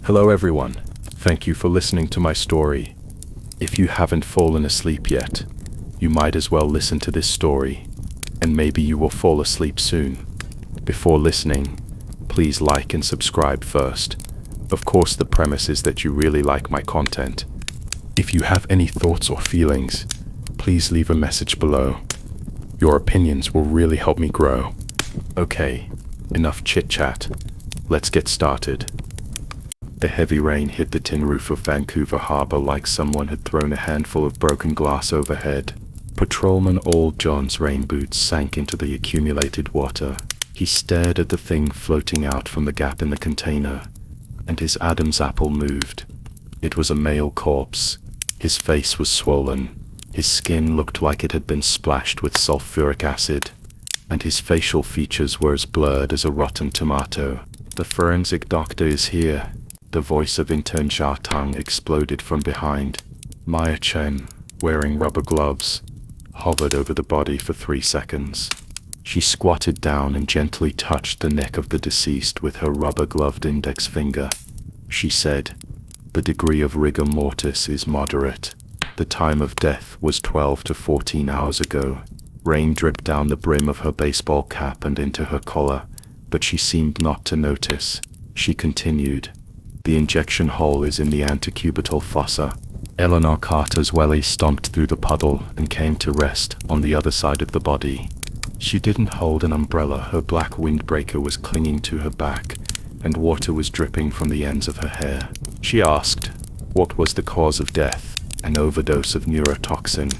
Hello everyone, thank you for listening to my story. If you haven't fallen asleep yet, you might as well listen to this story, and maybe you will fall asleep soon. Before listening, please like and subscribe first. Of course, the premise is that you really like my content. If you have any thoughts or feelings, please leave a message below. Your opinions will really help me grow. Okay, enough chit-chat. Let's get started. The heavy rain hit the tin roof of Vancouver Harbor like someone had thrown a handful of broken glass overhead. Patrolman Old John's rain boots sank into the accumulated water. He stared at the thing floating out from the gap in the container, and his Adam's apple moved. It was a male corpse. His face was swollen. His skin looked like it had been splashed with sulfuric acid, and his facial features were as blurred as a rotten tomato. "The forensic doctor is here." The voice of intern Jia Tang exploded from behind. Maya Chen, wearing rubber gloves, hovered over the body for 3 seconds. She squatted down and gently touched the neck of the deceased with her rubber-gloved index finger. She said, "The degree of rigor mortis is moderate. The time of death was 12 to 14 hours ago." Rain dripped down the brim of her baseball cap and into her collar, but she seemed not to notice. She continued, "The injection hole is in the antecubital fossa." Eleanor Carter's welly stomped through the puddle and came to rest on the other side of the body. She didn't hold an umbrella. Her black windbreaker was clinging to her back, and water was dripping from the ends of her hair. She asked, "What was the cause of death?" "An overdose of neurotoxin."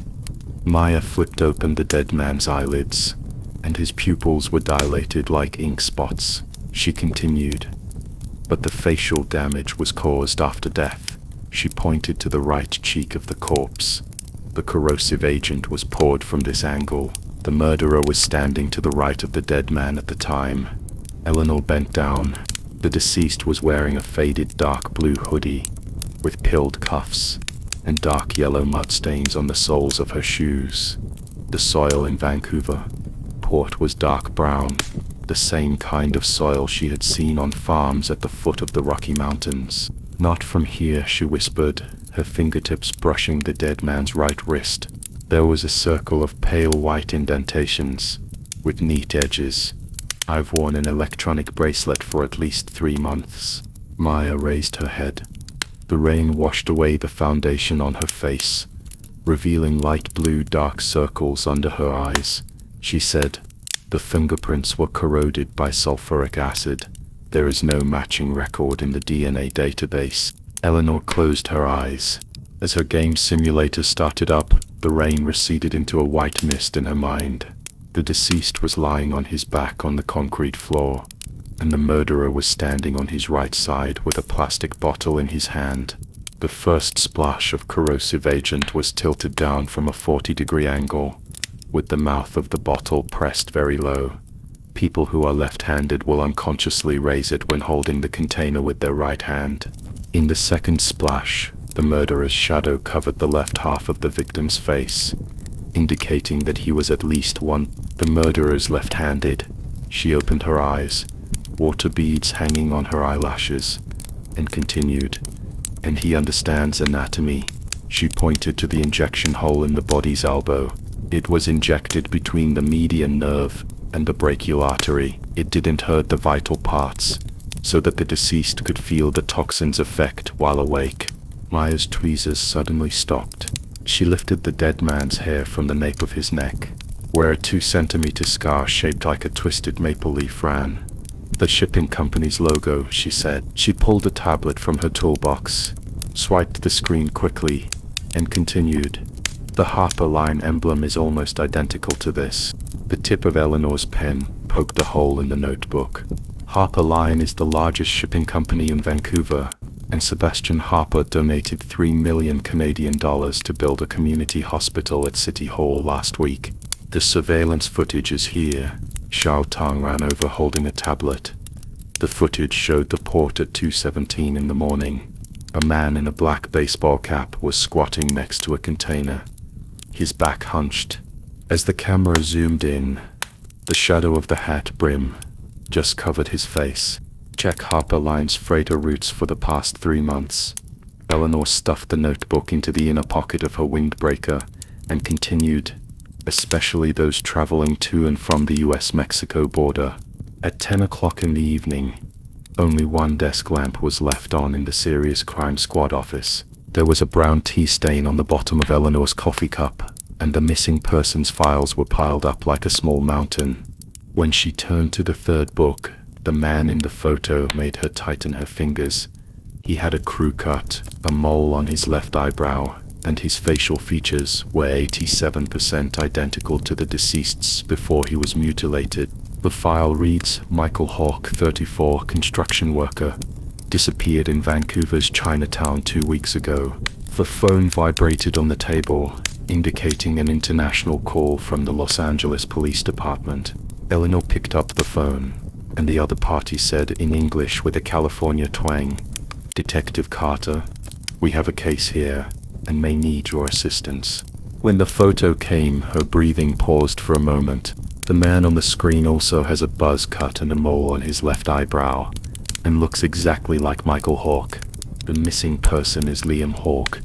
Maya flipped open the dead man's eyelids, and his pupils were dilated like ink spots. She continued, "But the facial damage was caused after death." She pointed to the right cheek of the corpse. "The corrosive agent was poured from this angle. The murderer was standing to the right of the dead man at the time." Eleanor bent down. The deceased was wearing a faded dark blue hoodie, with pilled cuffs, and dark yellow mud stains on the soles of her shoes. The soil in Vancouver Port was dark brown, the same kind of soil she had seen on farms at the foot of the Rocky Mountains. "Not from here," she whispered, her fingertips brushing the dead man's right wrist. There was a circle of pale white indentations, with neat edges. "I've worn an electronic bracelet for at least 3 months." Maya raised her head. The rain washed away the foundation on her face, revealing light blue dark circles under her eyes. She said, "The fingerprints were corroded by sulfuric acid. There is no matching record in the DNA database." Eleanor closed her eyes. As her game simulator started up, the rain receded into a white mist in her mind. The deceased was lying on his back on the concrete floor, and the murderer was standing on his right side with a plastic bottle in his hand. The first splash of corrosive agent was tilted down from a 40-degree angle, with the mouth of the bottle pressed very low. People who are left-handed will unconsciously raise it when holding the container with their right hand. In the second splash, the murderer's shadow covered the left half of the victim's face, indicating that he was at least one. The murderer's left-handed. She opened her eyes, water beads hanging on her eyelashes, and continued, "And he understands anatomy." She pointed to the injection hole in the body's elbow. It was injected between the median nerve and the brachial artery. It didn't hurt the vital parts, so that the deceased could feel the toxin's effect while awake. Maya's tweezers suddenly stopped. She lifted the dead man's hair from the nape of his neck, where a 2-centimeter scar shaped like a twisted maple leaf ran. "The shipping company's logo," she said. She pulled a tablet from her toolbox, swiped the screen quickly, and continued, "The Harper Line emblem is almost identical to this." The tip of Eleanor's pen poked a hole in the notebook. Harper Line is the largest shipping company in Vancouver, and Sebastian Harper donated $3 million Canadian to build a community hospital at City Hall last week. "The surveillance footage is here." Xiao Tang ran over holding a tablet. The footage showed the port at 2:17 in the morning. A man in a black baseball cap was squatting next to a container, his back hunched. As the camera zoomed in, the shadow of the hat brim just covered his face. Check Harper Line's freighter routes for the past 3 months. Eleanor stuffed the notebook into the inner pocket of her windbreaker and continued, especially those traveling to and from the US-Mexico border. At 10 o'clock in the evening, only one desk lamp was left on in the Serious Crime Squad office. There was a brown tea stain on the bottom of Eleanor's coffee cup, and the missing persons files were piled up like a small mountain. When she turned to the third book, the man in the photo made her tighten her fingers. He had a crew cut, a mole on his left eyebrow, and his facial features were 87% identical to the deceased's before he was mutilated. The file reads, Michael Hawke, 34, construction worker, disappeared in Vancouver's Chinatown 2 weeks ago. The phone vibrated on the table, indicating an international call from the Los Angeles Police Department. Eleanor picked up the phone, and the other party said in English with a California twang, Detective Carter, we have a case here, and may need your assistance. When the photo came, her breathing paused for a moment. The man on the screen also has a buzz cut and a mole on his left eyebrow, and looks exactly like Michael Hawke. The missing person is Liam Hawke.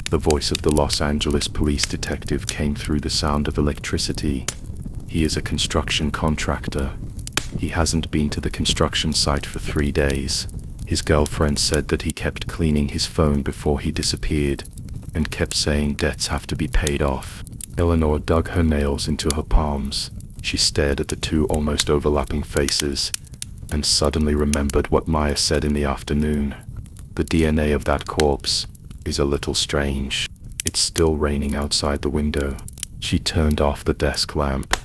The voice of the Los Angeles police detective came through the sound of electricity. He is a construction contractor. He hasn't been to the construction site for 3 days. His girlfriend said that he kept cleaning his phone before he disappeared, and kept saying debts have to be paid off. Eleanor dug her nails into her palms. She stared at the two almost overlapping faces, and suddenly remembered what Maya said in the afternoon. The DNA of that corpse is a little strange. It's still raining outside the window. She turned off the desk lamp.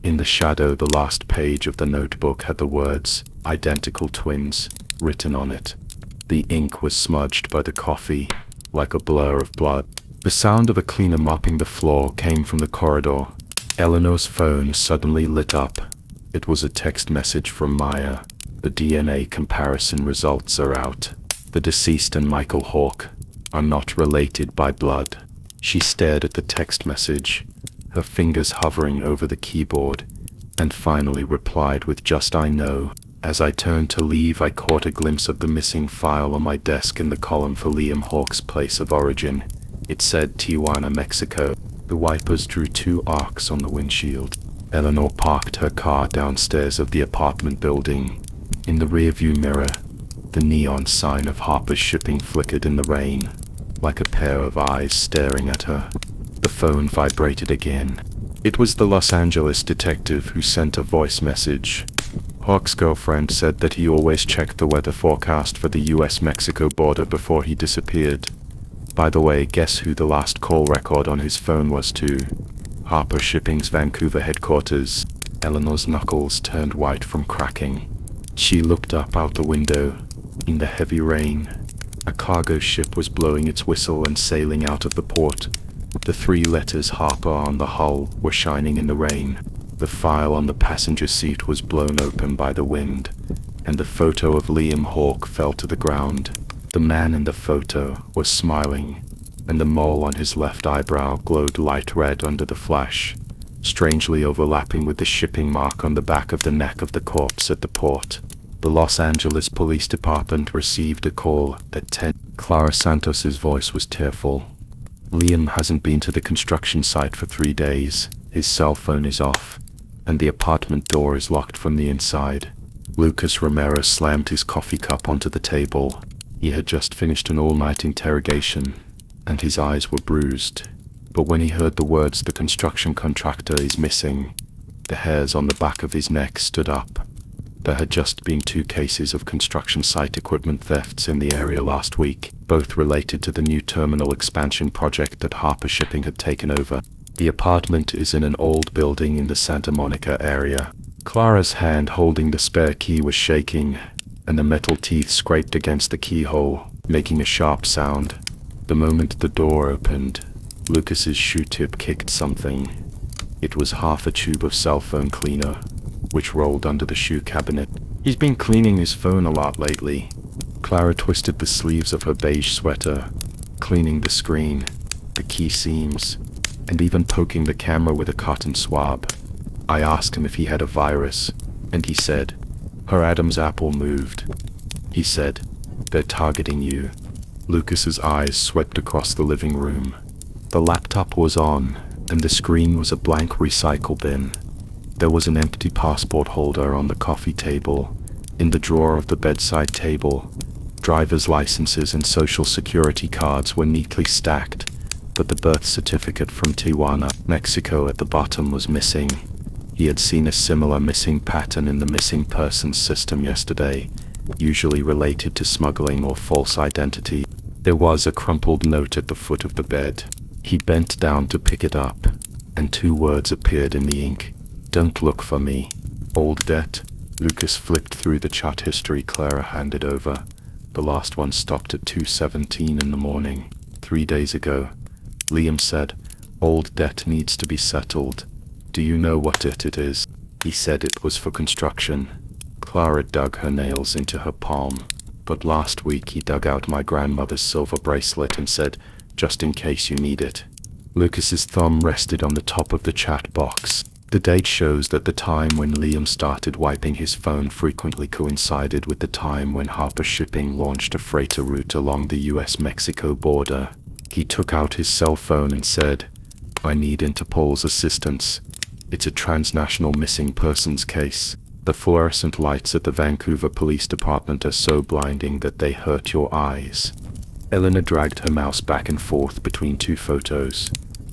In the shadow, the last page of the notebook had the words, identical twins, written on it. The ink was smudged by the coffee, like a blur of blood. The sound of a cleaner mopping the floor came from the corridor. Eleanor's phone suddenly lit up. It was a text message from Maya. The DNA comparison results are out. The deceased and Michael Hawke are not related by blood. She stared at the text message, her fingers hovering over the keyboard, and finally replied with just I know. As I turned to leave, I caught a glimpse of the missing file on my desk in the column for Liam Hawke's place of origin. It said Tijuana, Mexico. The wipers drew 2 arcs on the windshield. Eleanor parked her car downstairs of the apartment building. In the rearview mirror, the neon sign of Harper's Shipping flickered in the rain, like a pair of eyes staring at her. The phone vibrated again. It was the Los Angeles detective who sent a voice message. Hawke's girlfriend said that he always checked the weather forecast for the US-Mexico border before he disappeared. By the way, guess who the last call record on his phone was to? Harper Shipping's Vancouver headquarters. Eleanor's knuckles turned white from cracking. She looked up out the window. In the heavy rain, a cargo ship was blowing its whistle and sailing out of the port. The 3 letters Harper on the hull were shining in the rain. The file on the passenger seat was blown open by the wind, and the photo of Liam Hawke fell to the ground. The man in the photo was smiling, and the mole on his left eyebrow glowed light red under the flash, strangely overlapping with the shipping mark on the back of the neck of the corpse at the port. The Los Angeles Police Department received a call at 10. Clara Santos's voice was tearful. Liam hasn't been to the construction site for 3 days. His cell phone is off, and the apartment door is locked from the inside. Lucas Romero slammed his coffee cup onto the table. He had just finished an all-night interrogation, and his eyes were bruised. But when he heard the words "the construction contractor is missing," the hairs on the back of his neck stood up. There had just been 2 cases of construction site equipment thefts in the area last week, both related to the new terminal expansion project that Harper Shipping had taken over. The apartment is in an old building in the Santa Monica area. Clara's hand holding the spare key was shaking, and the metal teeth scraped against the keyhole, making a sharp sound. The moment the door opened, Lucas's shoe tip kicked something. It was half a tube of cell phone cleaner, which rolled under the shoe cabinet. He's been cleaning his phone a lot lately. Clara twisted the sleeves of her beige sweater, cleaning the screen, the key seams, and even poking the camera with a cotton swab. I asked him if he had a virus, and he said, Her Adam's apple moved. He said, "They're targeting you." Lucas's eyes swept across the living room. The laptop was on, and the screen was a blank recycle bin. There was an empty passport holder on the coffee table. In the drawer of the bedside table, driver's licenses and social security cards were neatly stacked, but the birth certificate from Tijuana, Mexico at the bottom was missing. He had seen a similar missing pattern in the missing persons system yesterday, usually related to smuggling or false identity. There was a crumpled note at the foot of the bed. He bent down to pick it up, and 2 words appeared in the ink. "Don't look for me. Old debt." Lucas flipped through the chat history Clara handed over. The last one stopped at 2:17 in the morning. 3 days ago. Liam said, "Old debt needs to be settled. Do you know what it is?" He said it was for construction. Clara dug her nails into her palm. "But last week he dug out my grandmother's silver bracelet and said, 'Just in case you need it.'" Lucas's thumb rested on the top of the chat box. The date shows that the time when Liam started wiping his phone frequently coincided with the time when Harper Shipping launched a freighter route along the US-Mexico border. He took out his cell phone and said, "I need Interpol's assistance. It's a transnational missing persons case. The fluorescent lights at the Vancouver Police Department are so blinding that they hurt your eyes." Eleanor dragged her mouse back and forth between 2 photos.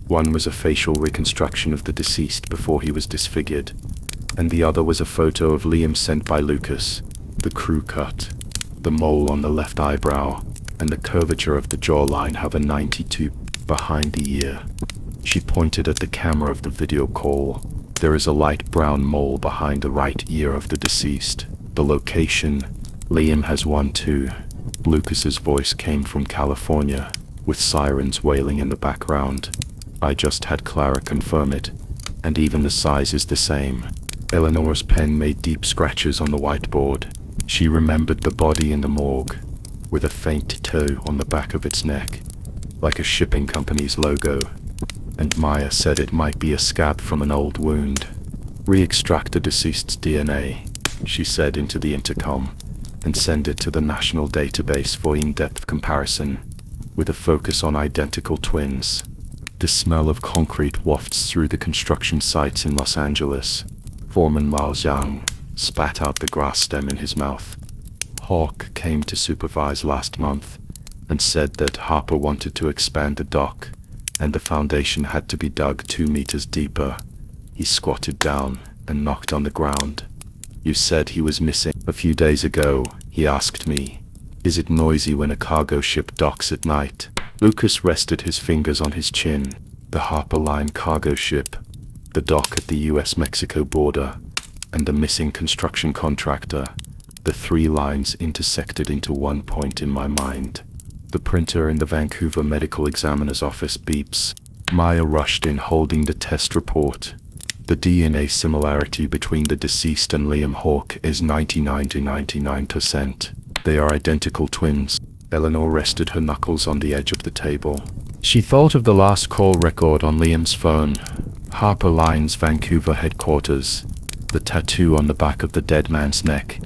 One was a facial reconstruction of the deceased before he was disfigured, and the other was a photo of Liam sent by Lucas. The crew cut, the mole on the left eyebrow, and the curvature of the jawline have a 92 behind the ear. She pointed at the camera of the video call. There is a light brown mole behind the right ear of the deceased. The location, Liam has one too. Lucas's voice came from California, with sirens wailing in the background. "I just had Clara confirm it, and even the size is the same." Eleanor's pen made deep scratches on the whiteboard. She remembered the body in the morgue, with a faint toe on the back of its neck, like a shipping company's logo. And Maya said it might be a scab from an old wound. "Re-extract the deceased's DNA," she said into the intercom, "and send it to the national database for in-depth comparison, with a focus on identical twins." The smell of concrete wafts through the construction sites in Los Angeles. Foreman Mao Zhang spat out the grass stem in his mouth. Hawk came to supervise last month and said that Harper wanted to expand the dock, and the foundation had to be dug 2 meters deeper. He squatted down and knocked on the ground. "You said he was missing a few days ago," he asked me. "Is it noisy when a cargo ship docks at night?" Lucas rested his fingers on his chin. The Harper Line cargo ship, the dock at the US-Mexico border, and the missing construction contractor. The 3 lines intersected into one point in my mind. The printer in the Vancouver Medical Examiner's office beeps. Maya rushed in holding the test report. The DNA similarity between the deceased and Liam Hawke is 99 to 99%. They are identical twins. Eleanor rested her knuckles on the edge of the table. She thought of the last call record on Liam's phone. Harper Line's Vancouver headquarters. The tattoo on the back of the dead man's neck.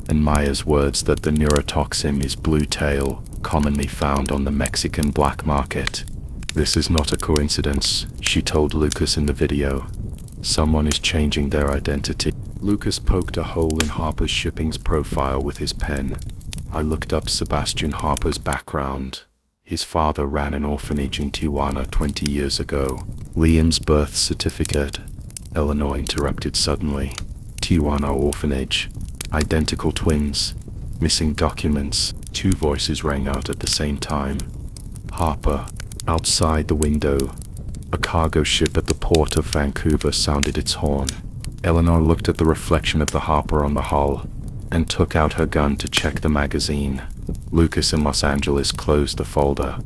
And Maya's words that the neurotoxin is blue tail, commonly found on the Mexican black market. "This is not a coincidence," she told Lucas in the video. "Someone is changing their identity." Lucas poked a hole in Harper Shipping's profile with his pen. I looked up Sebastian Harper's background. His father ran an orphanage in Tijuana 20 years ago. Liam's birth certificate. Eleanor interrupted suddenly. Tijuana orphanage. Identical twins. Missing documents. 2 voices rang out at the same time. Harper. Outside the window. A cargo ship at the port of Vancouver sounded its horn. Eleanor looked at the reflection of the Harper on the hull, and took out her gun to check the magazine. Lucas in Los Angeles closed the folder,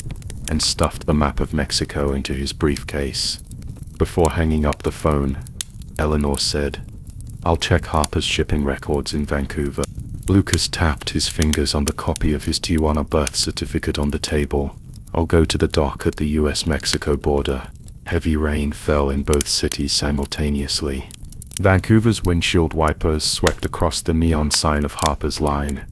and stuffed the map of Mexico into his briefcase. Before hanging up the phone, Eleanor said, "I'll check Harper's shipping records in Vancouver." Lucas tapped his fingers on the copy of his Tijuana birth certificate on the table. "I'll go to the dock at the US-Mexico border." Heavy rain fell in both cities simultaneously. Vancouver's windshield wipers swept across the neon sign of Harper's Line,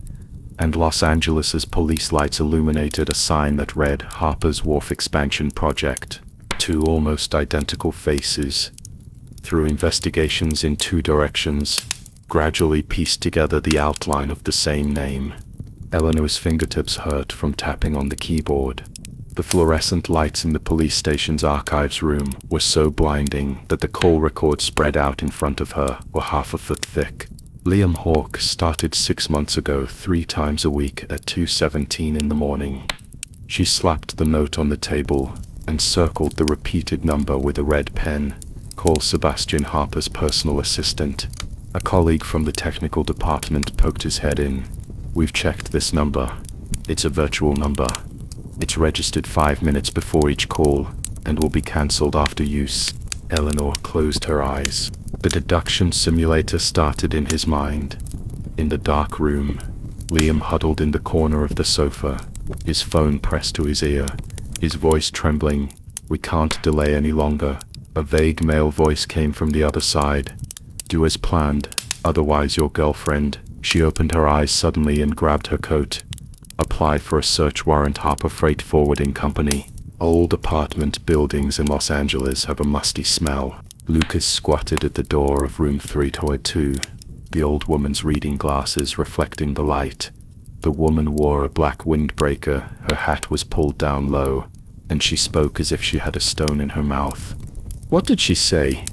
and Los Angeles's police lights illuminated a sign that read Harper's Wharf Expansion Project. Two almost identical faces, through investigations in two directions, gradually pieced together the outline of the same name. Eleanor's fingertips hurt from tapping on the keyboard. The fluorescent lights in the police station's archives room were so blinding that the call records spread out in front of her were half a foot thick. Liam Hawke started 6 months ago 3 times a week at 2:17 in the morning. She slapped the note on the table and circled the repeated number with a red pen. Call Sebastian Harper's personal assistant. A colleague from the technical department poked his head in. We've checked this number. It's a virtual number. It's registered 5 minutes before each call and will be cancelled after use. Eleanor closed her eyes. The deduction simulator started in his mind. In the dark room, Liam huddled in the corner of the sofa, his phone pressed to his ear, his voice trembling. We can't delay any longer. A vague male voice came from the other side. Do as planned, otherwise your girlfriend. She opened her eyes suddenly and grabbed her coat. Apply for a search warrant. Harper Freight Forwarding Company. Old apartment buildings in Los Angeles have a musty smell. Lucas squatted at the door of room 322, the old woman's reading glasses reflecting the light. The woman wore a black windbreaker, her hat was pulled down low, and she spoke as if she had a stone in her mouth. What did she say?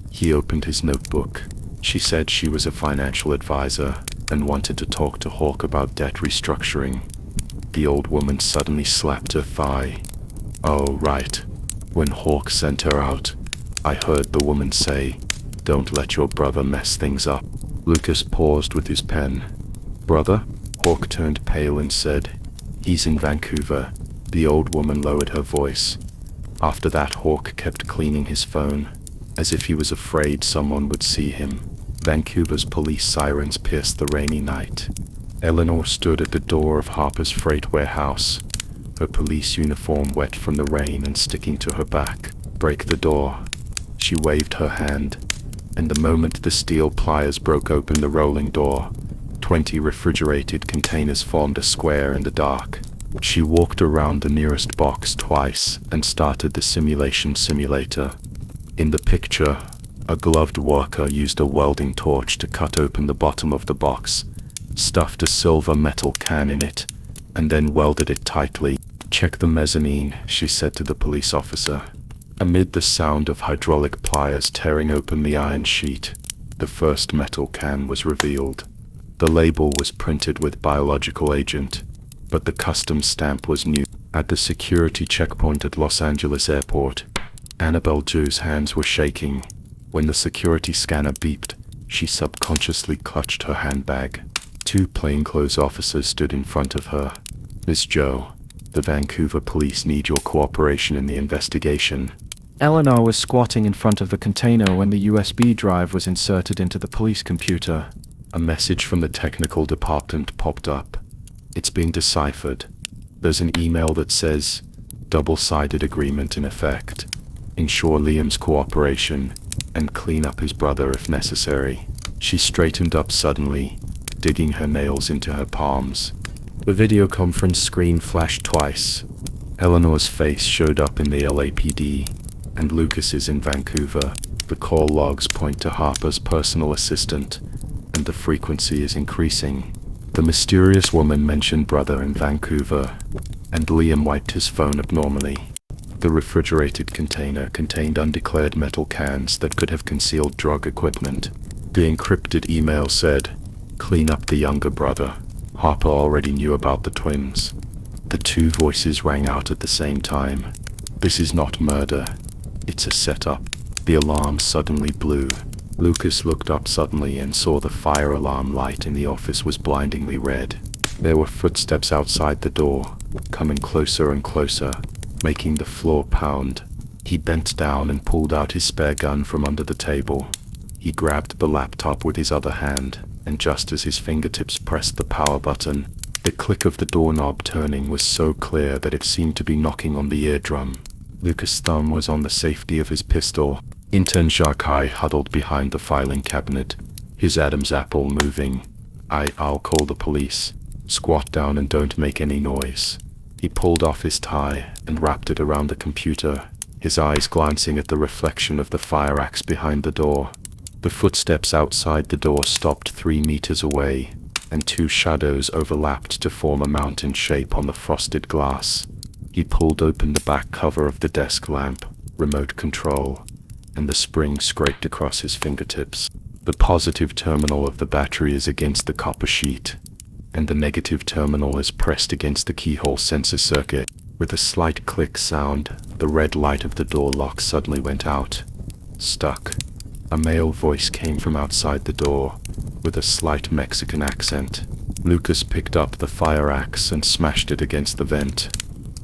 He opened his notebook. She said she was a financial advisor and wanted to talk to Hawke about debt restructuring. The old woman suddenly slapped her thigh. Oh, right. When Hawke sent her out, I heard the woman say, "Don't let your brother mess things up." Lucas paused with his pen. Brother? Hawke turned pale and said, "He's in Vancouver." The old woman lowered her voice. After that, Hawke kept cleaning his phone, as if he was afraid someone would see him. Vancouver's police sirens pierced the rainy night. Eleanor stood at the door of Harper's Freight Warehouse, her police uniform wet from the rain and sticking to her back. Break the door. She waved her hand, and the moment the steel pliers broke open the rolling door, 20 refrigerated containers formed a square in the dark. She walked around the nearest box twice and started the simulator. In the picture, a gloved worker used a welding torch to cut open the bottom of the box, stuffed a silver metal can in it, and then welded it tightly. Check the mezzanine, she said to the police officer. Amid the sound of hydraulic pliers tearing open the iron sheet, the first metal can was revealed. The label was printed with biological agent, but the customs stamp was new. At the security checkpoint at Los Angeles Airport, Annabelle Ju's hands were shaking. When the security scanner beeped, she subconsciously clutched her handbag. 2 plainclothes officers stood in front of her. Miss Jo, the Vancouver police need your cooperation in the investigation. Eleanor was squatting in front of the container when the USB drive was inserted into the police computer. A message from the technical department popped up. It's being deciphered. There's an email that says, double-sided agreement in effect. Ensure Liam's cooperation, and clean up his brother if necessary. She straightened up suddenly, digging her nails into her palms. The video conference screen flashed twice. Eleanor's face showed up in the LAPD, and Lucas is in Vancouver. The call logs point to Harper's personal assistant, and the frequency is increasing. The mysterious woman mentioned brother in Vancouver, and Liam wiped his phone abnormally. The refrigerated container contained undeclared metal cans that could have concealed drug equipment. The encrypted email said, "Clean up the younger brother." Harper already knew about the twins. The 2 voices rang out at the same time. This is not murder. It's a setup. The alarm suddenly blew. Lucas looked up suddenly and saw the fire alarm light in the office was blindingly red. There were footsteps outside the door, coming closer and closer, making the floor pound. He bent down and pulled out his spare gun from under the table. He grabbed the laptop with his other hand, and just as his fingertips pressed the power button, the click of the doorknob turning was so clear that it seemed to be knocking on the eardrum. Lucas' thumb was on the safety of his pistol, Intern Jacques huddled behind the filing cabinet, his Adam's apple moving. I'll call the police. Squat down and don't make any noise. He pulled off his tie and wrapped it around the computer, his eyes glancing at the reflection of the fire axe behind the door. The footsteps outside the door stopped 3 meters away, and 2 shadows overlapped to form a mountain shape on the frosted glass. He pulled open the back cover of the desk lamp, remote control, and the spring scraped across his fingertips. The positive terminal of the battery is against the copper sheet, and the negative terminal is pressed against the keyhole sensor circuit. With a slight click sound, the red light of the door lock suddenly went out. Stuck. A male voice came from outside the door, with a slight Mexican accent. Lucas picked up the fire axe and smashed it against the vent.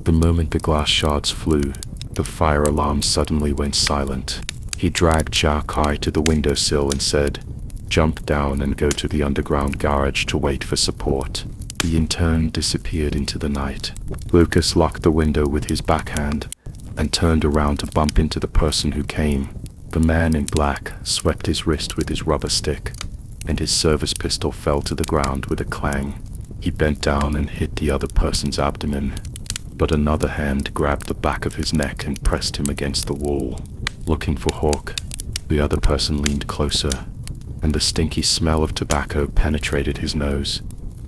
The moment the glass shards flew, the fire alarm suddenly went silent. He dragged Jacques to the windowsill and said, "Jump down and go to the underground garage to wait for support." The intern disappeared into the night. Lucas locked the window with his backhand and turned around to bump into the person who came. The man in black swept his wrist with his rubber stick, and his service pistol fell to the ground with a clang. He bent down and hit the other person's abdomen, but another hand grabbed the back of his neck and pressed him against the wall. Looking for Hawk, the other person leaned closer, and the stinky smell of tobacco penetrated his nose.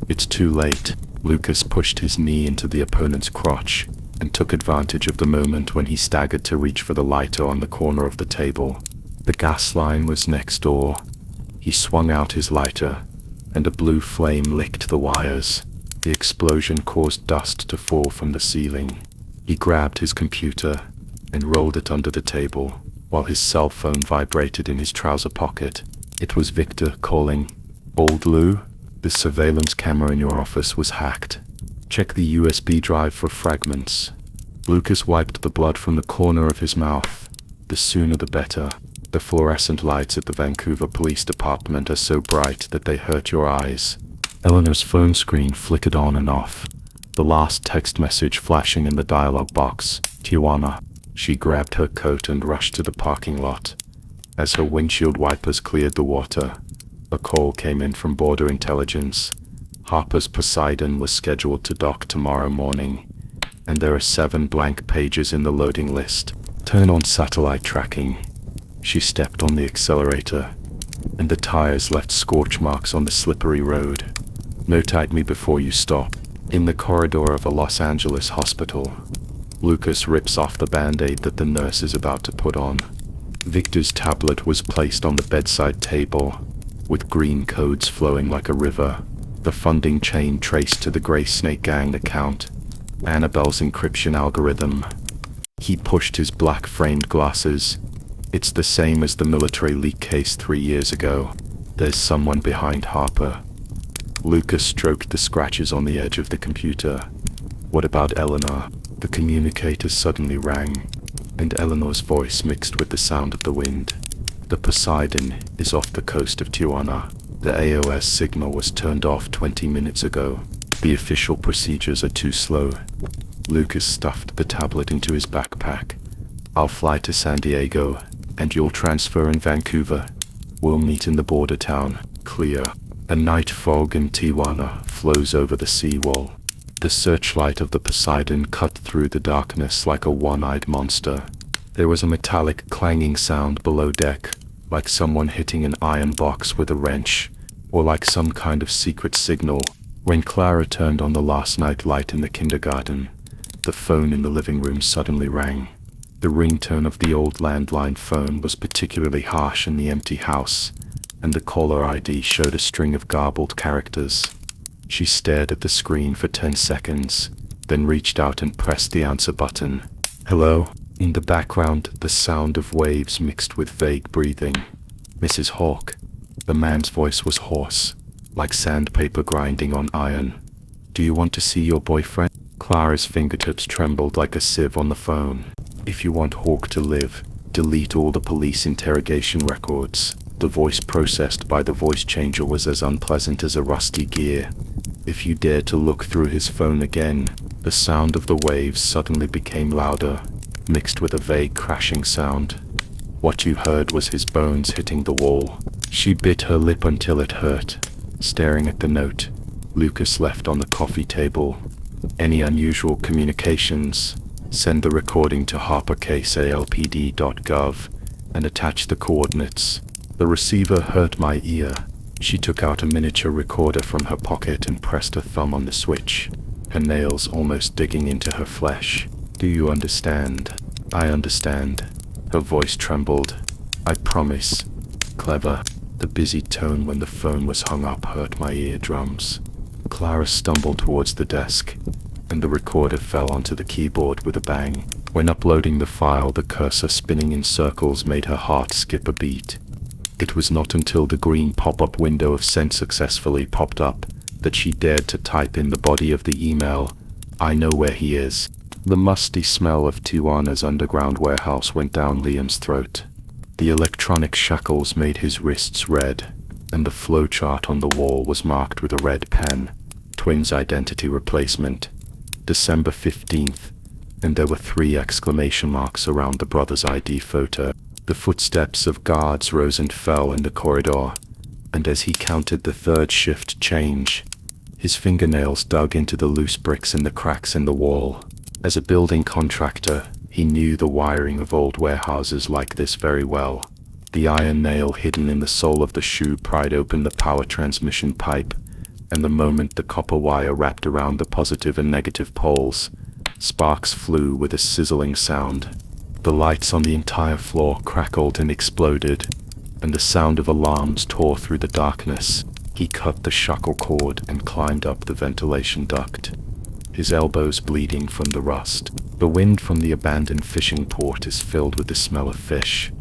It's too late. Lucas pushed his knee into the opponent's crotch and took advantage of the moment when he staggered to reach for the lighter on the corner of the table. The gas line was next door. He swung out his lighter, and a blue flame licked the wires. The explosion caused dust to fall from the ceiling. He grabbed his computer and rolled it under the table, while his cell phone vibrated in his trouser pocket. It was Victor calling. "Old Lou, the surveillance camera in your office was hacked. Check the USB drive for fragments." Lucas wiped the blood from the corner of his mouth. The sooner the better. The fluorescent lights at the Vancouver Police Department are so bright that they hurt your eyes. Eleanor's phone screen flickered on and off, the last text message flashing in the dialog box. "Tijuana." She grabbed her coat and rushed to the parking lot. As her windshield wipers cleared the water, a call came in from Border Intelligence. Harper's Poseidon was scheduled to dock tomorrow morning, and there are 7 blank pages in the loading list. Turn on satellite tracking. She stepped on the accelerator, and the tires left scorch marks on the slippery road. "Notate me before you stop." In the corridor of a Los Angeles hospital, Lucas rips off the band-aid that the nurse is about to put on. Victor's tablet was placed on the bedside table, with green codes flowing like a river. The funding chain traced to the Grey Snake Gang account. Annabelle's encryption algorithm. He pushed his black-framed glasses. It's the same as the military leak case 3 years ago. There's someone behind Harper. Lucas stroked the scratches on the edge of the computer. "What about Eleanor?" The communicator suddenly rang, and Eleanor's voice mixed with the sound of the wind. "The Poseidon is off the coast of Tijuana. The AOS signal was turned off 20 minutes ago. The official procedures are too slow." Lucas stuffed the tablet into his backpack. "I'll fly to San Diego, and you'll transfer in Vancouver. We'll meet in the border town." Clear. A night fog in Tijuana flows over the seawall. The searchlight of the Poseidon cut through the darkness like a one-eyed monster. There was a metallic clanging sound below deck, like someone hitting an iron box with a wrench, or like some kind of secret signal. When Clara turned on the last night light in the kindergarten, the phone in the living room suddenly rang. The ringtone of the old landline phone was particularly harsh in the empty house, and the caller ID showed a string of garbled characters. She stared at the screen for 10 seconds, then reached out and pressed the answer button. "Hello?" In the background, the sound of waves mixed with vague breathing. "Mrs. Hawke." The man's voice was hoarse, like sandpaper grinding on iron. "Do you want to see your boyfriend?" Clara's fingertips trembled like a sieve on the phone. "If you want Hawke to live, delete all the police interrogation records." The voice processed by the voice changer was as unpleasant as a rusty gear. "If you dare to look through his phone again." The sound of the waves suddenly became louder, mixed with a vague crashing sound. What you heard was his bones hitting the wall. She bit her lip until it hurt, staring at the note Lucas left on the coffee table. Any unusual communications? Send the recording to harpercaselpd.gov and attach the coordinates. The receiver hurt my ear. She took out a miniature recorder from her pocket and pressed a thumb on the switch, her nails almost digging into her flesh. Do you understand? I understand. Her voice trembled. I promise. Clever. The busy tone when the phone was hung up hurt my eardrums. Clara stumbled towards the desk, and the recorder fell onto the keyboard with a bang. When uploading the file, the cursor spinning in circles made her heart skip a beat. It was not until the green pop-up window of Send successfully popped up that she dared to type in the body of the email, I know where he is. The musty smell of Tijuana's underground warehouse went down Liam's throat. The electronic shackles made his wrists red, and the flowchart on the wall was marked with a red pen. Twins identity replacement. December 15th, and there were 3 exclamation marks around the brother's ID photo. The footsteps of guards rose and fell in the corridor, and as he counted the 3rd shift change, his fingernails dug into the loose bricks and the cracks in the wall. As a building contractor, he knew the wiring of old warehouses like this very well. The iron nail hidden in the sole of the shoe pried open the power transmission pipe, and the moment the copper wire wrapped around the positive and negative poles, sparks flew with a sizzling sound. The lights on the entire floor crackled and exploded, and the sound of alarms tore through the darkness. He cut the shackle cord and climbed up the ventilation duct, his elbows bleeding from the rust. The wind from the abandoned fishing port is filled with the smell of fish.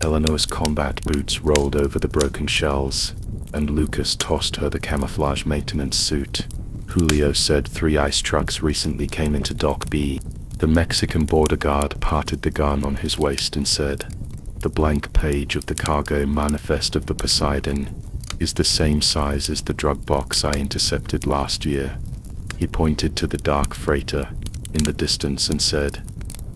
Eleanor's combat boots rolled over the broken shells, and Lucas tossed her the camouflage maintenance suit. Julio said 3 ice trucks recently came into Dock B. The Mexican border guard parted the gun on his waist and said, the blank page of the cargo manifest of the Poseidon is the same size as the drug box I intercepted last year. He pointed to the dark freighter in the distance and said,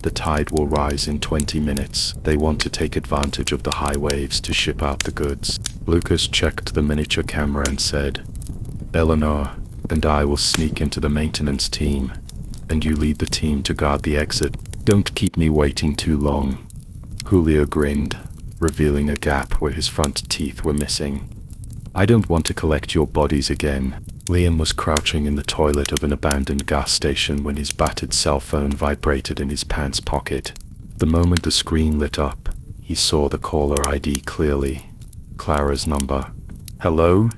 the tide will rise in 20 minutes. They want to take advantage of the high waves to ship out the goods. Lucas checked the miniature camera and said, Eleanor and I will sneak into the maintenance team, and you lead the team to guard the exit. Don't keep me waiting too long. Julio grinned, revealing a gap where his front teeth were missing. I don't want to collect your bodies again. Liam was crouching in the toilet of an abandoned gas station when his battered cell phone vibrated in his pants pocket. The moment the screen lit up, he saw the caller ID clearly. Clara's number. Hello?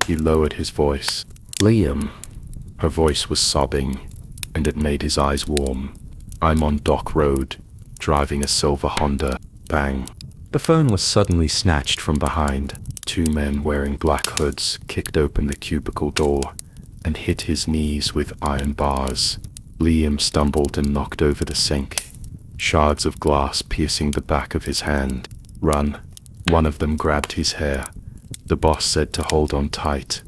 He lowered his voice. Liam. Her voice was sobbing, and it made his eyes warm. I'm on Dock Road, driving a silver Honda. Bang. The phone was suddenly snatched from behind. 2 men wearing black hoods kicked open the cubicle door and hit his knees with iron bars. Liam stumbled and knocked over the sink, shards of glass piercing the back of his hand. Run. One of them grabbed his hair. The boss said to hold on tight.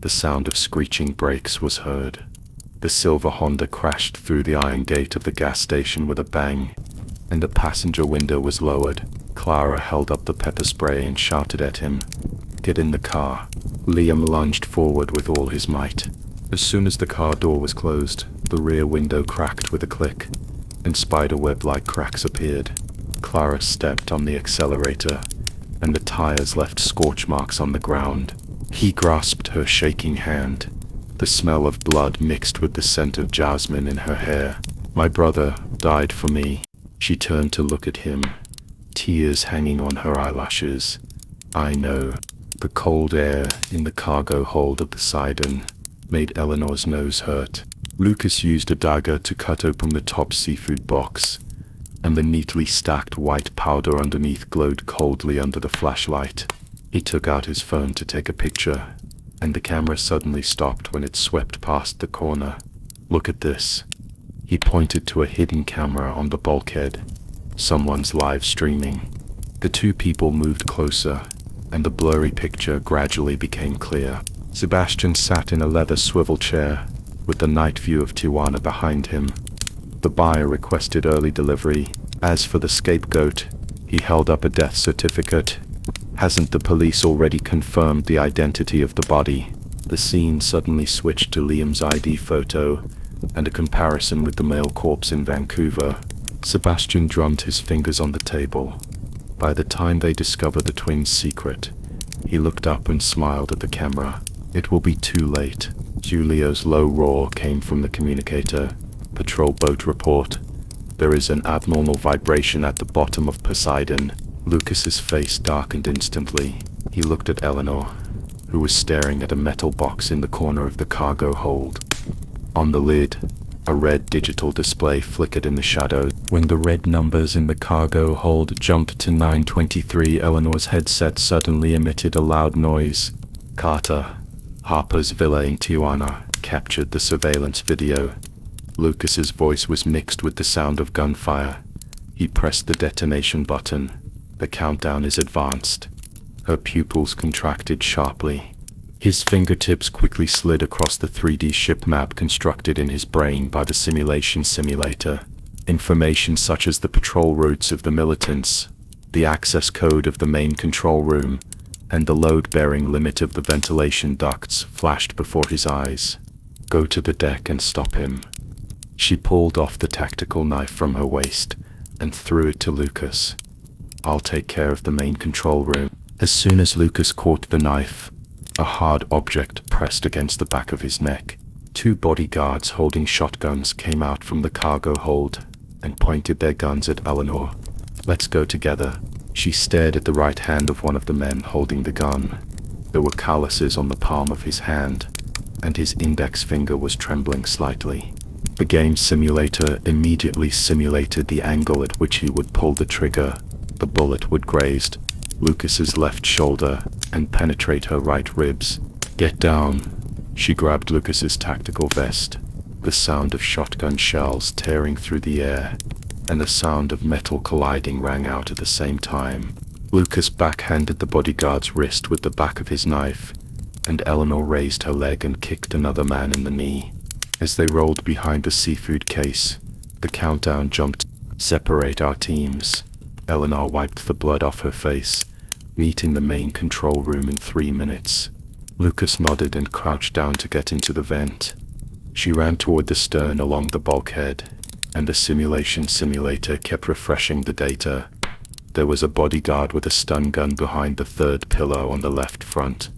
The sound of screeching brakes was heard. The silver Honda crashed through the iron gate of the gas station with a bang, and the passenger window was lowered. Clara held up the pepper spray and shouted at him, "Get in the car." Liam lunged forward with all his might. As soon as the car door was closed, the rear window cracked with a click, and spiderweb-like cracks appeared. Clara stepped on the accelerator, and the tires left scorch marks on the ground. He grasped her shaking hand, the smell of blood mixed with the scent of jasmine in her hair. "My brother died for me." She turned to look at him, tears hanging on her eyelashes. "I know." The cold air in the cargo hold of the Poseidon made Eleanor's nose hurt. Lucas used a dagger to cut open the top seafood box, and the neatly stacked white powder underneath glowed coldly under the flashlight. He took out his phone to take a picture, and the camera suddenly stopped when it swept past the corner. "Look at this." He pointed to a hidden camera on the bulkhead. Someone's live streaming. The 2 people moved closer, and the blurry picture gradually became clear. Sebastian sat in a leather swivel chair, with the night view of Tijuana behind him. The buyer requested early delivery. As for the scapegoat, He held up a death certificate. Hasn't the police already confirmed the identity of the body? The scene suddenly switched to Liam's ID photo and a comparison with the male corpse in Vancouver. Sebastian drummed his fingers on the table. By the time they discover the twins' secret, he looked up and smiled at the camera. It will be too late. Julio's low roar came from the communicator. Patrol boat report. There is an abnormal vibration at the bottom of Poseidon. Lucas's face darkened instantly. He looked at Eleanor, who was staring at a metal box in the corner of the cargo hold. On the lid, a red digital display flickered in the shadow. When the red numbers in the cargo hold jumped to 923, Eleanor's headset suddenly emitted a loud noise. Carter, Harper's villa in Tijuana, captured the surveillance video. Lucas's voice was mixed with the sound of gunfire. He pressed the detonation button. The countdown is advanced. Her pupils contracted sharply. His fingertips quickly slid across the 3D ship map constructed in his brain by the simulation simulator. Information such as the patrol routes of the militants, the access code of the main control room, and the load-bearing limit of the ventilation ducts flashed before his eyes. Go to the deck and stop him. She pulled off the tactical knife from her waist and threw it to Lucas. I'll take care of the main control room. As soon as Lucas caught the knife, a hard object pressed against the back of his neck. 2 bodyguards holding shotguns came out from the cargo hold and pointed their guns at Eleanor. Let's go together. She stared at the right hand of one of the men holding the gun. There were calluses on the palm of his hand, and his index finger was trembling slightly. The game simulator immediately simulated the angle at which he would pull the trigger. The bullet would graze Lucas's left shoulder and penetrate her right ribs. Get down. She grabbed Lucas's tactical vest. The sound of shotgun shells tearing through the air and the sound of metal colliding rang out at the same time. Lucas backhanded the bodyguard's wrist with the back of his knife, and Eleanor raised her leg and kicked another man in the knee. As they rolled behind the seafood case, the countdown jumped. Separate our teams. Eleanor wiped the blood off her face. Meet in the main control room in 3 minutes. Lucas nodded and crouched down to get into the vent. She ran toward the stern along the bulkhead, and the simulation simulator kept refreshing the data. There was a bodyguard with a stun gun behind the 3rd pillar on the left front,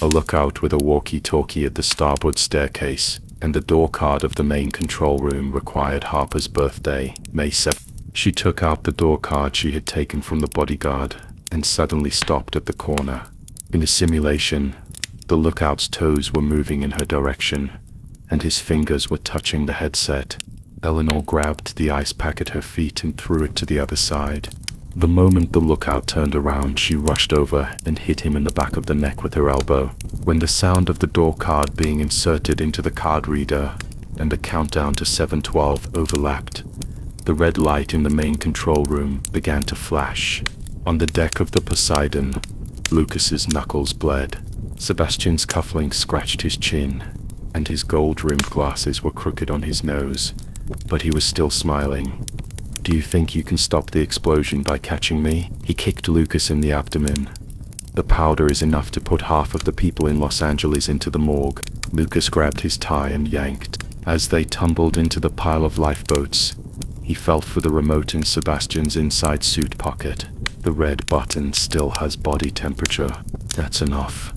a lookout with a walkie-talkie at the starboard staircase, and the door card of the main control room required Harper's birthday, May 7th. She took out the door card she had taken from the bodyguard and suddenly stopped at the corner. In the simulation, the lookout's toes were moving in her direction, and his fingers were touching the headset. Eleanor grabbed the ice pack at her feet and threw it to the other side. The moment the lookout turned around, she rushed over and hit him in the back of the neck with her elbow. When the sound of the door card being inserted into the card reader and the countdown to 7:12 overlapped, the red light in the main control room began to flash. On the deck of the Poseidon, Lucas's knuckles bled. Sebastian's cufflinks scratched his chin, and his gold-rimmed glasses were crooked on his nose, but he was still smiling. Do you think you can stop the explosion by catching me? He kicked Lucas in the abdomen. The powder is enough to put half of the people in Los Angeles into the morgue. Lucas grabbed his tie and yanked. As they tumbled into the pile of lifeboats, he felt for the remote in Sebastian's inside suit pocket. The red button still has body temperature. That's enough.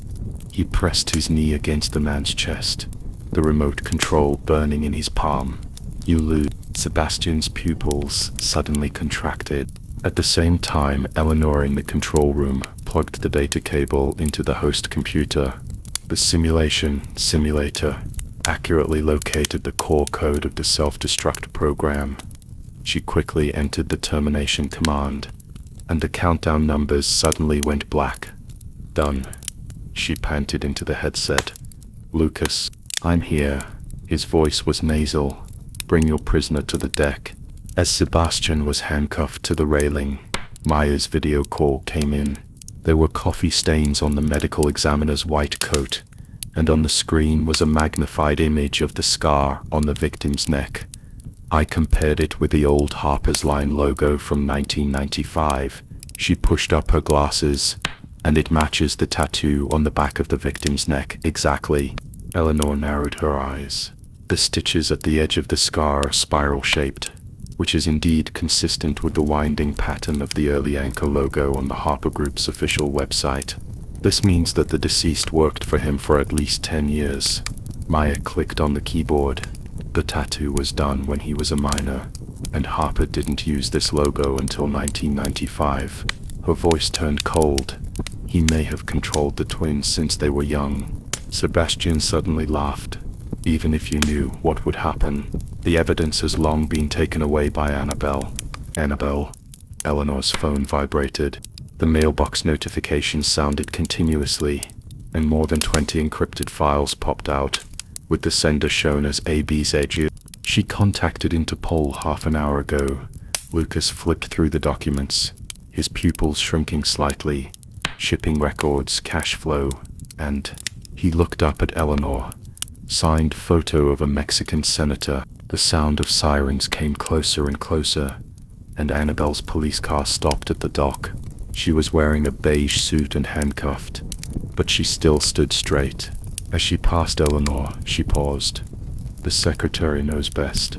He pressed his knee against the man's chest, the remote control burning in his palm. You lose. Sebastian's pupils suddenly contracted. At the same time, Eleanor in the control room plugged the data cable into the host computer. The simulation simulator accurately located the core code of the self-destruct program. She quickly entered the termination command, and the countdown numbers suddenly went black. Done. She panted into the headset. Lucas, I'm here. His voice was nasal. Bring your prisoner to the deck. As Sebastian was handcuffed to the railing, Maya's video call came in. There were coffee stains on the medical examiner's white coat, and on the screen was a magnified image of the scar on the victim's neck. I compared it with the old Harper's Line logo from 1995, She pushed up her glasses, and it matches the tattoo on the back of the victim's neck exactly. Eleanor narrowed her eyes. The stitches at the edge of the scar are spiral-shaped, which is indeed consistent with the winding pattern of the early Anchor logo on the Harper Group's official website. This means that the deceased worked for him for at least 10 years. Maya clicked on the keyboard. The tattoo was done when he was a minor, and Harper didn't use this logo until 1995. Her voice turned cold. He may have controlled the twins since they were young. Sebastian suddenly laughed. Even if you knew what would happen, the evidence has long been taken away by Annabelle. Annabelle? Eleanor's phone vibrated. The mailbox notifications sounded continuously, and more than 20 encrypted files popped out, with the sender shown as ABZG. She contacted Interpol half an hour ago. Lucas flipped through the documents, his pupils shrinking slightly. Shipping records, cash flow, and he looked up at Eleanor. Signed photo of a Mexican senator. The sound of sirens came closer and closer, and Annabelle's police car stopped at the dock. She was wearing a beige suit and handcuffed, but she still stood straight. As she passed Eleanor, she paused. The secretary knows best.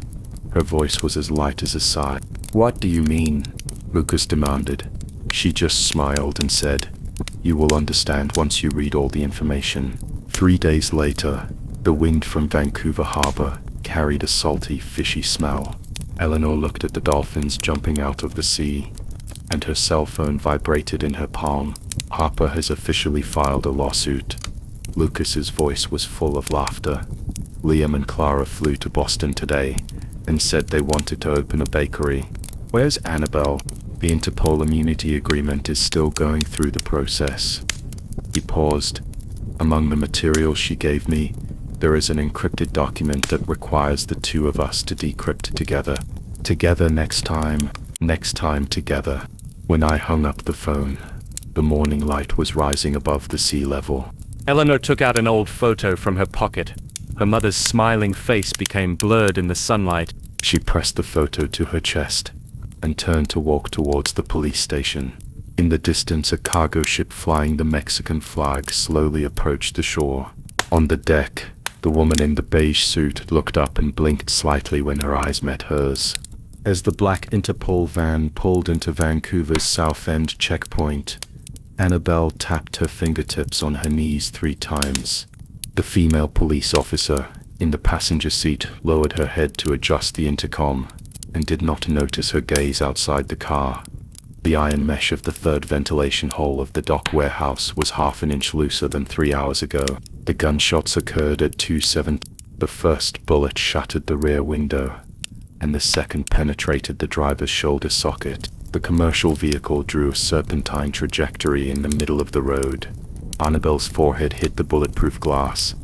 Her voice was as light as a sigh. "What do you mean?" Lucas demanded. She just smiled and said, "You will understand once you read all the information." 3 days later, the wind from Vancouver Harbor carried a salty, fishy smell. Eleanor looked at the dolphins jumping out of the sea, and her cell phone vibrated in her palm. Harper has officially filed a lawsuit. Lucas's voice was full of laughter. Liam and Clara flew to Boston today and said they wanted to open a bakery. Where's Annabelle? The Interpol immunity agreement is still going through the process. He paused. Among the materials she gave me, there is an encrypted document that requires the two of us to decrypt together. Together next time together. When I hung up the phone, the morning light was rising above the sea level. Eleanor took out an old photo from her pocket. Her mother's smiling face became blurred in the sunlight. She pressed the photo to her chest and turned to walk towards the police station. In the distance, a cargo ship flying the Mexican flag slowly approached the shore. On the deck, the woman in the beige suit looked up and blinked slightly when her eyes met hers. As the black Interpol van pulled into Vancouver's South End checkpoint, Annabelle tapped her fingertips on her knees 3 times. The female police officer in the passenger seat lowered her head to adjust the intercom and did not notice her gaze outside the car. The iron mesh of the third ventilation hole of the dock warehouse was half an inch looser than 3 hours ago. The gunshots occurred at 2:07. The first bullet shattered the rear window, and the second penetrated the driver's shoulder socket. The commercial vehicle drew a serpentine trajectory in the middle of the road. Annabelle's forehead hit the bulletproof glass,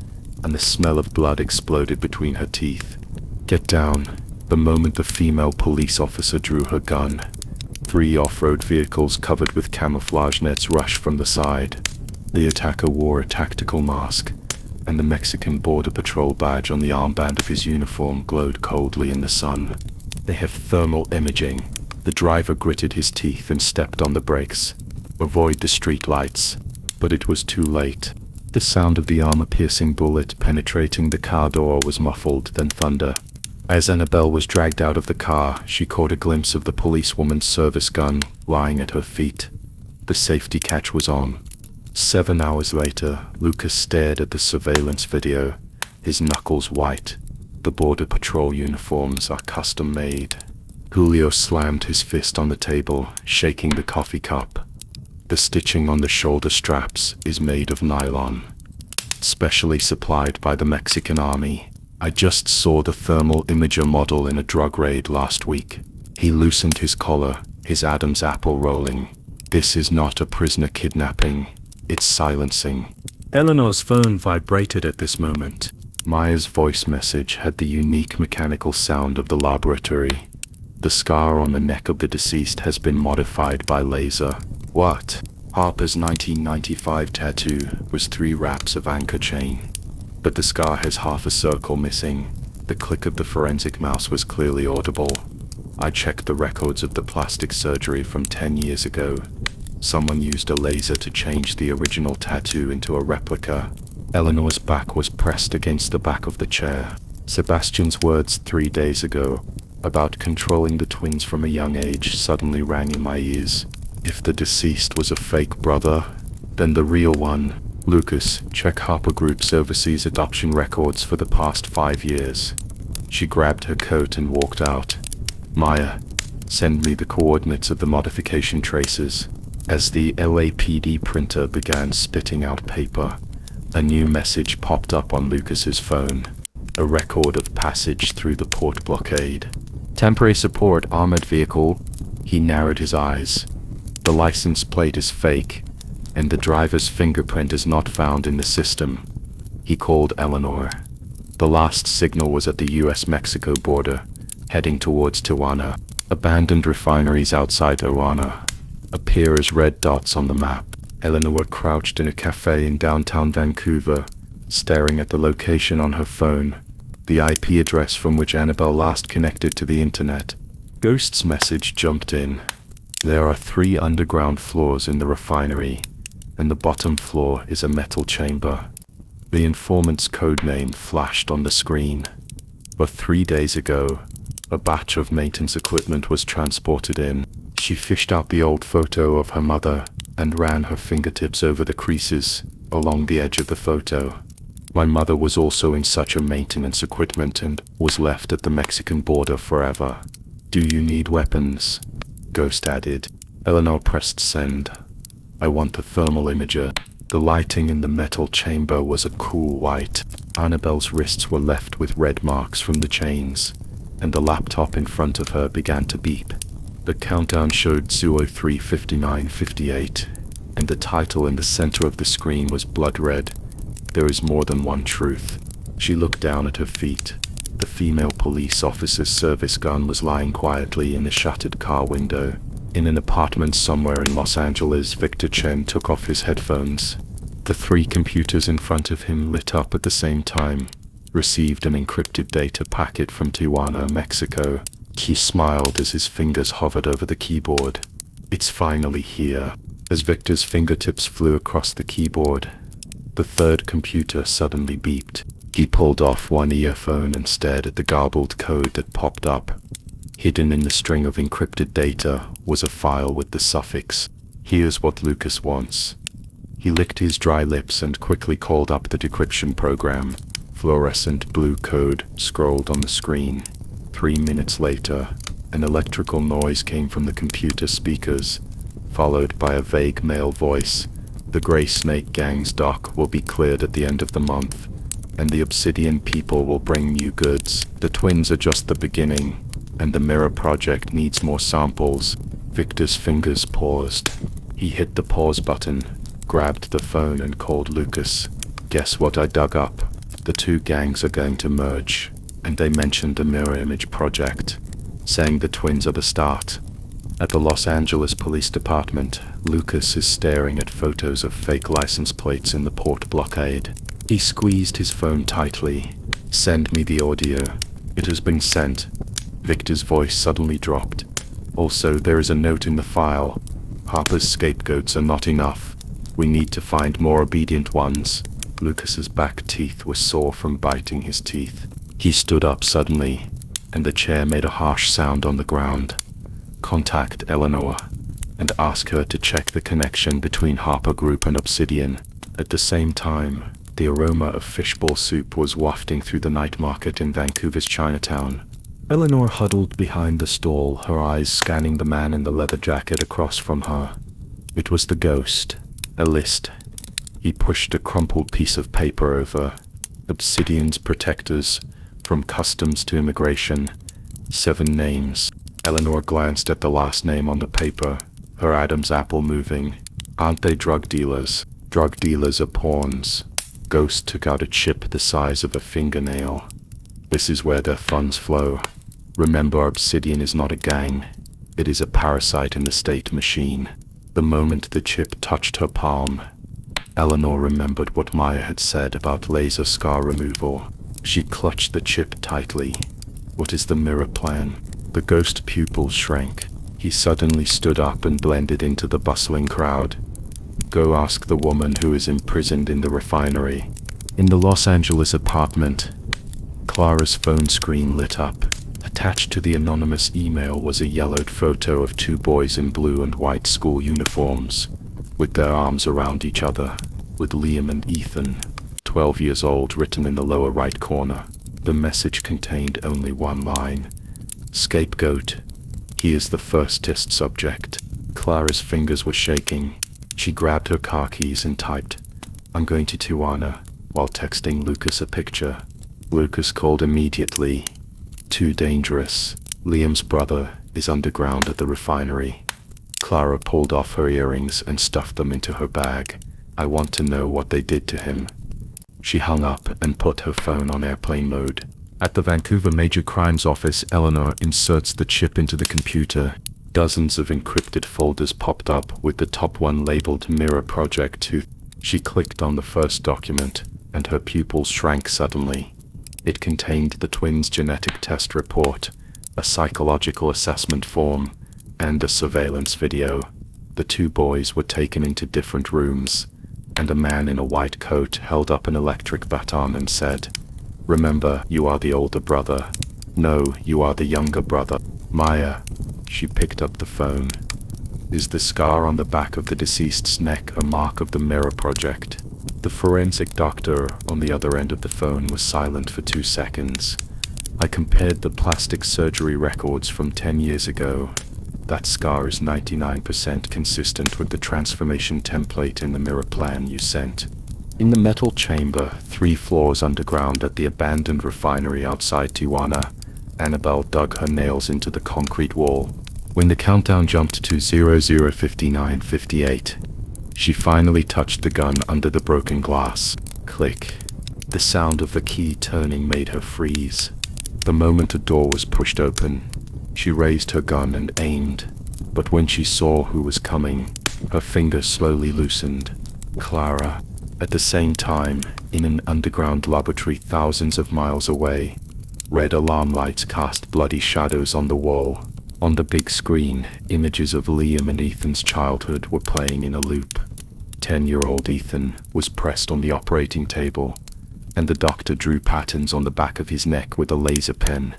and the smell of blood exploded between her teeth. "Get down." The moment the female police officer drew her gun, 3 off-road vehicles covered with camouflage nets rushed from the side. The attacker wore a tactical mask, and the Mexican Border Patrol badge on the armband of his uniform glowed coldly in the sun. "They have thermal imaging." The driver gritted his teeth and stepped on the brakes. Avoid the street lights. But it was too late. The sound of the armor-piercing bullet penetrating the car door was muffled, then thunder. As Annabelle was dragged out of the car, she caught a glimpse of the policewoman's service gun lying at her feet. The safety catch was on. 7 hours later, Lucas stared at the surveillance video, his knuckles white. The Border Patrol uniforms are custom-made. Julio slammed his fist on the table, shaking the coffee cup. The stitching on the shoulder straps is made of nylon, specially supplied by the Mexican army. I just saw the thermal imager model in a drug raid last week. He loosened his collar, his Adam's apple rolling. This is not a prisoner kidnapping. It's silencing. Eleanor's phone vibrated at this moment. Maya's voice message had the unique mechanical sound of the laboratory. The scar on the neck of the deceased has been modified by laser. What? Harper's 1995 tattoo was 3 wraps of anchor chain, but the scar has half a circle missing. The click of the forensic mouse was clearly audible. I checked the records of the plastic surgery from 10 years ago. Someone used a laser to change the original tattoo into a replica. Eleanor's back was pressed against the back of the chair. Sebastian's words 3 days ago about controlling the twins from a young age suddenly rang in my ears. If the deceased was a fake brother, then the real one. Lucas, check Harper Group's overseas adoption records for the past 5 years. She grabbed her coat and walked out. Maya, send me the coordinates of the modification traces. As the LAPD printer began spitting out paper, a new message popped up on Lucas's phone. A record of passage through the port blockade. Temporary support armored vehicle. He narrowed his eyes. The license plate is fake, and the driver's fingerprint is not found in the system. He called Eleanor. The last signal was at the US-Mexico border, heading towards Tijuana. Abandoned refineries outside Tijuana appear as red dots on the map. Eleanor crouched in a cafe in downtown Vancouver, staring at the location on her phone, the IP address from which Annabelle last connected to the internet. Ghost's message jumped in. There are 3 underground floors in the refinery, and the bottom floor is a metal chamber. The informant's code name flashed on the screen. But 3 days ago, a batch of maintenance equipment was transported in. She fished out the old photo of her mother and ran her fingertips over the creases along the edge of the photo. My mother was also in such a maintenance equipment and was left at the Mexican border forever. Do you need weapons? Ghost added. Eleanor pressed send. I want the thermal imager. The lighting in the metal chamber was a cool white. Annabelle's wrists were left with red marks from the chains, and the laptop in front of her began to beep. The countdown showed 03:59:58, and the title in the center of the screen was blood red. There is more than one truth. She looked down at her feet. The female police officer's service gun was lying quietly in a shuttered car window. In an apartment somewhere in Los Angeles, Victor Chen took off his headphones. The 3 computers in front of him lit up at the same time. Received an encrypted data packet from Tijuana, Mexico. He smiled as his fingers hovered over the keyboard. It's finally here. As Victor's fingertips flew across the keyboard, the 3rd computer suddenly beeped. He pulled off one earphone and stared at the garbled code that popped up. Hidden in the string of encrypted data was a file with the suffix, "Here's what Lucas wants." He licked his dry lips and quickly called up the decryption program. Fluorescent blue code scrolled on the screen. 3 minutes later, an electrical noise came from the computer speakers, followed by a vague male voice. The Grey Snake Gang's dock will be cleared at the end of the month, and the Obsidian people will bring new goods. The twins are just the beginning, and the Mirror Project needs more samples. Victor's fingers paused. He hit the pause button, grabbed the phone and called Lucas. Guess what I dug up? The 2 gangs are going to merge, and they mentioned the Mirror Image Project, saying the twins are the start. At the Los Angeles Police Department, Lucas is staring at photos of fake license plates in the port blockade. He squeezed his phone tightly. Send me the audio. It has been sent. Victor's voice suddenly dropped. Also, there is a note in the file. Harper's scapegoats are not enough. We need to find more obedient ones. Lucas's back teeth were sore from biting his teeth. He stood up suddenly, and the chair made a harsh sound on the ground. Contact Eleanor, and ask her to check the connection between Harper Group and Obsidian. At the same time, the aroma of fishbowl soup was wafting through the night market in Vancouver's Chinatown. Eleanor huddled behind the stall, her eyes scanning the man in the leather jacket across from her. It was the ghost. A list. He pushed a crumpled piece of paper over. Obsidian's protectors, from customs to immigration. 7 names. Eleanor glanced at the last name on the paper, her Adam's apple moving. Aren't they drug dealers? Drug dealers are pawns. Ghost took out a chip the size of a fingernail. This is where their funds flow. Remember, Obsidian is not a gang. It is a parasite in the state machine. The moment the chip touched her palm, Eleanor remembered what Maya had said about laser scar removal. She clutched the chip tightly. What is the mirror plan? The ghost pupils shrank. He suddenly stood up and blended into the bustling crowd. Go ask the woman who is imprisoned in the refinery. In the Los Angeles apartment, Clara's phone screen lit up. Attached to the anonymous email was a yellowed photo of two boys in blue and white school uniforms, with their arms around each other, with Liam and Ethan, 12 years old, written in the lower right corner. The message contained only one line: "Scapegoat. He is the first test subject." Clara's fingers were shaking. She grabbed her car keys and typed, "I'm going to Tijuana," while texting Lucas a picture. Lucas called immediately. "Too dangerous. Liam's brother is underground at the refinery." Clara pulled off her earrings and stuffed them into her bag. "I want to know what they did to him." She hung up and put her phone on airplane mode. At the Vancouver Major Crimes Office, Eleanor inserts the chip into the computer. Dozens of encrypted folders popped up, with the top one labeled Mirror Project Soothe. She clicked on the first document, and her pupils shrank suddenly. It contained the twins' genetic test report, a psychological assessment form, and a surveillance video. The two boys were taken into different rooms, and a man in a white coat held up an electric baton and said, "Remember, you are the older brother. No, you are the younger brother." Maya. She picked up the phone. "Is the scar on the back of the deceased's neck a mark of the Mirror Project?" The forensic doctor on the other end of the phone was silent for 2 seconds. "I compared the plastic surgery records from 10 years ago. That scar is 99% consistent with the transformation template in the mirror plan you sent. In the metal chamber, 3 floors underground at the abandoned refinery outside Tijuana, Annabelle dug her nails into the concrete wall. When the countdown jumped to 00:59:58, she finally touched the gun under the broken glass. Click. The sound of the key turning made her freeze. The moment a door was pushed open, she raised her gun and aimed, but when she saw who was coming, her fingers slowly loosened. Clara. At the same time, in an underground laboratory thousands of miles away, red alarm lights cast bloody shadows on the wall. On the big screen, images of Liam and Ethan's childhood were playing in a loop. 10-year-old Ethan was pressed on the operating table, and the doctor drew patterns on the back of his neck with a laser pen.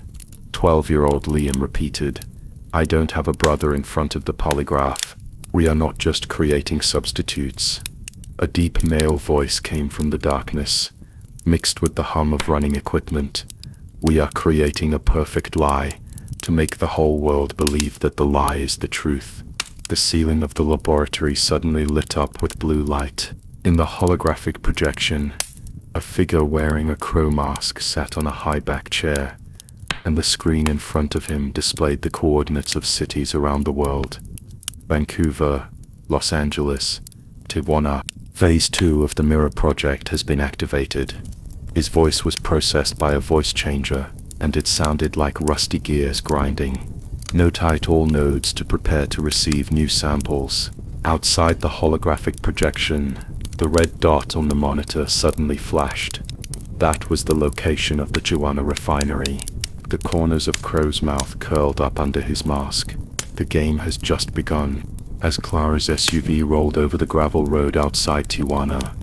12-year-old Liam repeated, "I don't have a brother," in front of the polygraph. "We are not just creating substitutes." A deep male voice came from the darkness, mixed with the hum of running equipment. "We are creating a perfect lie, to make the whole world believe that the lie is the truth." The ceiling of the laboratory suddenly lit up with blue light. In the holographic projection, a figure wearing a crow mask sat on a high-back chair, and the screen in front of him displayed the coordinates of cities around the world. Vancouver, Los Angeles, Tijuana. Phase 2 of the Mirror Project has been activated. His voice was processed by a voice changer, and it sounded like rusty gears grinding. Notate all nodes to prepare to receive new samples. Outside the holographic projection, the red dot on the monitor suddenly flashed. That was the location of the Tijuana refinery. The corners of Crow's mouth curled up under his mask. The game has just begun. As Clara's SUV rolled over the gravel road outside Tijuana,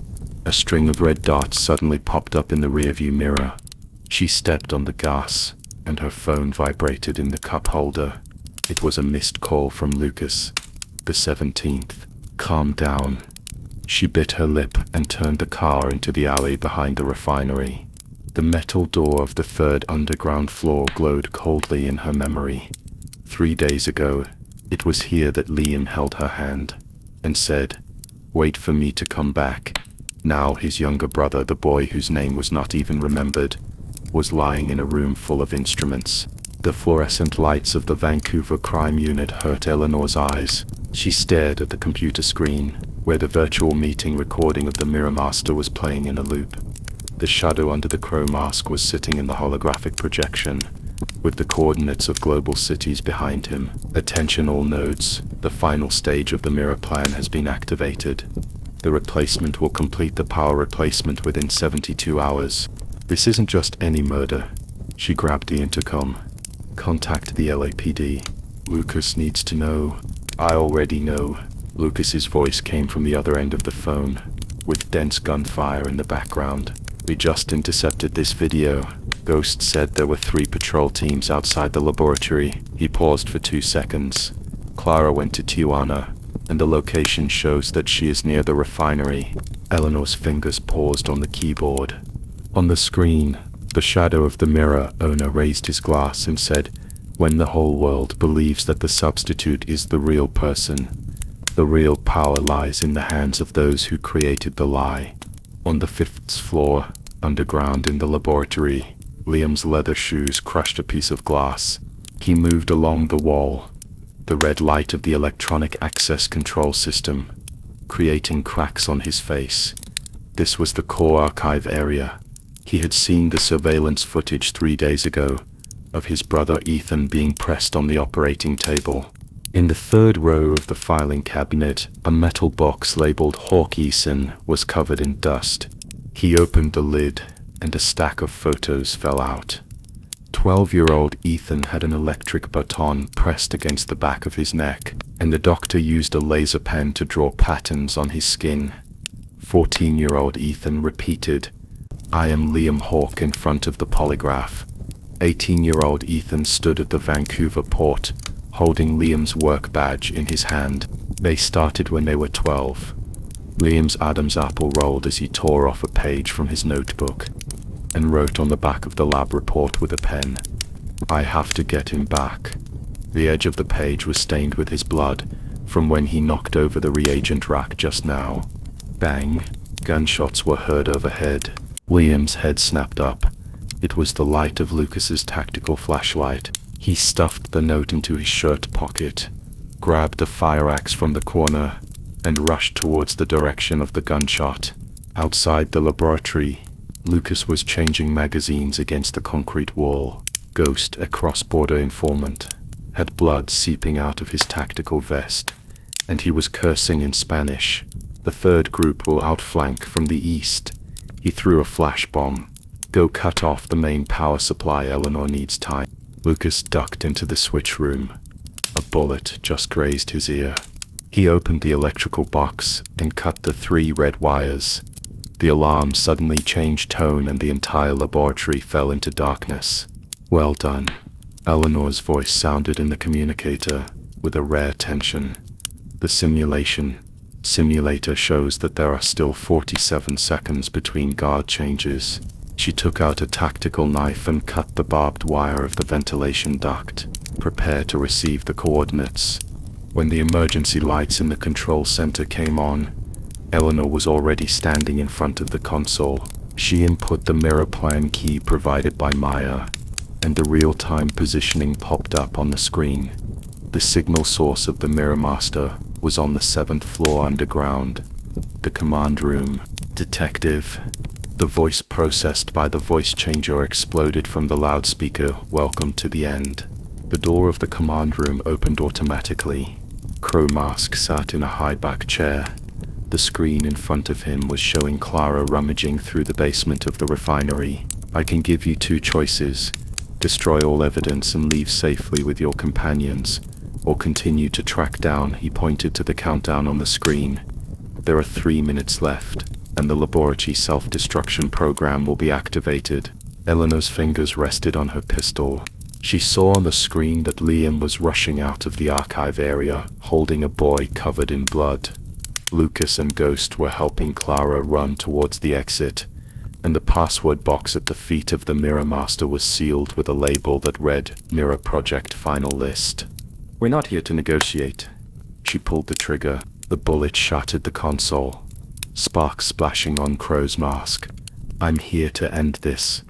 a string of red dots suddenly popped up in the rearview mirror. She stepped on the gas, and her phone vibrated in the cup holder. It was a missed call from Lucas. The 17th. Calm down. She bit her lip and turned the car into the alley behind the refinery. The metal door of the 3rd underground floor glowed coldly in her memory. 3 days ago, it was here that Liam held her hand, and said, "Wait for me to come back." Now his younger brother, the boy whose name was not even remembered, was lying in a room full of instruments. The fluorescent lights of the Vancouver crime unit hurt Eleanor's eyes. She stared at the computer screen, where the virtual meeting recording of the Mirror Master was playing in a loop. The shadow under the crow mask was sitting in the holographic projection, with the coordinates of global cities behind him. Attention all nodes, the final stage of the mirror plan has been activated. The replacement will complete the power replacement within 72 hours. This isn't just any murder. She grabbed the intercom. Contact the LAPD. Lucas needs to know. I already know. Lucas's voice came from the other end of the phone, with dense gunfire in the background. We just intercepted this video. Ghost said there were 3 patrol teams outside the laboratory. He paused for 2 seconds. Clara went to Tijuana, and the location shows that she is near the refinery. Eleanor's fingers paused on the keyboard. On the screen, the shadow of the mirror owner raised his glass and said, "When the whole world believes that the substitute is the real person, the real power lies in the hands of those who created the lie." On the 5th floor, underground in the laboratory, Liam's leather shoes crushed a piece of glass. He moved along the wall, the red light of the electronic access control system, creating cracks on his face. This was the core archive area. He had seen the surveillance footage 3 days ago of his brother Ethan being pressed on the operating table. In the 3rd row of the filing cabinet, a metal box labeled Hawk Eason was covered in dust. He opened the lid, and a stack of photos fell out. 12-year-old Ethan had an electric baton pressed against the back of his neck, and the doctor used a laser pen to draw patterns on his skin. 14-year-old Ethan repeated, "I am Liam Hawke," in front of the polygraph. 18-year-old Ethan stood at the Vancouver port, holding Liam's work badge in his hand. They started when they were 12. Liam's Adam's apple rolled as he tore off a page from his notebook and wrote on the back of the lab report with a pen, "I have to get him back." The edge of the page was stained with his blood from when he knocked over the reagent rack just now. Bang! Gunshots were heard overhead. Liam's head snapped up. It was the light of Lucas's tactical flashlight. He stuffed the note into his shirt pocket, grabbed a fire axe from the corner, and rushed towards the direction of the gunshot. Outside the laboratory, Lucas was changing magazines against the concrete wall. Ghost, a cross-border informant, had blood seeping out of his tactical vest, and he was cursing in Spanish. The 3rd group will outflank from the east. He threw a flash bomb. "Go cut off the main power supply, Eleanor needs time." Lucas ducked into the switch room. A bullet just grazed his ear. He opened the electrical box and cut the 3 red wires. The alarm suddenly changed tone and the entire laboratory fell into darkness. "Well done." Eleanor's voice sounded in the communicator with a rare tension. "The simulator shows that there are still 47 seconds between guard changes." She took out a tactical knife and cut the barbed wire of the ventilation duct. "Prepare to receive the coordinates." When the emergency lights in the control center came on, Eleanor was already standing in front of the console. She input the mirror plan key provided by Maya, and the real-time positioning popped up on the screen. The signal source of the Mirror Master was on the 7th floor underground. The command room. "Detective." The voice processed by the voice changer exploded from the loudspeaker, "Welcome to the end." The door of the command room opened automatically. Crow Mask sat in a high-back chair. The screen in front of him was showing Clara rummaging through the basement of the refinery. "I can give you 2 choices. Destroy all evidence and leave safely with your companions, or continue to track down." He pointed to the countdown on the screen. "There are 3 minutes left, and the laboratory self-destruction program will be activated." Eleanor's fingers rested on her pistol. She saw on the screen that Liam was rushing out of the archive area, holding a boy covered in blood. Lucas and Ghost were helping Clara run towards the exit, and the password box at the feet of the Mirror Master was sealed with a label that read, "Mirror Project Final List." "We're not here to negotiate." She pulled the trigger. The bullet shattered the console, sparks splashing on Crow's mask. "I'm here to end this."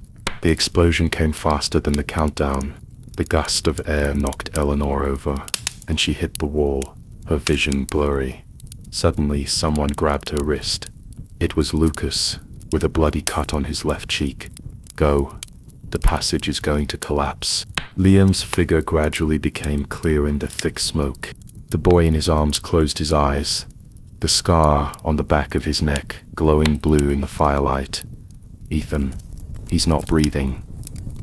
The explosion came faster than the countdown. The gust of air knocked Eleanor over, and she hit the wall, her vision blurry. Suddenly, someone grabbed her wrist. It was Lucas, with a bloody cut on his left cheek. "Go. The passage is going to collapse." Liam's figure gradually became clear in the thick smoke. The boy in his arms closed his eyes, the scar on the back of his neck glowing blue in the firelight. "Ethan, he's not breathing."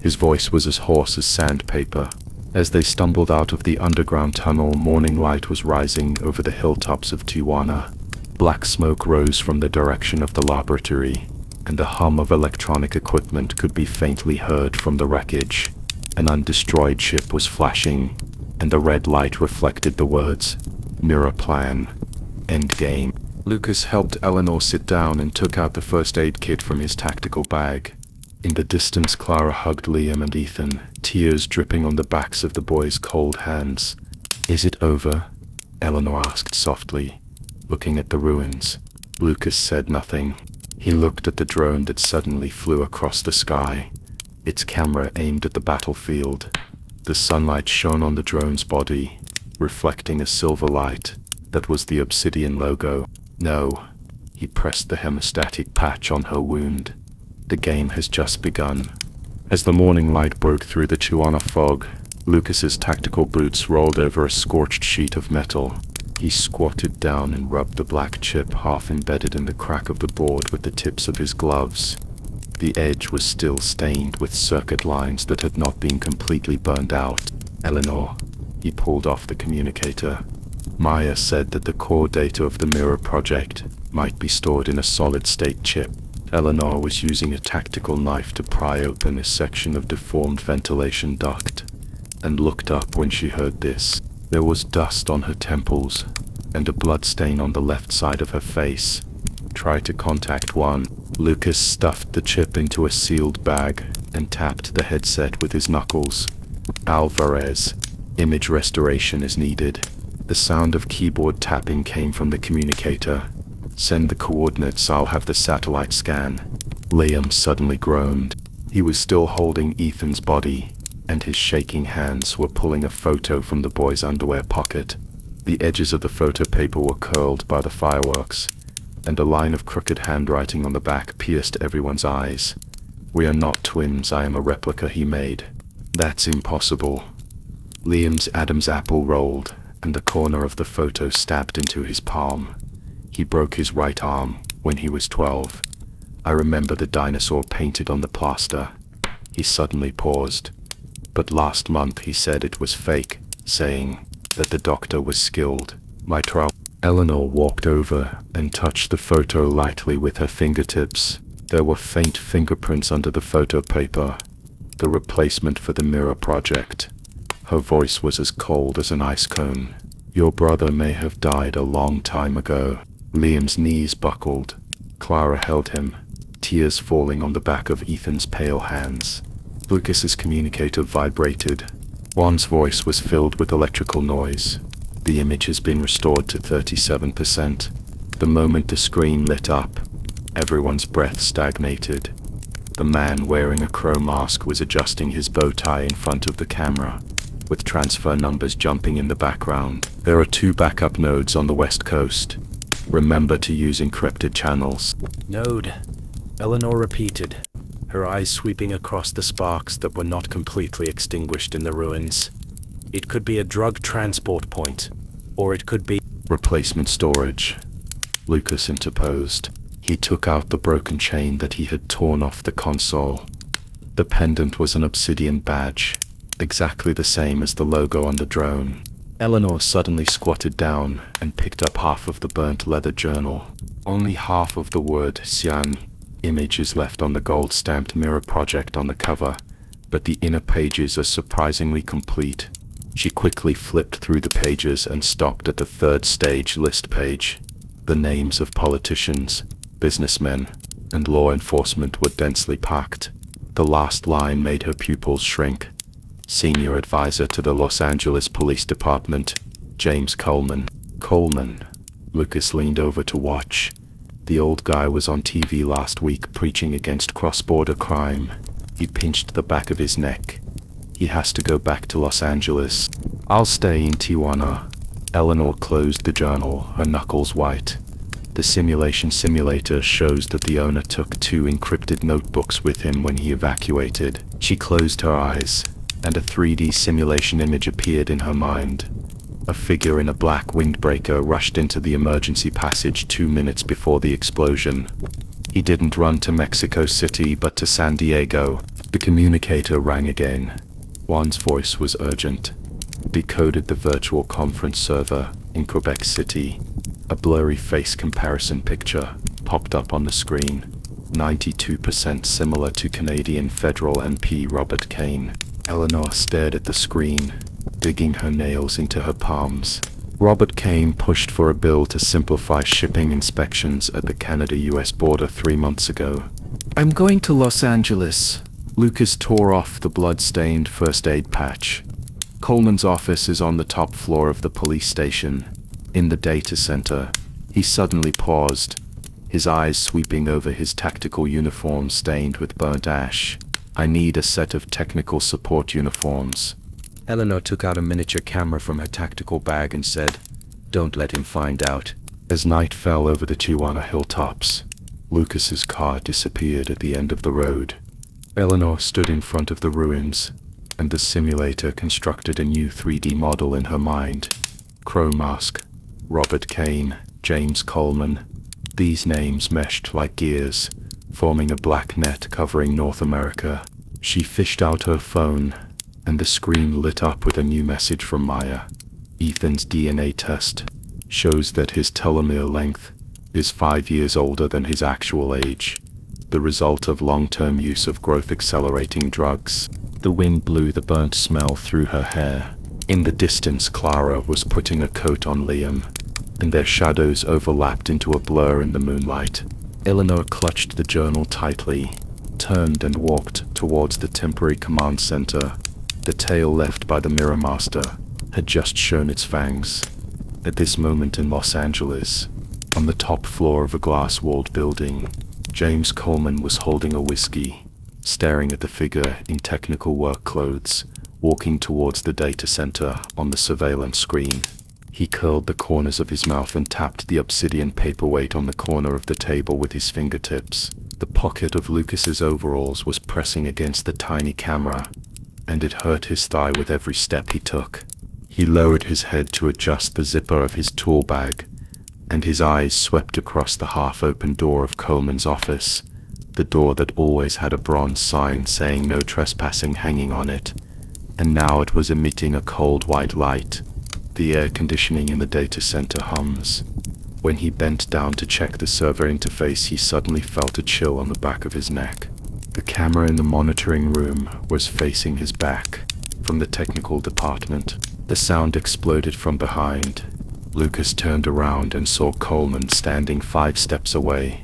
His voice was as hoarse as sandpaper. As they stumbled out of the underground tunnel, morning light was rising over the hilltops of Tijuana. Black smoke rose from the direction of the laboratory, and the hum of electronic equipment could be faintly heard from the wreckage. An undestroyed ship was flashing, and the red light reflected the words, "Mirror Plan. Endgame." Lucas helped Eleanor sit down and took out the first aid kit from his tactical bag. In the distance, Clara hugged Liam and Ethan, tears dripping on the backs of the boys' cold hands. "Is it over?" Eleanor asked softly, looking at the ruins. Lucas said nothing. He looked at the drone that suddenly flew across the sky, its camera aimed at the battlefield. The sunlight shone on the drone's body, reflecting a silver light. That was the obsidian logo. "No." He pressed the hemostatic patch on her wound. "The game has just begun." As the morning light broke through the Tijuana fog, Lucas's tactical boots rolled over a scorched sheet of metal. He squatted down and rubbed the black chip half embedded in the crack of the board with the tips of his gloves. The edge was still stained with circuit lines that had not been completely burned out. "Eleanor." He pulled off the communicator. Maya said that the core data of the Mirror Project might be stored in a solid-state chip. Eleanor was using a tactical knife to pry open a section of deformed ventilation duct, and looked up when she heard this. There was dust on her temples, and a blood stain on the left side of her face. "Try to contact one." Lucas stuffed the chip into a sealed bag and tapped the headset with his knuckles. "Alvarez, image restoration is needed." The sound of keyboard tapping came from the communicator. "Send the coordinates, I'll have the satellite scan." Liam suddenly groaned. He was still holding Ethan's body, and his shaking hands were pulling a photo from the boy's underwear pocket. The edges of the photo paper were curled by the fireworks, and a line of crooked handwriting on the back pierced everyone's eyes. "We are not twins, I am a replica he made." "That's impossible." Liam's Adam's apple rolled, and the corner of the photo stabbed into his palm. He broke his right arm when he was 12. "I remember the dinosaur painted on the plaster." He suddenly paused. "But last month he said it was fake, saying that the doctor was skilled. My trial." Eleanor walked over and touched the photo lightly with her fingertips. There were faint fingerprints under the photo paper, the replacement for the Mirror Project. Her voice was as cold as an ice cone. "Your brother may have died a long time ago." Liam's knees buckled. Clara held him, tears falling on the back of Ethan's pale hands. Lucas's communicator vibrated. Juan's voice was filled with electrical noise. "The image has been restored to 37%. The moment the screen lit up, everyone's breath stagnated. The man wearing a crow mask was adjusting his bow tie in front of the camera, with transfer numbers jumping in the background. "There are 2 backup nodes on the west coast. Remember to use encrypted channels." "Node," Eleanor repeated, her eyes sweeping across the sparks that were not completely extinguished in the ruins. "It could be a drug transport point, or it could be—" "Replacement storage," Lucas interposed. He took out the broken chain that he had torn off the console. The pendant was an obsidian badge, exactly the same as the logo on the drone. Eleanor suddenly squatted down and picked up half of the burnt leather journal. Only half of the word "Cyan" image is left on the gold-stamped Mirror Project on the cover, but the inner pages are surprisingly complete. She quickly flipped through the pages and stopped at the 3rd stage list page. The names of politicians, businessmen, and law enforcement were densely packed. The last line made her pupils shrink. "Senior advisor to the Los Angeles Police Department, James Coleman." Coleman. Lucas leaned over to watch. The old guy was on TV last week preaching against cross-border crime. He pinched the back of his neck. "He has to go back to Los Angeles. I'll stay in Tijuana." Eleanor closed the journal, her knuckles white. The simulator shows that the owner took 2 encrypted notebooks with him when he evacuated. She closed her eyes, and a 3D simulation image appeared in her mind. A figure in a black windbreaker rushed into the emergency passage 2 minutes before the explosion. He didn't run to Mexico City but to San Diego. The communicator rang again. Juan's voice was urgent. Decoded the virtual conference server in Quebec City. A blurry face comparison picture popped up on the screen. 92% similar to Canadian federal MP Robert Kane. Eleanor stared at the screen, digging her nails into her palms. Robert Kane pushed for a bill to simplify shipping inspections at the Canada-US border 3 months ago. I'm going to Los Angeles. Lucas tore off the blood-stained first aid patch. Coleman's office is on the top floor of the police station. In the data center, he suddenly paused, his eyes sweeping over his tactical uniform stained with burnt ash. I need a set of technical support uniforms. Eleanor took out a miniature camera from her tactical bag and said, "Don't let him find out." As night fell over the Tijuana hilltops, Lucas's car disappeared at the end of the road. Eleanor stood in front of the ruins, and the simulator constructed a new 3D model in her mind. Crow Mask, Robert Kane, James Coleman. These names meshed like gears, forming a black net covering North America. She fished out her phone, and the screen lit up with a new message from Maya. Ethan's DNA test shows that his telomere length is 5 years older than his actual age, the result of long-term use of growth-accelerating drugs. The wind blew the burnt smell through her hair. In the distance, Clara was putting a coat on Liam, and their shadows overlapped into a blur in the moonlight. Eleanor clutched the journal tightly, turned and walked towards the temporary command center. The tail left by the Mirror Master had just shown its fangs. At this moment in Los Angeles, on the top floor of a glass-walled building, James Coleman was holding a whiskey, staring at the figure in technical work clothes, walking towards the data center on the surveillance screen. He curled the corners of his mouth and tapped the obsidian paperweight on the corner of the table with his fingertips. The pocket of Lucas's overalls was pressing against the tiny camera, and it hurt his thigh with every step he took. He lowered his head to adjust the zipper of his tool bag, and his eyes swept across the half-open door of Coleman's office, the door that always had a bronze sign saying "No trespassing" hanging on it, and now it was emitting a cold white light. The air conditioning in the data center hums. When he bent down to check the server interface, he suddenly felt a chill on the back of his neck. The camera in the monitoring room was facing his back. From the technical department, the sound exploded from behind. Lucas turned around and saw Coleman standing 5 steps away,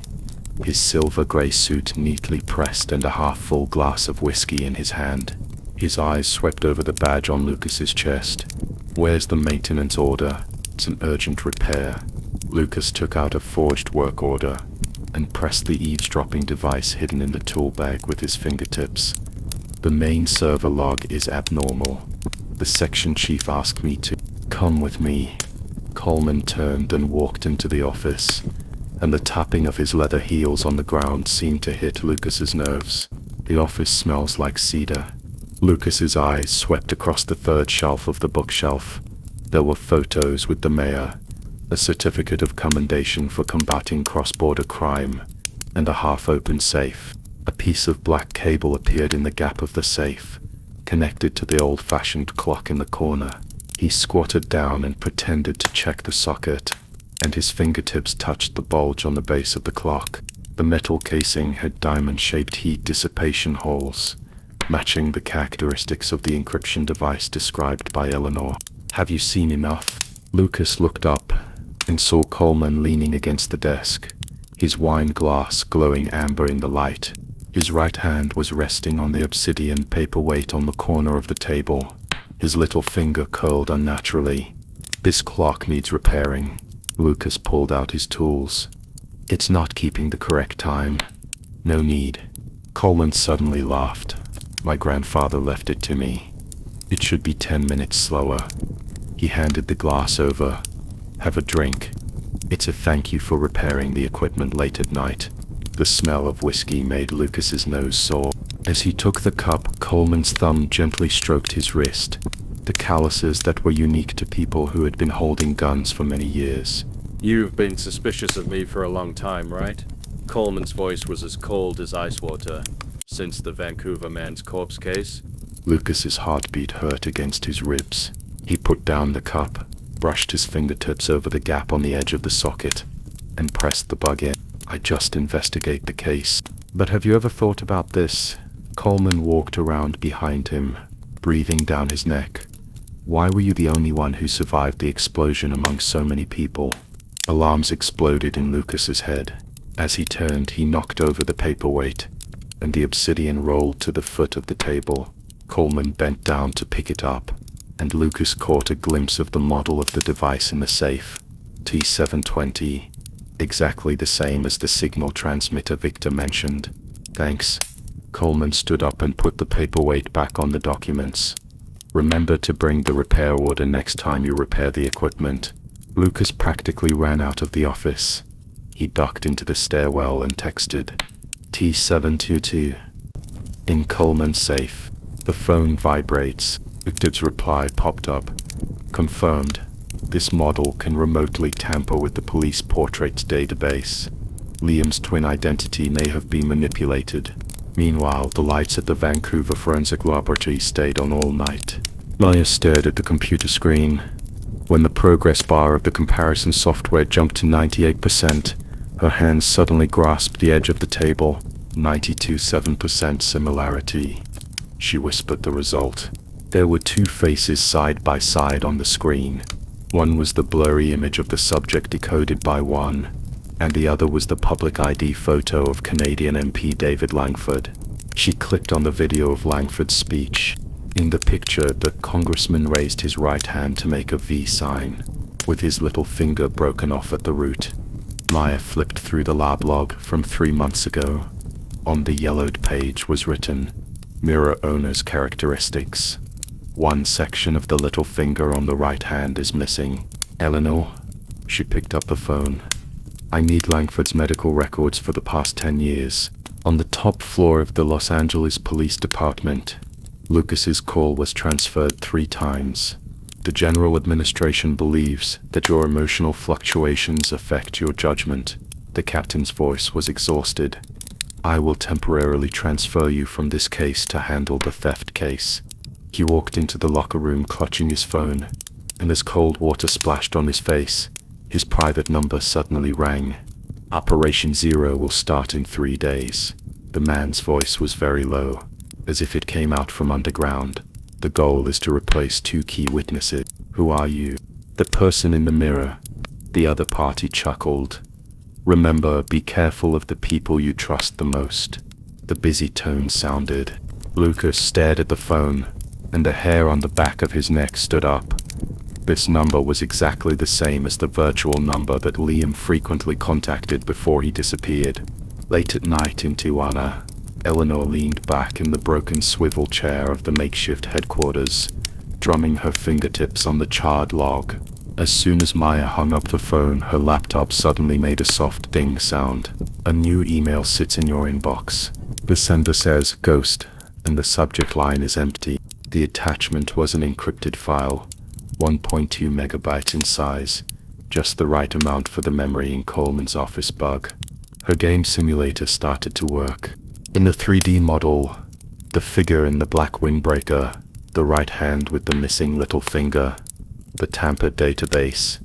his silver-gray suit neatly pressed and a half-full glass of whiskey in his hand. His eyes swept over the badge on Lucas's chest. "Where's the maintenance order? It's an urgent repair." Lucas took out a forged work order and pressed the eavesdropping device hidden in the tool bag with his fingertips. "The main server log is abnormal. The section chief asked me to come with me." Coleman turned and walked into the office, and the tapping of his leather heels on the ground seemed to hit Lucas's nerves. "The office smells like cedar." Lucas's eyes swept across the third shelf of the bookshelf. There were photos with the mayor, a certificate of commendation for combating cross-border crime, and a half-open safe. A piece of black cable appeared in the gap of the safe, connected to the old-fashioned clock in the corner. He squatted down and pretended to check the socket, and his fingertips touched the bulge on the base of the clock. The metal casing had diamond-shaped heat dissipation holes, matching the characteristics of the encryption device described by Eleanor. "Have you seen enough?" Lucas looked up and saw Coleman leaning against the desk, his wine glass glowing amber in the light. His right hand was resting on the obsidian paperweight on the corner of the table, his little finger curled unnaturally. "This clock needs repairing." Lucas pulled out his tools. "It's not keeping the correct time." "No need." Coleman suddenly laughed. "My grandfather left it to me. It should be 10 minutes slower." He handed the glass over. "Have a drink. It's a thank you for repairing the equipment late at night." The smell of whiskey made Lucas's nose sore. As he took the cup, Coleman's thumb gently stroked his wrist, the calluses that were unique to people who had been holding guns for many years. "You've been suspicious of me for a long time, right?" Coleman's voice was as cold as ice water. "Since the Vancouver man's corpse case?" Lucas's heartbeat hurt against his ribs. He put down the cup, brushed his fingertips over the gap on the edge of the socket, and pressed the bug in. I just investigate the case. But have you ever thought about this? Coleman walked around behind him, breathing down his neck. Why were you the only one who survived the explosion among so many people? Alarms exploded in Lucas's head. As he turned, he knocked over the paperweight, and the obsidian rolled to the foot of the table. Coleman bent down to pick it up, and Lucas caught a glimpse of the model of the device in the safe. T720. Exactly the same as the signal transmitter Victor mentioned. Thanks. Coleman stood up and put the paperweight back on the documents. Remember to bring the repair order next time you repair the equipment. Lucas practically ran out of the office. He ducked into the stairwell and texted, T722. In Coleman's safe. The phone vibrates. Victor's reply popped up. Confirmed. This model can remotely tamper with the police portraits database. Liam's twin identity may have been manipulated. Meanwhile, the lights at the Vancouver Forensic Laboratory stayed on all night. Maya stared at the computer screen. When the progress bar of the comparison software jumped to 98%, her hands suddenly grasped the edge of the table. 92.7% similarity. She whispered the result. There were two faces side by side on the screen. One was the blurry image of the subject decoded by one, and the other was the public ID photo of Canadian MP David Langford. She clicked on the video of Langford's speech. In the picture, the congressman raised his right hand to make a V sign, with his little finger broken off at the root. Maya flipped through the lab log from 3 months ago. On the yellowed page was written, Mirror owner's characteristics. One section of the little finger on the right hand is missing. Eleanor? She picked up the phone. I need Langford's medical records for the past 10 years. On the top floor of the Los Angeles Police Department. Lucas's call was transferred 3 times. The General Administration believes that your emotional fluctuations affect your judgment. The captain's voice was exhausted. I will temporarily transfer you from this case to handle the theft case. He walked into the locker room clutching his phone, and as cold water splashed on his face, his private number suddenly rang. Operation Zero will start in 3 days. The man's voice was very low, as if it came out from underground. The goal is to replace 2 key witnesses. Who are you? The person in the mirror. The other party chuckled. Remember, be careful of the people you trust the most. The busy tone sounded. Lucas stared at the phone, and the hair on the back of his neck stood up. This number was exactly the same as the virtual number that Liam frequently contacted before he disappeared. Late at night in Tijuana, Eleanor leaned back in the broken swivel chair of the makeshift headquarters, drumming her fingertips on the charred log. As soon as Maya hung up the phone, her laptop suddenly made a soft ding sound. A new email sits in your inbox. The sender says, Ghost, and the subject line is empty. The attachment was an encrypted file, 1.2 megabytes in size, just the right amount for the memory in Coleman's office bug. Her game simulator started to work. In the 3D model, the figure in the black windbreaker, the right hand with the missing little finger, the tampered database,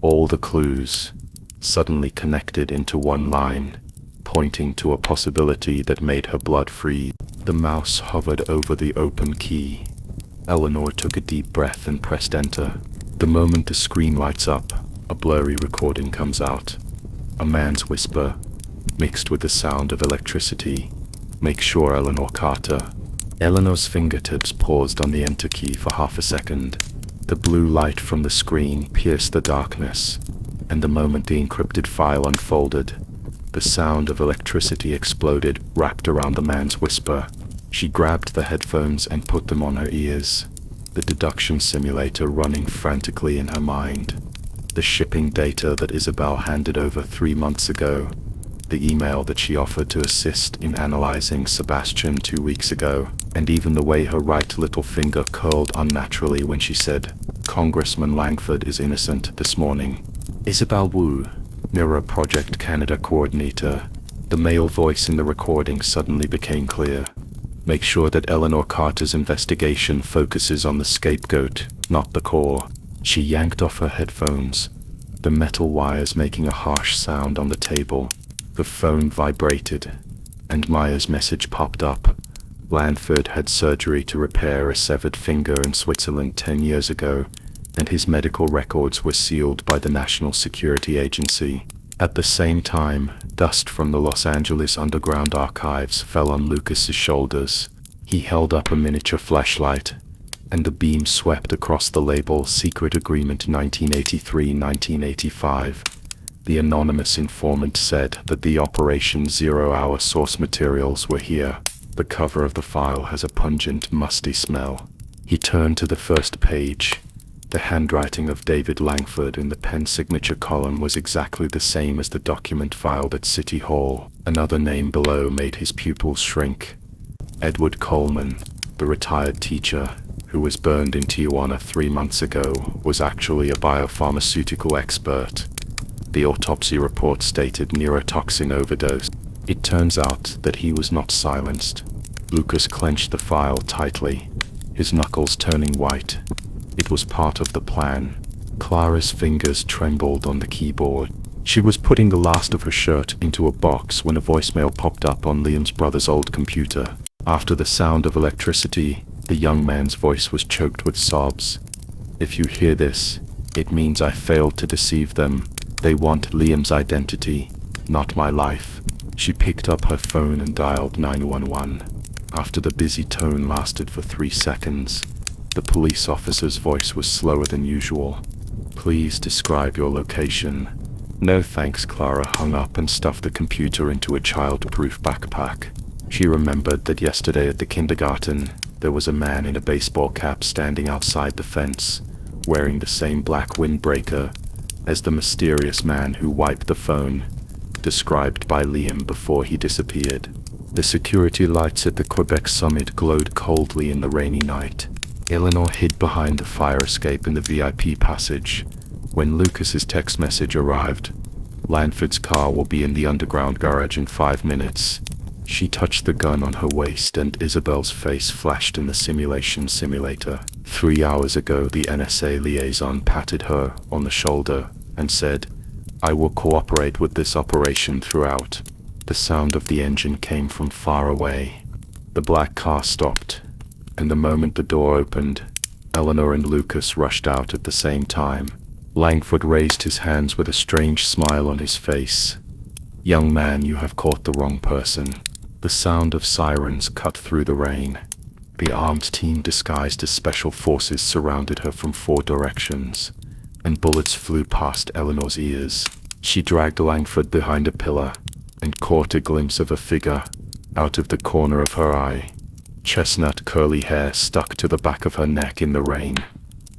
all the clues, suddenly connected into one line, pointing to a possibility that made her blood freeze. The mouse hovered over the open key. Eleanor took a deep breath and pressed enter. The moment the screen lights up, a blurry recording comes out. A man's whisper, mixed with the sound of electricity. Make sure, Eleanor Carter. Eleanor's fingertips paused on the enter key for half a second. The blue light from the screen pierced the darkness, and the moment the encrypted file unfolded, the sound of electricity exploded, wrapped around the man's whisper. She grabbed the headphones and put them on her ears, the deduction simulator running frantically in her mind. The shipping data that Isabel handed over 3 months ago, the email that she offered to assist in analyzing Sebastian 2 weeks ago, and even the way her right little finger curled unnaturally when she said, Congressman Langford is innocent this morning. Isabel Wu, Mirror Project Canada coordinator. The male voice in the recording suddenly became clear. Make sure that Eleanor Carter's investigation focuses on the scapegoat, not the core. She yanked off her headphones, the metal wires making a harsh sound on the table. The phone vibrated, and Maya's message popped up. Lanford had surgery to repair a severed finger in Switzerland 10 years ago, and his medical records were sealed by the National Security Agency. At the same time, dust from the Los Angeles Underground Archives fell on Lucas's shoulders. He held up a miniature flashlight, and the beam swept across the label Secret Agreement 1983-1985. The anonymous informant said that the Operation Zero Hour source materials were here. The cover of the file has a pungent, musty smell. He turned to the first page. The handwriting of David Langford in the pen signature column was exactly the same as the document filed at City Hall. Another name below made his pupils shrink. Edward Coleman, the retired teacher, who was burned in Tijuana 3 months ago, was actually a biopharmaceutical expert. The autopsy report stated neurotoxin overdose. It turns out that he was not silenced. Lucas clenched the file tightly, his knuckles turning white. It was part of the plan. Clara's fingers trembled on the keyboard. She was putting the last of her shirt into a box when a voicemail popped up on Liam's brother's old computer. After the sound of electricity, the young man's voice was choked with sobs. "If you hear this, it means I failed to deceive them. They want Liam's identity, not my life." She picked up her phone and dialed 911. After the busy tone lasted for 3 seconds, the police officer's voice was slower than usual. "Please describe your location." "No thanks." Clara hung up and stuffed the computer into a child-proof backpack. She remembered that yesterday at the kindergarten, there was a man in a baseball cap standing outside the fence, wearing the same black windbreaker as the mysterious man who wiped the phone, described by Liam before he disappeared. The security lights at the Quebec summit glowed coldly in the rainy night. Eleanor hid behind the fire escape in the VIP passage. When Lucas's text message arrived, "Lanford's car will be in the underground garage in 5 minutes." She touched the gun on her waist and Isabel's face flashed in the simulator. 3 hours ago, the NSA liaison patted her on the shoulder and said, "I will cooperate with this operation throughout." The sound of the engine came from far away. The black car stopped, and the moment the door opened, Eleanor and Lucas rushed out at the same time. Langford raised his hands with a strange smile on his face. "Young man, you have caught the wrong person." The sound of sirens cut through the rain. The armed team disguised as special forces surrounded her from 4 directions, and bullets flew past Eleanor's ears. She dragged Langford behind a pillar and caught a glimpse of a figure out of the corner of her eye. Chestnut curly hair stuck to the back of her neck in the rain,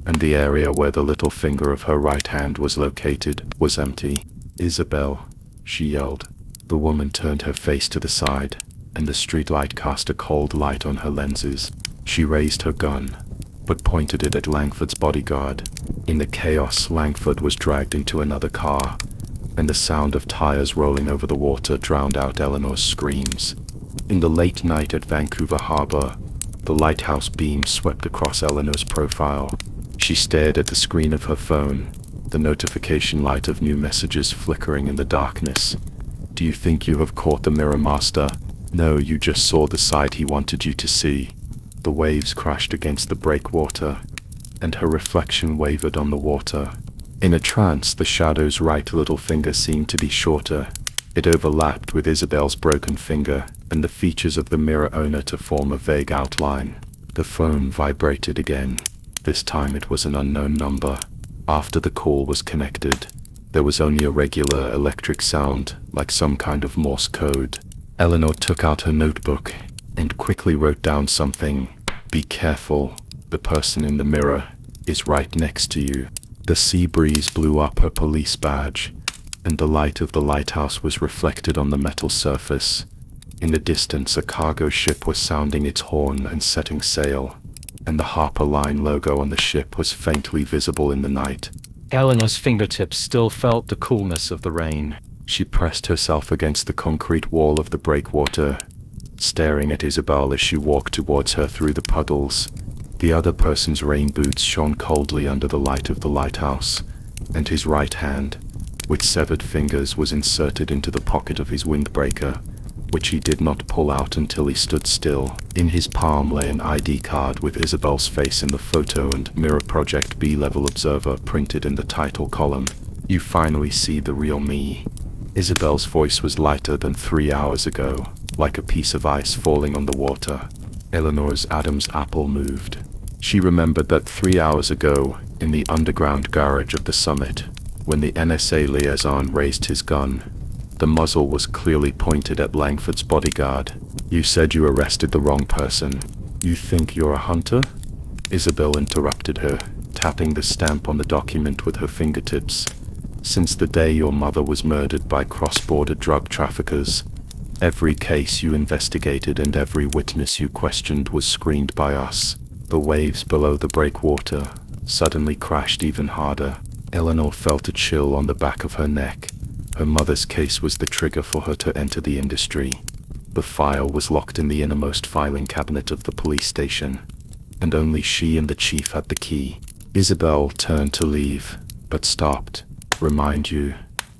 and the area where the little finger of her right hand was located was empty. "Isabel," she yelled. The woman turned her face to the side, and the streetlight cast a cold light on her lenses. She raised her gun, but pointed it at Langford's bodyguard. In the chaos, Langford was dragged into another car, and the sound of tires rolling over the water drowned out Eleanor's screams. In the late night at Vancouver Harbor, the lighthouse beam swept across Eleanor's profile. She stared at the screen of her phone, the notification light of new messages flickering in the darkness. "Do you think you have caught the Mirror Master? No, you just saw the side he wanted you to see." The waves crashed against the breakwater, and her reflection wavered on the water. In a trance, the shadow's right little finger seemed to be shorter. It overlapped with Isabel's broken finger, and the features of the mirror owner to form a vague outline. The phone vibrated again. This time it was an unknown number. After the call was connected, there was only a regular electric sound, like some kind of Morse code. Eleanor took out her notebook and quickly wrote down something. "Be careful, the person in the mirror is right next to you." The sea breeze blew up her police badge, and the light of the lighthouse was reflected on the metal surface. In the distance, a cargo ship was sounding its horn and setting sail, and the Harper Line logo on the ship was faintly visible in the night. Eleanor's fingertips still felt the coolness of the rain. She pressed herself against the concrete wall of the breakwater staring at Isabel as she walked towards her through the puddles. The other person's rain boots shone coldly under the light of the lighthouse, and his right hand, with severed fingers, was inserted into the pocket of his windbreaker, which he did not pull out until he stood still. In his palm lay an ID card with Isabel's face in the photo and Mirror Project B-Level Observer printed in the title column. "You finally see the real me." Isabel's voice was lighter than 3 hours ago, like a piece of ice falling on the water. Eleanor's Adam's apple moved. She remembered that 3 hours ago, in the underground garage of the summit, when the NSA liaison raised his gun, the muzzle was clearly pointed at Langford's bodyguard. "You said you arrested the wrong person. You think you're a hunter?" Isabel interrupted her, tapping the stamp on the document with her fingertips. "Since the day your mother was murdered by cross-border drug traffickers, every case you investigated and every witness you questioned was screened by us." The waves below the breakwater suddenly crashed even harder. Eleanor felt a chill on the back of her neck. Her mother's case was the trigger for her to enter the industry. The file was locked in the innermost filing cabinet of the police station, and only she and the chief had the key. Isabel turned to leave, but stopped. "Remind you,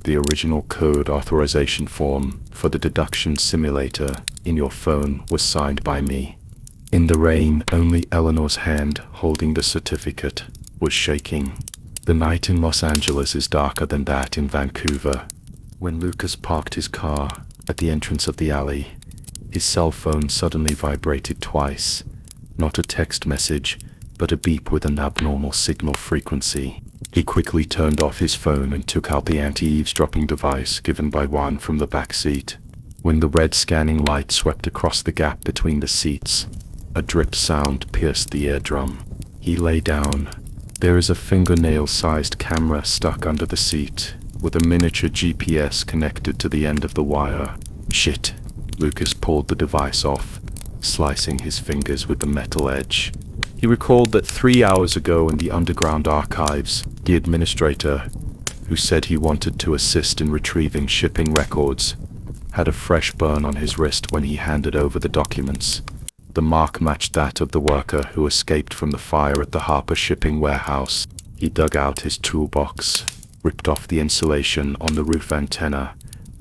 the original code authorization form for the deduction simulator in your phone was signed by me." In the rain, only Eleanor's hand, holding the certificate, was shaking. The night in Los Angeles is darker than that in Vancouver. When Lucas parked his car at the entrance of the alley, his cell phone suddenly vibrated twice. Not a text message, but a beep with an abnormal signal frequency. He quickly turned off his phone and took out the anti-eavesdropping device given by Juan from the back seat. When the red scanning light swept across the gap between the seats, a drip sound pierced the eardrum. He lay down. There is a fingernail-sized camera stuck under the seat, with a miniature GPS connected to the end of the wire. "Shit." Lucas pulled the device off, slicing his fingers with the metal edge. He recalled that 3 hours ago in the underground archives, the administrator, who said he wanted to assist in retrieving shipping records, had a fresh burn on his wrist when he handed over the documents. The mark matched that of the worker who escaped from the fire at the Harper shipping warehouse. He dug out his toolbox, ripped off the insulation on the roof antenna,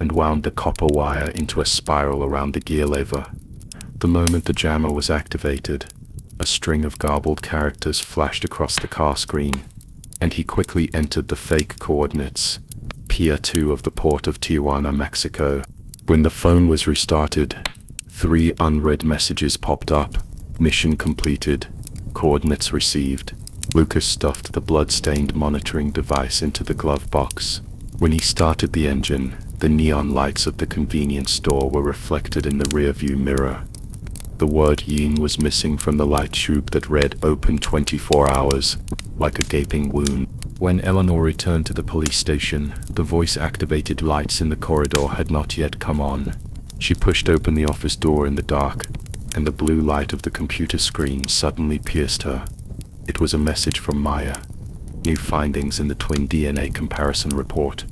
and wound the copper wire into a spiral around the gear lever. The moment the jammer was activated, a string of garbled characters flashed across the car screen, and he quickly entered the fake coordinates, Pier 2 of the port of Tijuana, Mexico. When the phone was restarted, 3 unread messages popped up. "Mission completed. Coordinates received." Lucas stuffed the blood-stained monitoring device into the glove box. When he started the engine, the neon lights of the convenience store were reflected in the rearview mirror. The word "Yin" was missing from the light tube that read "Open 24 hours," like a gaping wound. When Eleanor returned to the police station, the voice-activated lights in the corridor had not yet come on. She pushed open the office door in the dark, and the blue light of the computer screen suddenly pierced her. It was a message from Maya. "New findings in the twin DNA comparison report.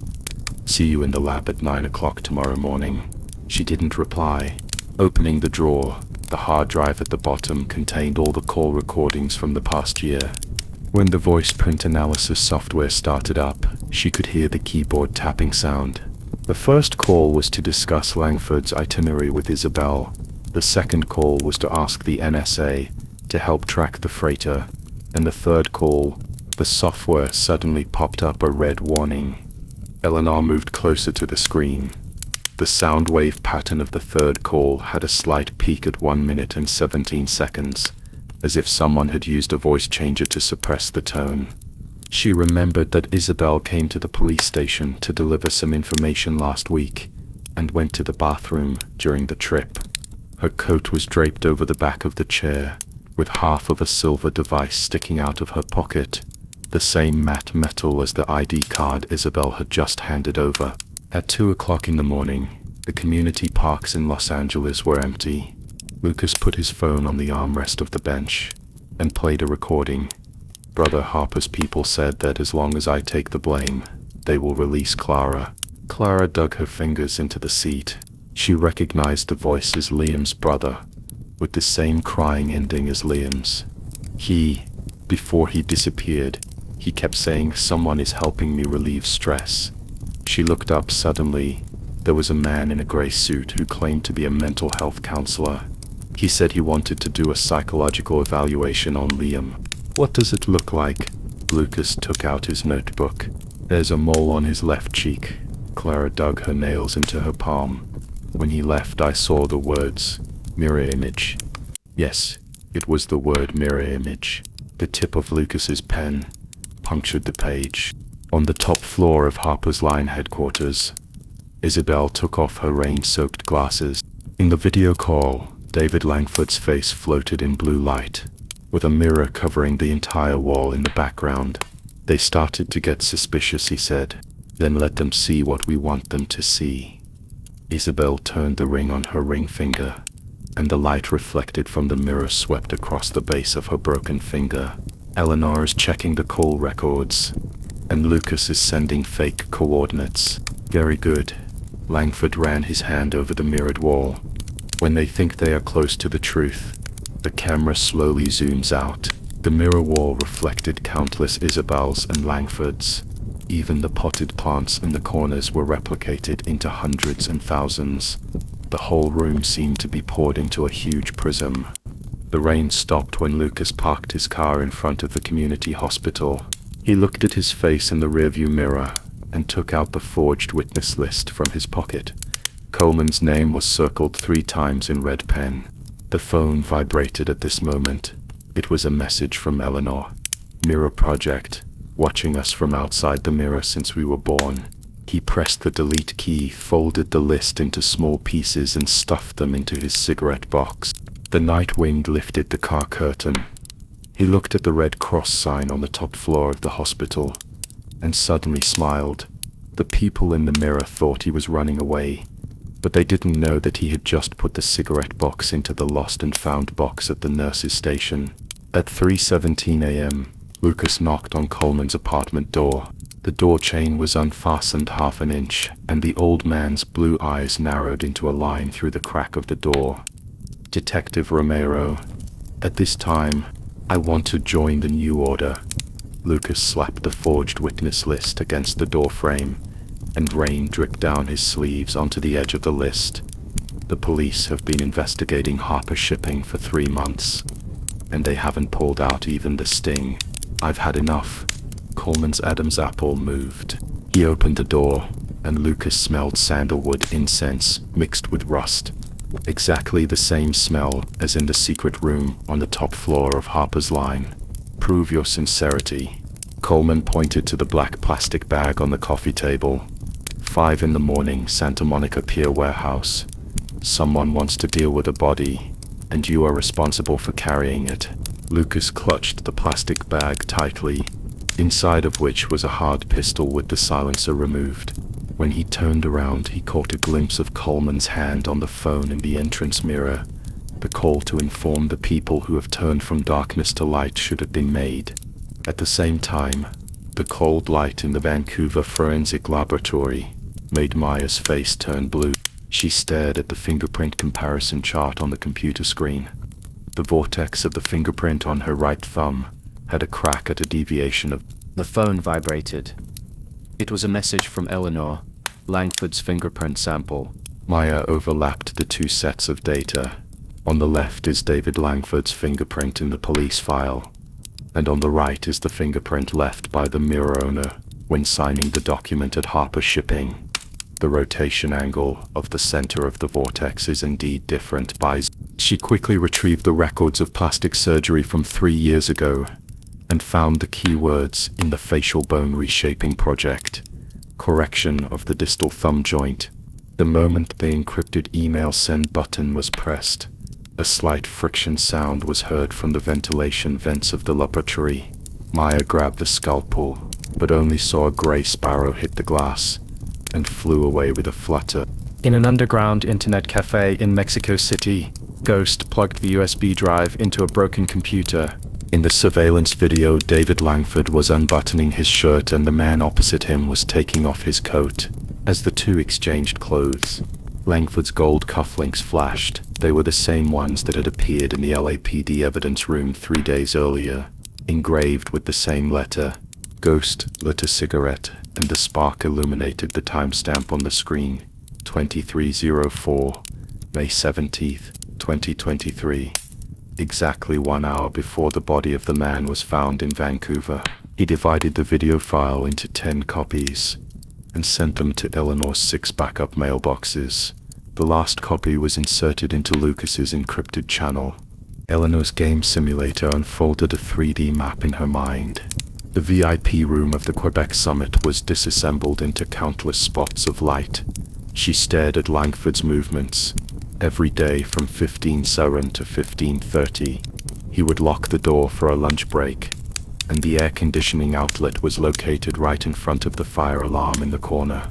See you in the lab at 9 o'clock tomorrow morning." She didn't reply. Opening the drawer, the hard drive at the bottom contained all the call recordings from the past year. When the voice print analysis software started up, she could hear the keyboard tapping sound. The first call was to discuss Langford's itinerary with Isabel. The second call was to ask the NSA to help track the freighter. And the third call, the software suddenly popped up a red warning. Eleanor moved closer to the screen. The sound wave pattern of the third call had a slight peak at 1 minute and 17 seconds, as if someone had used a voice changer to suppress the tone. She remembered that Isabel came to the police station to deliver some information last week, and went to the bathroom during the trip. Her coat was draped over the back of the chair, with half of a silver device sticking out of her pocket, the same matte metal as the ID card Isabel had just handed over. At 2 o'clock in the morning, the community parks in Los Angeles were empty. Lucas put his phone on the armrest of the bench, and played a recording. "Brother Harper's people said that as long as I take the blame, they will release Clara." Clara dug her fingers into the seat. She recognized the voice as Liam's brother, with the same crying ending as Liam's. Before he disappeared, he kept saying, "Someone is helping me relieve stress." She looked up suddenly. There was a man in a gray suit who claimed to be a mental health counselor. He said he wanted to do a psychological evaluation on Liam. "What does it look like?" Lucas took out his notebook. "There's a mole on his left cheek." Clara dug her nails into her palm. "When he left, I saw the words, mirror image." Yes, it was the word mirror image. The tip of Lucas's pen punctured the page. On the top floor of Harper's Line headquarters, Isabel took off her rain-soaked glasses. In the video call, David Langford's face floated in blue light, with a mirror covering the entire wall in the background. "They started to get suspicious," he said. "Then let them see what we want them to see." Isabel turned the ring on her ring finger, and the light reflected from the mirror swept across the base of her broken finger. "Eleanor is checking the call records, and Lucas is sending fake coordinates." "Very good." Langford ran his hand over the mirrored wall. "When they think they are close to the truth, the camera slowly zooms out." The mirror wall reflected countless Isabels and Langfords. Even the potted plants in the corners were replicated into hundreds and thousands. The whole room seemed to be poured into a huge prism. The rain stopped when Lucas parked his car in front of the community hospital. He looked at his face in the rearview mirror and took out the forged witness list from his pocket. Coleman's name was circled 3 times in red pen. The phone vibrated at this moment. It was a message from Eleanor. "Mirror project, watching us from outside the mirror since we were born." He pressed the delete key, folded the list into small pieces and stuffed them into his cigarette box. The night wind lifted the car curtain. He looked at the Red Cross sign on the top floor of the hospital and suddenly smiled. The people in the mirror thought he was running away, but they didn't know that he had just put the cigarette box into the lost and found box at the nurse's station. At 3:17 a.m., Lucas knocked on Coleman's apartment door. The door chain was unfastened half an inch, and the old man's blue eyes narrowed into a line through the crack of the door. "Detective Romero, at this time, I want to join the new order." Lucas slapped the forged witness list against the door frame, and rain dripped down his sleeves onto the edge of the list. "The police have been investigating Harper Shipping for 3 months, and they haven't pulled out even the sting. I've had enough." Coleman's Adam's apple moved. He opened the door, and Lucas smelled sandalwood incense mixed with rust. Exactly the same smell as in the secret room on the top floor of Harper's Line. "Prove your sincerity." Coleman pointed to the black plastic bag on the coffee table. 5 in the morning, Santa Monica Pier Warehouse. Someone wants to deal with a body, and you are responsible for carrying it. Lucas clutched the plastic bag tightly, inside of which was a hard pistol with the silencer removed. When he turned around, he caught a glimpse of Coleman's hand on the phone in the entrance mirror. The call to inform the people who have turned from darkness to light should have been made. At the same time, the cold light in the Vancouver Forensic Laboratory made Maya's face turn blue. She stared at the fingerprint comparison chart on the computer screen. The vortex of the fingerprint on her right thumb had a crack at a deviation of... The phone vibrated. It was a message from Eleanor, Langford's fingerprint sample. Maya overlapped the 2 sets of data. On the left is David Langford's fingerprint in the police file, and on the right is the fingerprint left by the mirror owner when signing the document at Harper Shipping. The rotation angle of the center of the vortex is indeed different by... She quickly retrieved the records of plastic surgery from 3 years ago and found the keywords in the facial bone reshaping project. Correction of the distal thumb joint. The moment the encrypted email send button was pressed, a slight friction sound was heard from the ventilation vents of the laboratory. Maya grabbed the scalpel, but only saw a gray sparrow hit the glass and flew away with a flutter. In an underground internet cafe in Mexico City, Ghost plugged the USB drive into a broken computer. In the surveillance video, David Langford was unbuttoning his shirt and the man opposite him was taking off his coat. As the two exchanged clothes, Langford's gold cufflinks flashed. They were the same ones that had appeared in the LAPD evidence room 3 days earlier, engraved with the same letter. Ghost lit a cigarette, and the spark illuminated the timestamp on the screen. 2304, May 17th, 2023. Exactly 1 hour before the body of the man was found in Vancouver. He divided the video file into 10 copies and sent them to Eleanor's 6 backup mailboxes. The last copy was inserted into Lucas's encrypted channel. Eleanor's game simulator unfolded a 3D map in her mind. The VIP room of the Quebec summit was disassembled into countless spots of light. She stared at Langford's movements. Every day from 15:07 to 15:30, he would lock the door for a lunch break, and the air conditioning outlet was located right in front of the fire alarm in the corner.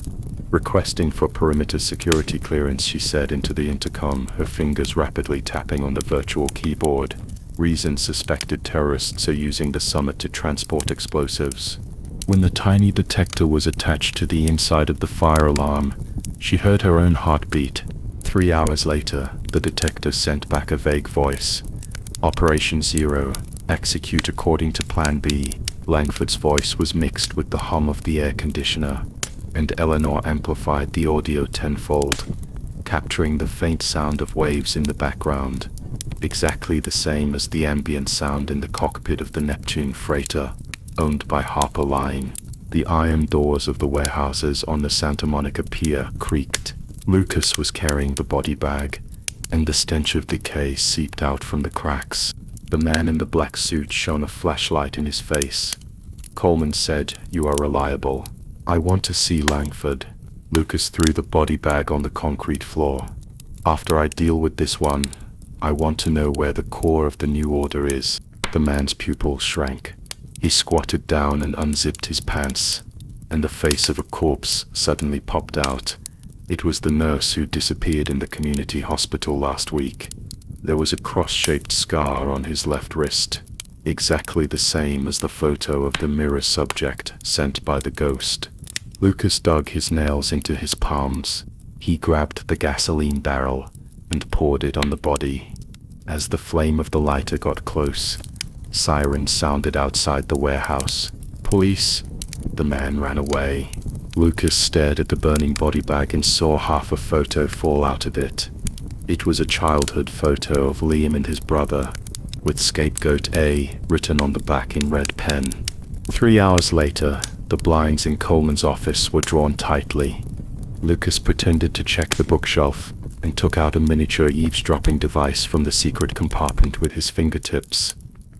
Requesting for perimeter security clearance, she said into the intercom, her fingers rapidly tapping on the virtual keyboard. Reason: suspected terrorists are using the summit to transport explosives. When the tiny detector was attached to the inside of the fire alarm, she heard her own heartbeat. 3 hours later, the detector sent back a vague voice. Operation Zero, execute according to Plan B. Langford's voice was mixed with the hum of the air conditioner, and Eleanor amplified the audio tenfold, capturing the faint sound of waves in the background, exactly the same as the ambient sound in the cockpit of the Neptune freighter, owned by Harper Line. The iron doors of the warehouses on the Santa Monica Pier creaked. Lucas was carrying the body bag, and the stench of decay seeped out from the cracks. The man in the black suit shone a flashlight in his face. Coleman said, "You are reliable. I want to see Langford." Lucas threw the body bag on the concrete floor. "After I deal with this one, I want to know where the core of the new order is." The man's pupils shrank. He squatted down and unzipped his pants, and the face of a corpse suddenly popped out. It was the nurse who disappeared in the community hospital last week. There was a cross-shaped scar on his left wrist, exactly the same as the photo of the mirror subject sent by the ghost. Lucas dug his nails into his palms. He grabbed the gasoline barrel and poured it on the body. As the flame of the lighter got close, sirens sounded outside the warehouse. "Police!" The man ran away. Lucas stared at the burning body bag and saw half a photo fall out of it. It was a childhood photo of Liam and his brother, with Scapegoat A written on the back in red pen. 3 hours later, the blinds in Coleman's office were drawn tightly. Lucas pretended to check the bookshelf and took out a miniature eavesdropping device from the secret compartment with his fingertips.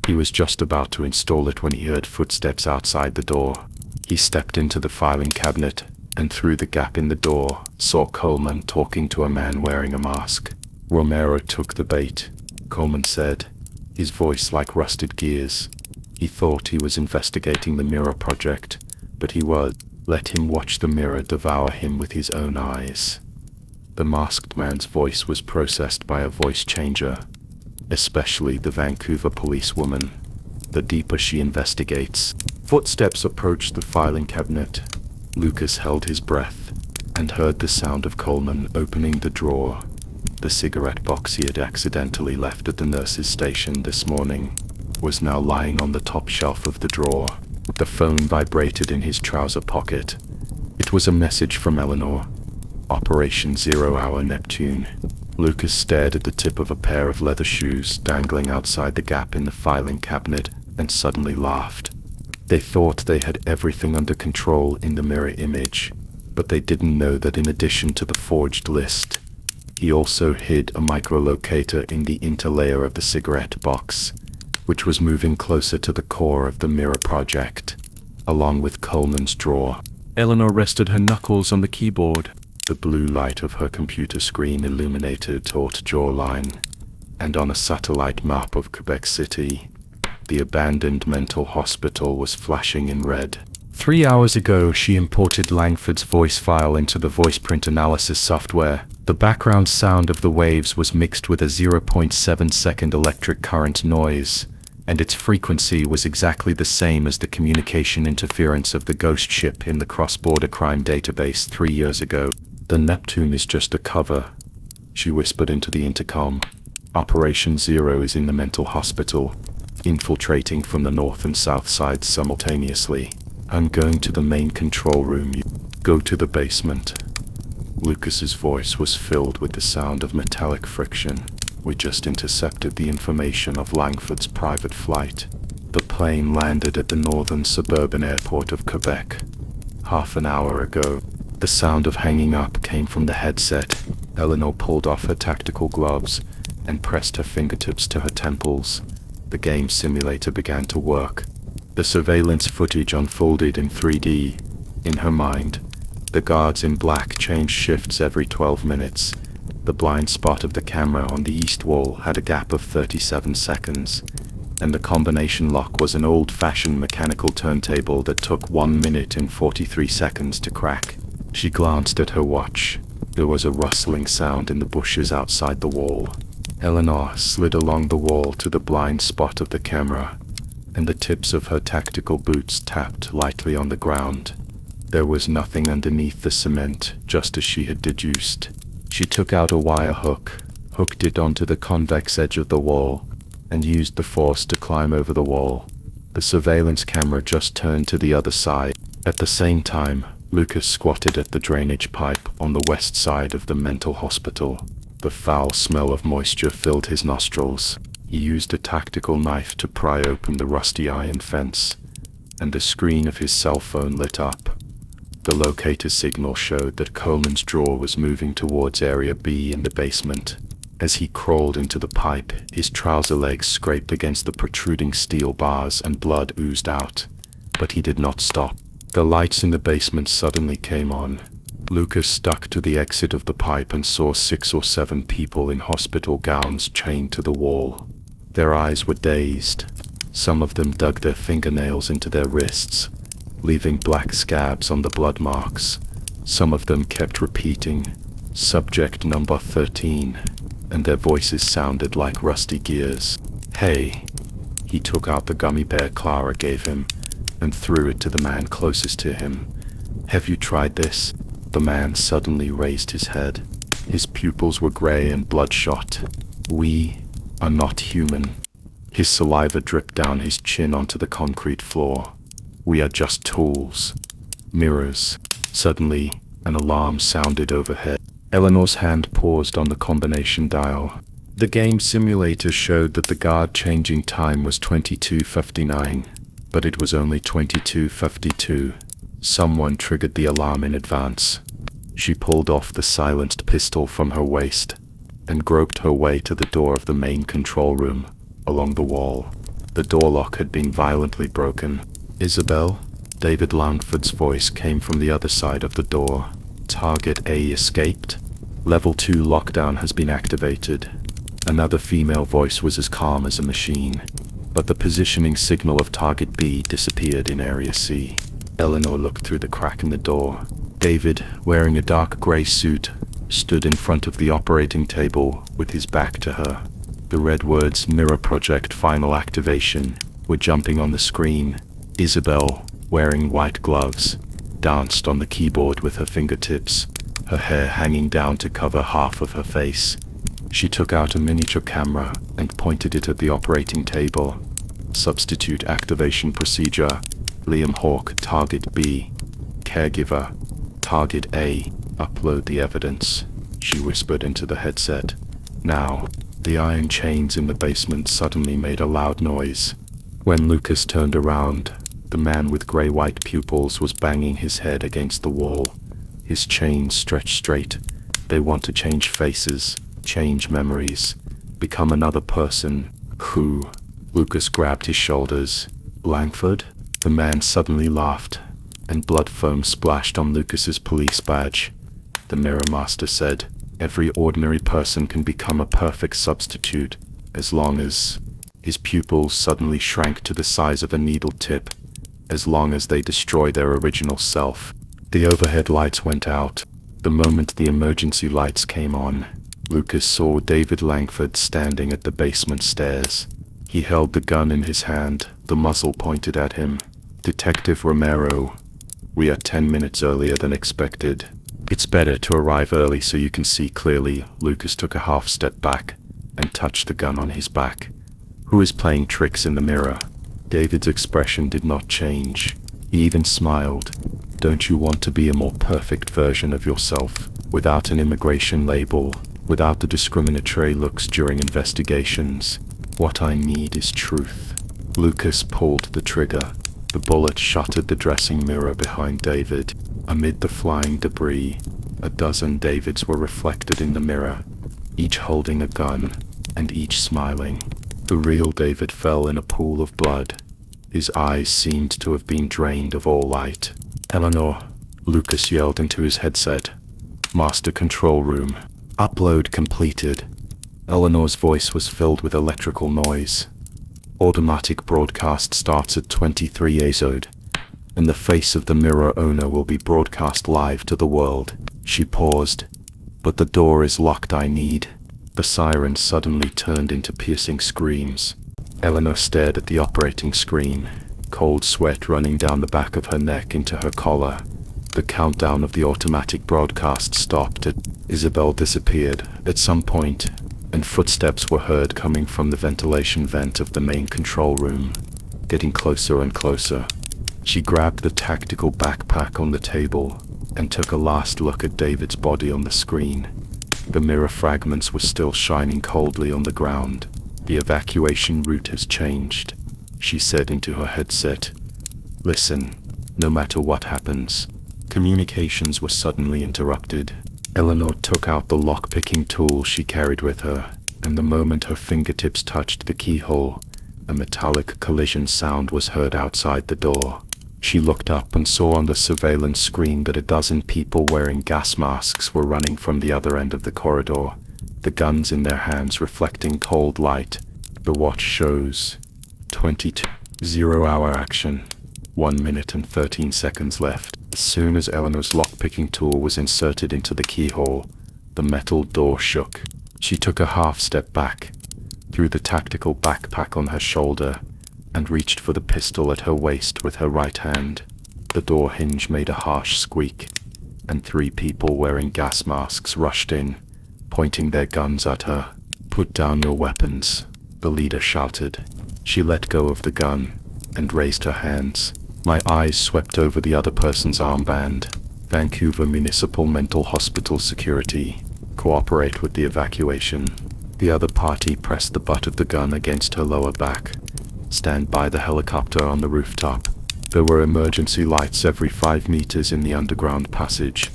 He was just about to install it when he heard footsteps outside the door. He stepped into the filing cabinet and through the gap in the door saw Coleman talking to a man wearing a mask. "Romero took the bait," Coleman said, his voice like rusted gears. He thought he was investigating the mirror project, but he was. Let him watch the mirror devour him with his own eyes. The masked man's voice was processed by a voice changer, especially the Vancouver policewoman. The deeper she investigates. Footsteps approached the filing cabinet. Lucas held his breath and heard the sound of Coleman opening the drawer. The cigarette box he had accidentally left at the nurse's station this morning was now lying on the top shelf of the drawer. The phone vibrated in his trouser pocket. It was a message from Eleanor. Operation 0 Hour Neptune. Lucas stared at the tip of a pair of leather shoes dangling outside the gap in the filing cabinet and suddenly laughed. They thought they had everything under control in the mirror image, but they didn't know that in addition to the forged list, he also hid a microlocator in the interlayer of the cigarette box, which was moving closer to the core of the mirror project, along with Coleman's drawer. Eleanor rested her knuckles on the keyboard. The blue light of her computer screen illuminated taut jawline, and on a satellite map of Quebec City, the abandoned mental hospital was flashing in red. 3 hours ago, she imported Langford's voice file into the voice print analysis software. The background sound of the waves was mixed with a 0.7-second electric current noise, and its frequency was exactly the same as the communication interference of the ghost ship in the cross-border crime database 3 years ago. "The Neptune is just a cover," she whispered into the intercom. "Operation Zero is in the mental hospital, infiltrating from the north and south sides simultaneously. I'm going to the main control room. You go to the basement." Lucas's voice was filled with the sound of metallic friction. "We just intercepted the information of Langford's private flight. The plane landed at the northern suburban airport of Quebec half an hour ago." The sound of hanging up came from the headset. Eleanor pulled off her tactical gloves and pressed her fingertips to her temples. The game simulator began to work. The surveillance footage unfolded in 3D. In her mind, the guards in black changed shifts every 12 minutes. The blind spot of the camera on the east wall had a gap of 37 seconds, and the combination lock was an old-fashioned mechanical turntable that took 1 minute and 43 seconds to crack. She glanced at her watch. There was a rustling sound in the bushes outside the wall. Eleanor slid along the wall to the blind spot of the camera, and the tips of her tactical boots tapped lightly on the ground. There was nothing underneath the cement, just as she had deduced. She took out a wire hook, hooked it onto the convex edge of the wall, and used the force to climb over the wall. The surveillance camera just turned to the other side. At the same time, Lucas squatted at the drainage pipe on the west side of the mental hospital. The foul smell of moisture filled his nostrils. He used a tactical knife to pry open the rusty iron fence, and the screen of his cell phone lit up. The locator signal showed that Coleman's drawer was moving towards Area B in the basement. As he crawled into the pipe, his trouser legs scraped against the protruding steel bars and blood oozed out. But he did not stop. The lights in the basement suddenly came on. Lucas stuck to the exit of the pipe and saw 6 or 7 people in hospital gowns chained to the wall. Their eyes were dazed. Some of them dug their fingernails into their wrists, leaving black scabs on the blood marks. Some of them kept repeating, "Subject number 13, and their voices sounded like rusty gears. "Hey." He took out the gummy bear Clara gave him and threw it to the man closest to him. "Have you tried this?" The man suddenly raised his head. His pupils were gray and bloodshot. "We are not human." His saliva dripped down his chin onto the concrete floor. "We are just tools. Mirrors." Suddenly, an alarm sounded overhead. Eleanor's hand paused on the combination dial. The game simulator showed that the guard changing time was 22:59, but it was only 22:52. Someone triggered the alarm in advance. She pulled off the silenced pistol from her waist and groped her way to the door of the main control room, along the wall. The door lock had been violently broken. "Isabel?" David Langford's voice came from the other side of the door. "Target A escaped. Level 2 lockdown has been activated." Another female voice was as calm as a machine, but the positioning signal of Target B disappeared in Area C. Eleanor looked through the crack in the door. David, wearing a dark gray suit, stood in front of the operating table with his back to her. The red words "Mirror Project Final Activation" were jumping on the screen. Isabel, wearing white gloves, danced on the keyboard with her fingertips, her hair hanging down to cover half of her face. She took out a miniature camera and pointed it at the operating table. "Substitute activation procedure. Liam Hawke, Target B. Caregiver, Target A. Upload the evidence," she whispered into the headset. Now, the iron chains in the basement suddenly made a loud noise. When Lucas turned around, the man with gray-white pupils was banging his head against the wall. His chains stretched straight. They want to change faces, change memories, become another person. Who? Lucas grabbed his shoulders. "Langford?" The man suddenly laughed, and blood foam splashed on Lucas's police badge. The Mirror Master said, "Every ordinary person can become a perfect substitute, as long as..." His pupils suddenly shrank to the size of a needle tip, "as long as they destroy their original self." The overhead lights went out. The moment the emergency lights came on, Lucas saw David Langford standing at the basement stairs. He held the gun in his hand, the muzzle pointed at him. "Detective Romero, we are 10 minutes earlier than expected." It It's better to arrive early so you can see clearly. Lucas took a half step back and touched the gun on his back. Who is playing tricks in the mirror? David's expression did not change. He even smiled. Don't you want to be a more perfect version of yourself, without an immigration label, without the discriminatory looks during investigations? What I need is truth. Lucas pulled the trigger. The bullet shattered the dressing mirror behind David. Amid the flying debris, a dozen Davids were reflected in the mirror, each holding a gun, and each smiling. The real David fell in a pool of blood. His eyes seemed to have been drained of all light. "Eleanor," Lucas yelled into his headset. "Master control room. Upload completed." Eleanor's voice was filled with electrical noise. "Automatic broadcast starts at 23 AZOD, and the face of the mirror owner will be broadcast live to the world." She paused. "But the door is locked, I need." The siren suddenly turned into piercing screams. Eleanor stared at the operating screen, cold sweat running down the back of her neck into her collar. The countdown of the automatic broadcast stopped. Isabel disappeared at some point, and footsteps were heard coming from the ventilation vent of the main control room, getting closer and closer. She grabbed the tactical backpack on the table and took a last look at David's body on the screen. The mirror fragments were still shining coldly on the ground. "The evacuation route has changed," she said into her headset. "Listen, no matter what happens." Communications were suddenly interrupted. Eleanor took out the lock-picking tool she carried with her, and the moment her fingertips touched the keyhole, a metallic collision sound was heard outside the door. She looked up and saw on the surveillance screen that a dozen people wearing gas masks were running from the other end of the corridor, the guns in their hands reflecting cold light. The watch shows 22 0-hour action, 1 minute and 13 seconds left. As soon as Eleanor's lock-picking tool was inserted into the keyhole, the metal door shook. She took a half step back, threw the tactical backpack on her shoulder, and reached for the pistol at her waist with her right hand. The door hinge made a harsh squeak, and 3 people wearing gas masks rushed in, pointing their guns at her. "Put down your weapons," the leader shouted. She let go of the gun and raised her hands. My eyes swept over the other person's armband. "Vancouver Municipal Mental Hospital Security. Cooperate with the evacuation." The other party pressed the butt of the gun against her lower back. "Stand by the helicopter on the rooftop." There were emergency lights every 5 meters in the underground passage.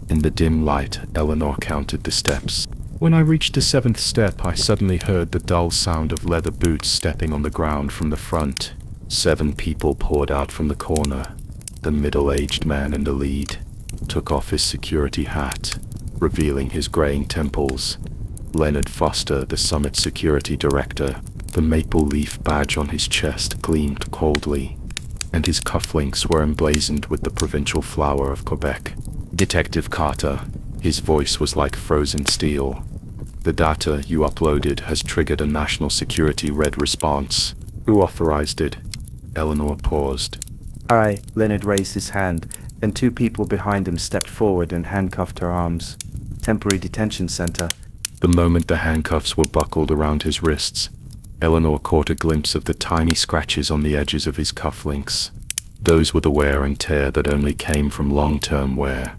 In the dim light, Eleanor counted the steps. When I reached the 7th step, I suddenly heard the dull sound of leather boots stepping on the ground from the front. 7 people poured out from the corner. The middle-aged man in the lead took off his security hat, revealing his graying temples. Leonard Foster, the Summit Security Director, the maple leaf badge on his chest gleamed coldly, and his cufflinks were emblazoned with the provincial flower of Quebec. "Detective Carter," his voice was like frozen steel. "The data you uploaded has triggered a national security red response." "Who authorized it?" Eleanor paused. I, Leonard raised his hand, and 2 people behind him stepped forward and handcuffed her arms. "Temporary detention center." The moment the handcuffs were buckled around his wrists, Eleanor caught a glimpse of the tiny scratches on the edges of his cufflinks. Those were the wear and tear that only came from long-term wear,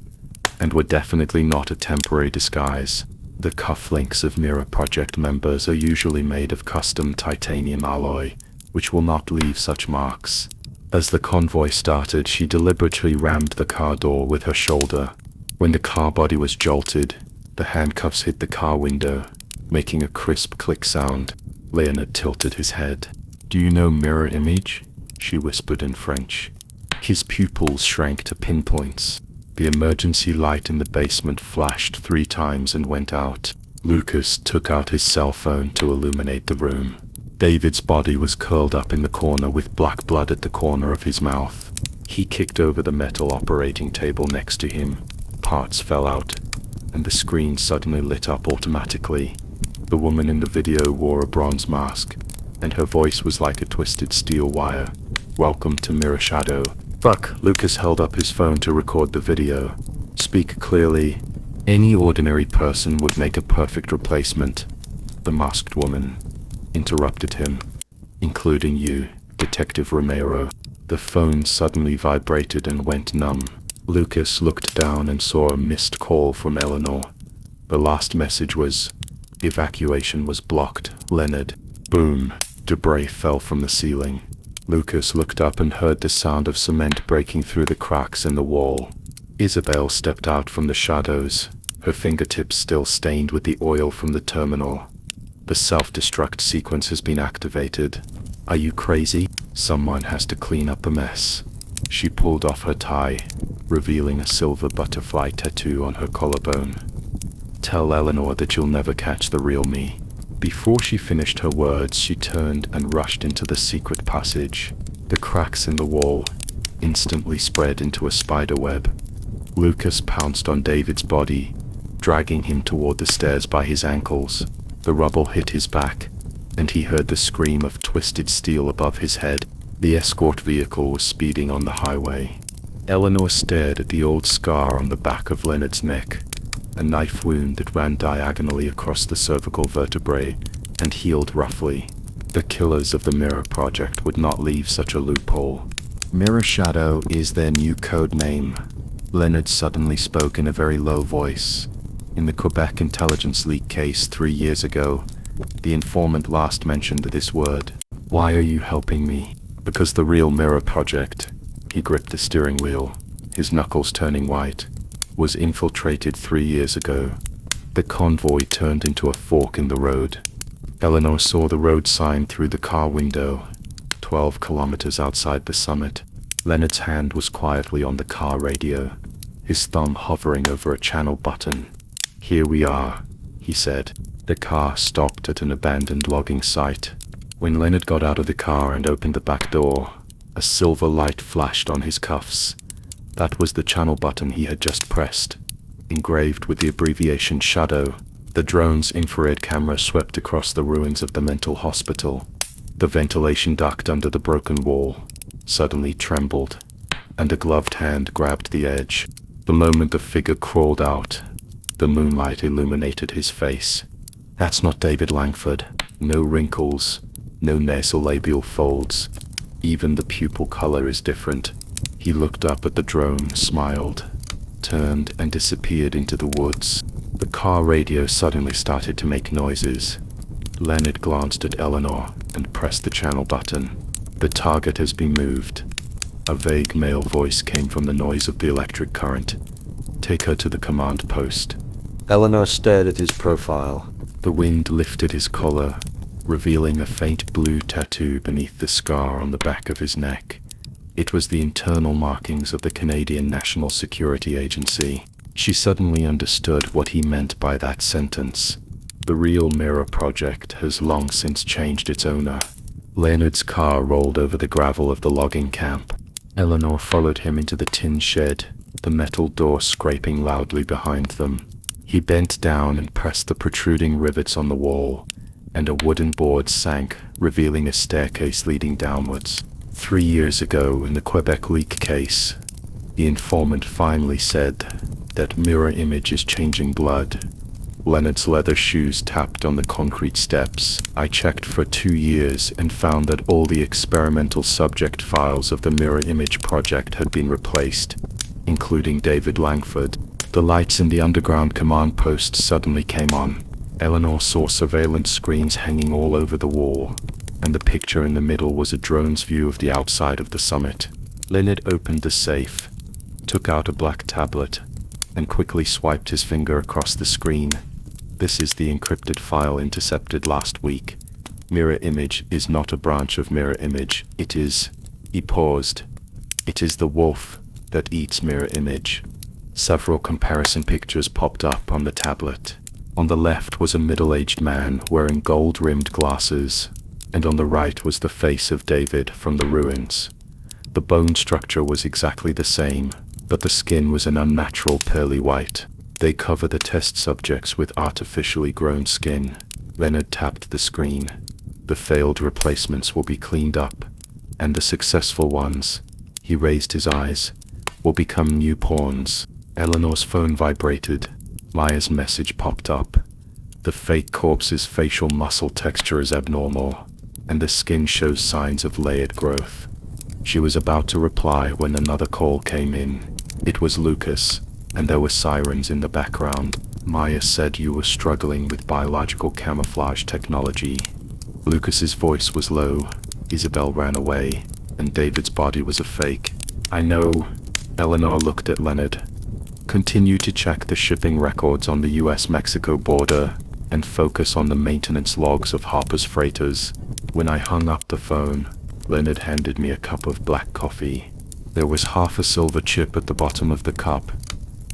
and were definitely not a temporary disguise. The cufflinks of Mirror Project members are usually made of custom titanium alloy, which will not leave such marks. As the convoy started, she deliberately rammed the car door with her shoulder. When the car body was jolted, the handcuffs hit the car window, making a crisp click sound. Leonard tilted his head. "Do you know mirror image?" she whispered in French. His pupils shrank to pinpoints. The emergency light in the basement flashed 3 times and went out. Lucas took out his cell phone to illuminate the room. David's body was curled up in the corner with black blood at the corner of his mouth. He kicked over the metal operating table next to him. Parts fell out, and the screen suddenly lit up automatically. The woman in the video wore a bronze mask, and her voice was like a twisted steel wire. "Welcome to Mirror Shadow." "Fuck!" Lucas held up his phone to record the video. Speak clearly. Any ordinary person would make a perfect replacement. The masked woman interrupted him. Including you, Detective Romero. The phone suddenly vibrated and went numb. Lucas looked down and saw a missed call from Eleanor. The last message was, "Evacuation was blocked, Leonard." Boom. Debris fell from the ceiling. Lucas looked up and heard the sound of cement breaking through the cracks in the wall. Isabel stepped out from the shadows, her fingertips still stained with the oil from the terminal. The self-destruct sequence has been activated. Are you crazy? Someone has to clean up a mess. She pulled off her tie, revealing a silver butterfly tattoo on her collarbone. Tell Eleanor that you'll never catch the real me. Before she finished her words, she turned and rushed into the secret passage. The cracks in the wall instantly spread into a spider web. Lucas pounced on David's body, dragging him toward the stairs by his ankles. The rubble hit his back, and he heard the scream of twisted steel above his head. The escort vehicle was speeding on the highway. Eleanor stared at the old scar on the back of Leonard's neck, a knife wound that ran diagonally across the cervical vertebrae and healed roughly. The killers of the Mirror Project would not leave such a loophole. Mirror Shadow is their new code name. Leonard suddenly spoke in a very low voice. In the Quebec intelligence leak case 3 years ago, the informant last mentioned this word. Why are you helping me? Because the real Mirror Project, he gripped the steering wheel, his knuckles turning white, was infiltrated 3 years ago. The convoy turned into a fork in the road. Eleanor saw the road sign through the car window, 12 kilometers outside the summit. Leonard's hand was quietly on the car radio, his thumb hovering over a channel button. Here we are, he said. The car stopped at an abandoned logging site. When Leonard got out of the car and opened the back door, a silver light flashed on his cuffs. That was the channel button he had just pressed. Engraved with the abbreviation Shadow, the drone's infrared camera swept across the ruins of the mental hospital. The ventilation duct under the broken wall suddenly trembled, and a gloved hand grabbed the edge. The moment the figure crawled out, the moonlight illuminated his face. That's not David Langford. No wrinkles, no nasolabial folds. Even the pupil color is different. He looked up at the drone, smiled, turned and disappeared into the woods. The car radio suddenly started to make noises. Leonard glanced at Eleanor and pressed the channel button. The target has been moved. A vague male voice came from the noise of the electric current. Take her to the command post. Eleanor stared at his profile. The wind lifted his collar, revealing a faint blue tattoo beneath the scar on the back of his neck. It was the internal markings of the Canadian National Security Agency. She suddenly understood what he meant by that sentence. The real Mirror Project has long since changed its owner. Leonard's car rolled over the gravel of the logging camp. Eleanor followed him into the tin shed, the metal door scraping loudly behind them. He bent down and pressed the protruding rivets on the wall, and a wooden board sank, revealing a staircase leading downwards. 3 years ago, in the Quebec leak case, the informant finally said that mirror image is changing blood. Leonard's leather shoes tapped on the concrete steps. I checked for 2 years and found that all the experimental subject files of the Mirror Image Project had been replaced, including David Langford. The lights in the underground command post suddenly came on. Eleanor saw surveillance screens hanging all over the wall, and the picture in the middle was a drone's view of the outside of the summit. Leonard opened the safe, took out a black tablet, and quickly swiped his finger across the screen. This is the encrypted file intercepted last week. Mirror Image is not a branch of Mirror Image. It is... He paused. It is the wolf that eats Mirror Image. Several comparison pictures popped up on the tablet. On the left was a middle-aged man wearing gold-rimmed glasses, and on the right was the face of David from the ruins. The bone structure was exactly the same, but the skin was an unnatural pearly white. They cover the test subjects with artificially grown skin. Leonard tapped the screen. The failed replacements will be cleaned up, and the successful ones, he raised his eyes, will become new pawns. Eleanor's phone vibrated. Maya's message popped up. The fake corpse's facial muscle texture is abnormal, and the skin shows signs of layered growth. She was about to reply when another call came in. It was Lucas, and there were sirens in the background. Maya said you were struggling with biological camouflage technology. Lucas's voice was low. Isabel ran away, and David's body was a fake. I know. Eleanor looked at Leonard. Continue to check the shipping records on the US-Mexico border, and focus on the maintenance logs of Harper's freighters. When I hung up the phone, Leonard handed me a cup of black coffee. There was half a silver chip at the bottom of the cup.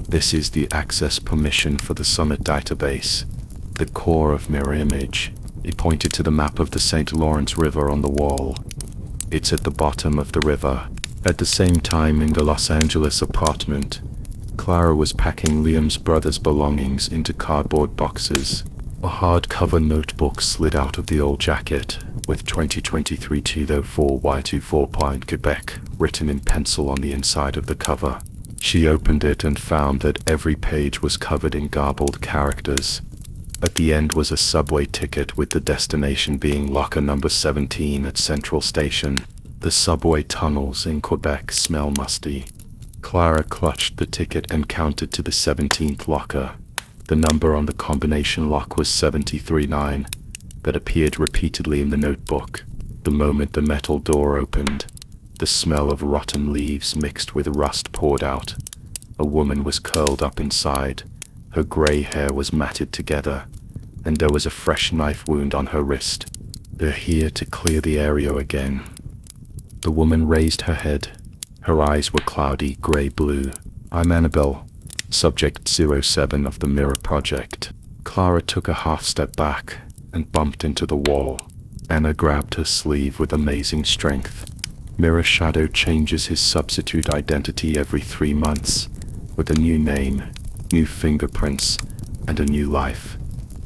This is the access permission for the Summit database. The core of mirror image. He pointed to the map of the St. Lawrence River on the wall. It's at the bottom of the river. At the same time, in the Los Angeles apartment, Clara was packing Liam's brother's belongings into cardboard boxes. A hardcover notebook slid out of the old jacket, with 2023 Tilo 4Y24 Point Quebec written in pencil on the inside of the cover. She opened it and found that every page was covered in garbled characters. At the end was a subway ticket with the destination being locker number 17 at Central Station. The subway tunnels in Quebec smell musty. Clara clutched the ticket and counted to the 17th locker. The number on the combination lock was 739, that appeared repeatedly in the notebook. The moment the metal door opened, the smell of rotten leaves mixed with rust poured out. A woman was curled up inside. Her gray hair was matted together, and there was a fresh knife wound on her wrist. They're here to clear the area again. The woman raised her head. Her eyes were cloudy gray-blue. I'm Annabelle, Subject 07 of the Mirror Project. Clara took a half-step back and bumped into the wall. Anna grabbed her sleeve with amazing strength. Mirror Shadow changes his substitute identity every 3 months, with a new name, new fingerprints, and a new life.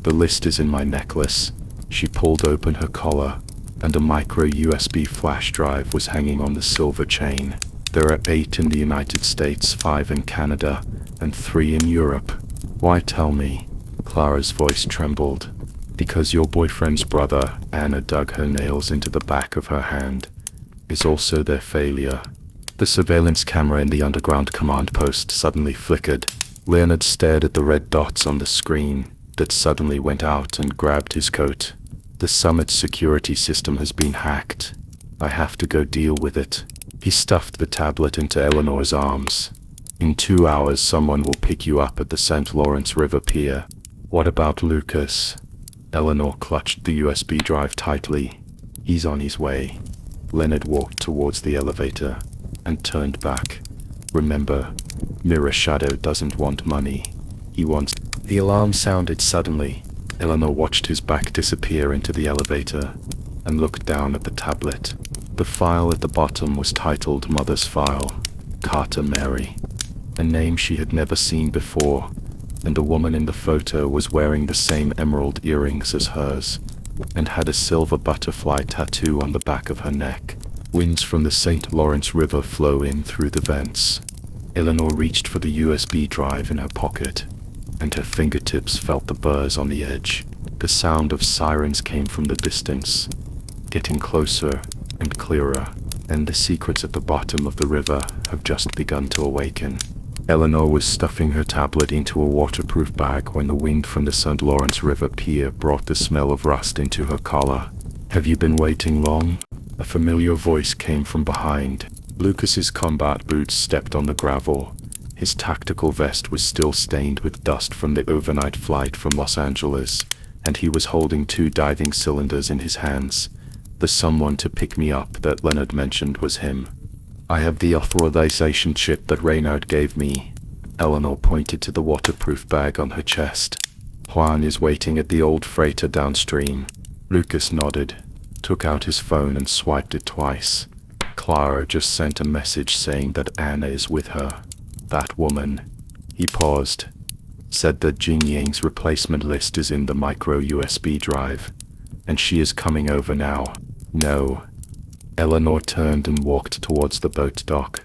The list is in my necklace. She pulled open her collar, and a micro USB flash drive was hanging on the silver chain. There are 8 in the United States, 5 in Canada, and 3 in Europe. Why tell me? Clara's voice trembled. Because your boyfriend's brother, Anna dug her nails into the back of her hand, is also their failure. The surveillance camera in the underground command post suddenly flickered. Leonard stared at the red dots on the screen that suddenly went out and grabbed his coat. The Summit security system has been hacked. I have to go deal with it. He stuffed the tablet into Eleanor's arms. In 2 hours, someone will pick you up at the St. Lawrence River Pier. What about Lucas? Eleanor clutched the USB drive tightly. He's on his way. Leonard walked towards the elevator and turned back. Remember, Mirror Shadow doesn't want money. He wants... The alarm sounded suddenly. Eleanor watched his back disappear into the elevator and looked down at the tablet. The file at the bottom was titled Mother's File, Carter Mary, a name she had never seen before, and the woman in the photo was wearing the same emerald earrings as hers, and had a silver butterfly tattoo on the back of her neck. Winds from the St. Lawrence River flow in through the vents. Eleanor reached for the USB drive in her pocket, and her fingertips felt the burrs on the edge. The sound of sirens came from the distance, getting closer and clearer, and the secrets at the bottom of the river have just begun to awaken. Eleanor was stuffing her tablet into a waterproof bag when the wind from the St. Lawrence River Pier brought the smell of rust into her collar. Have you been waiting long? A familiar voice came from behind. Lucas's combat boots stepped on the gravel. His tactical vest was still stained with dust from the overnight flight from Los Angeles, and he was holding 2 diving cylinders in his hands. The someone to pick me up that Leonard mentioned was him. I have the authorization chip that Reynard gave me. Eleanor pointed to the waterproof bag on her chest. Juan is waiting at the old freighter downstream. Lucas nodded, took out his phone and swiped it twice. Clara just sent a message saying that Anna is with her. That woman. He paused. Said that Jing Yang's replacement list is in the micro USB drive, and she is coming over now. No. Eleanor turned and walked towards the boat dock.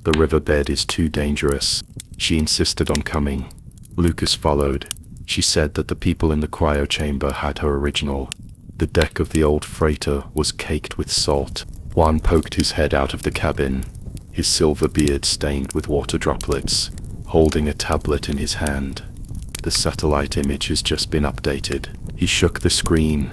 The riverbed is too dangerous. She insisted on coming. Lucas followed. She said that the people in the cryo chamber had her original. The deck of the old freighter was caked with salt. Juan poked his head out of the cabin, his silver beard stained with water droplets, holding a tablet in his hand. The satellite image has just been updated. He shook the screen,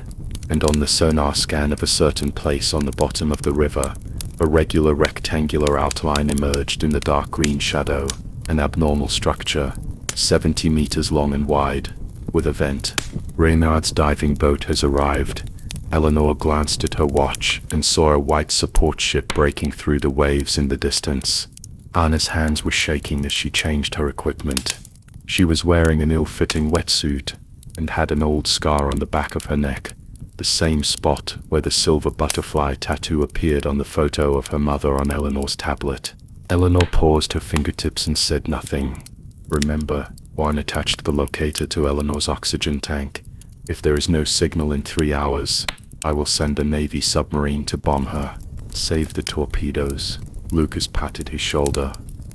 and on the sonar scan of a certain place on the bottom of the river, a regular rectangular outline emerged in the dark green shadow, an abnormal structure, 70 meters long and wide, with a vent. Reynard's diving boat has arrived. Eleanor glanced at her watch and saw a white support ship breaking through the waves in the distance. Anna's hands were shaking as she changed her equipment. She was wearing an ill-fitting wetsuit and had an old scar on the back of her neck, the same spot where the silver butterfly tattoo appeared on the photo of her mother on Eleanor's tablet. Eleanor paused her fingertips and said nothing. Remember, Juan attached the locator to Eleanor's oxygen tank. If there is no signal in 3 hours, I will send a Navy submarine to bomb her. Save the torpedoes. Lucas patted his shoulder.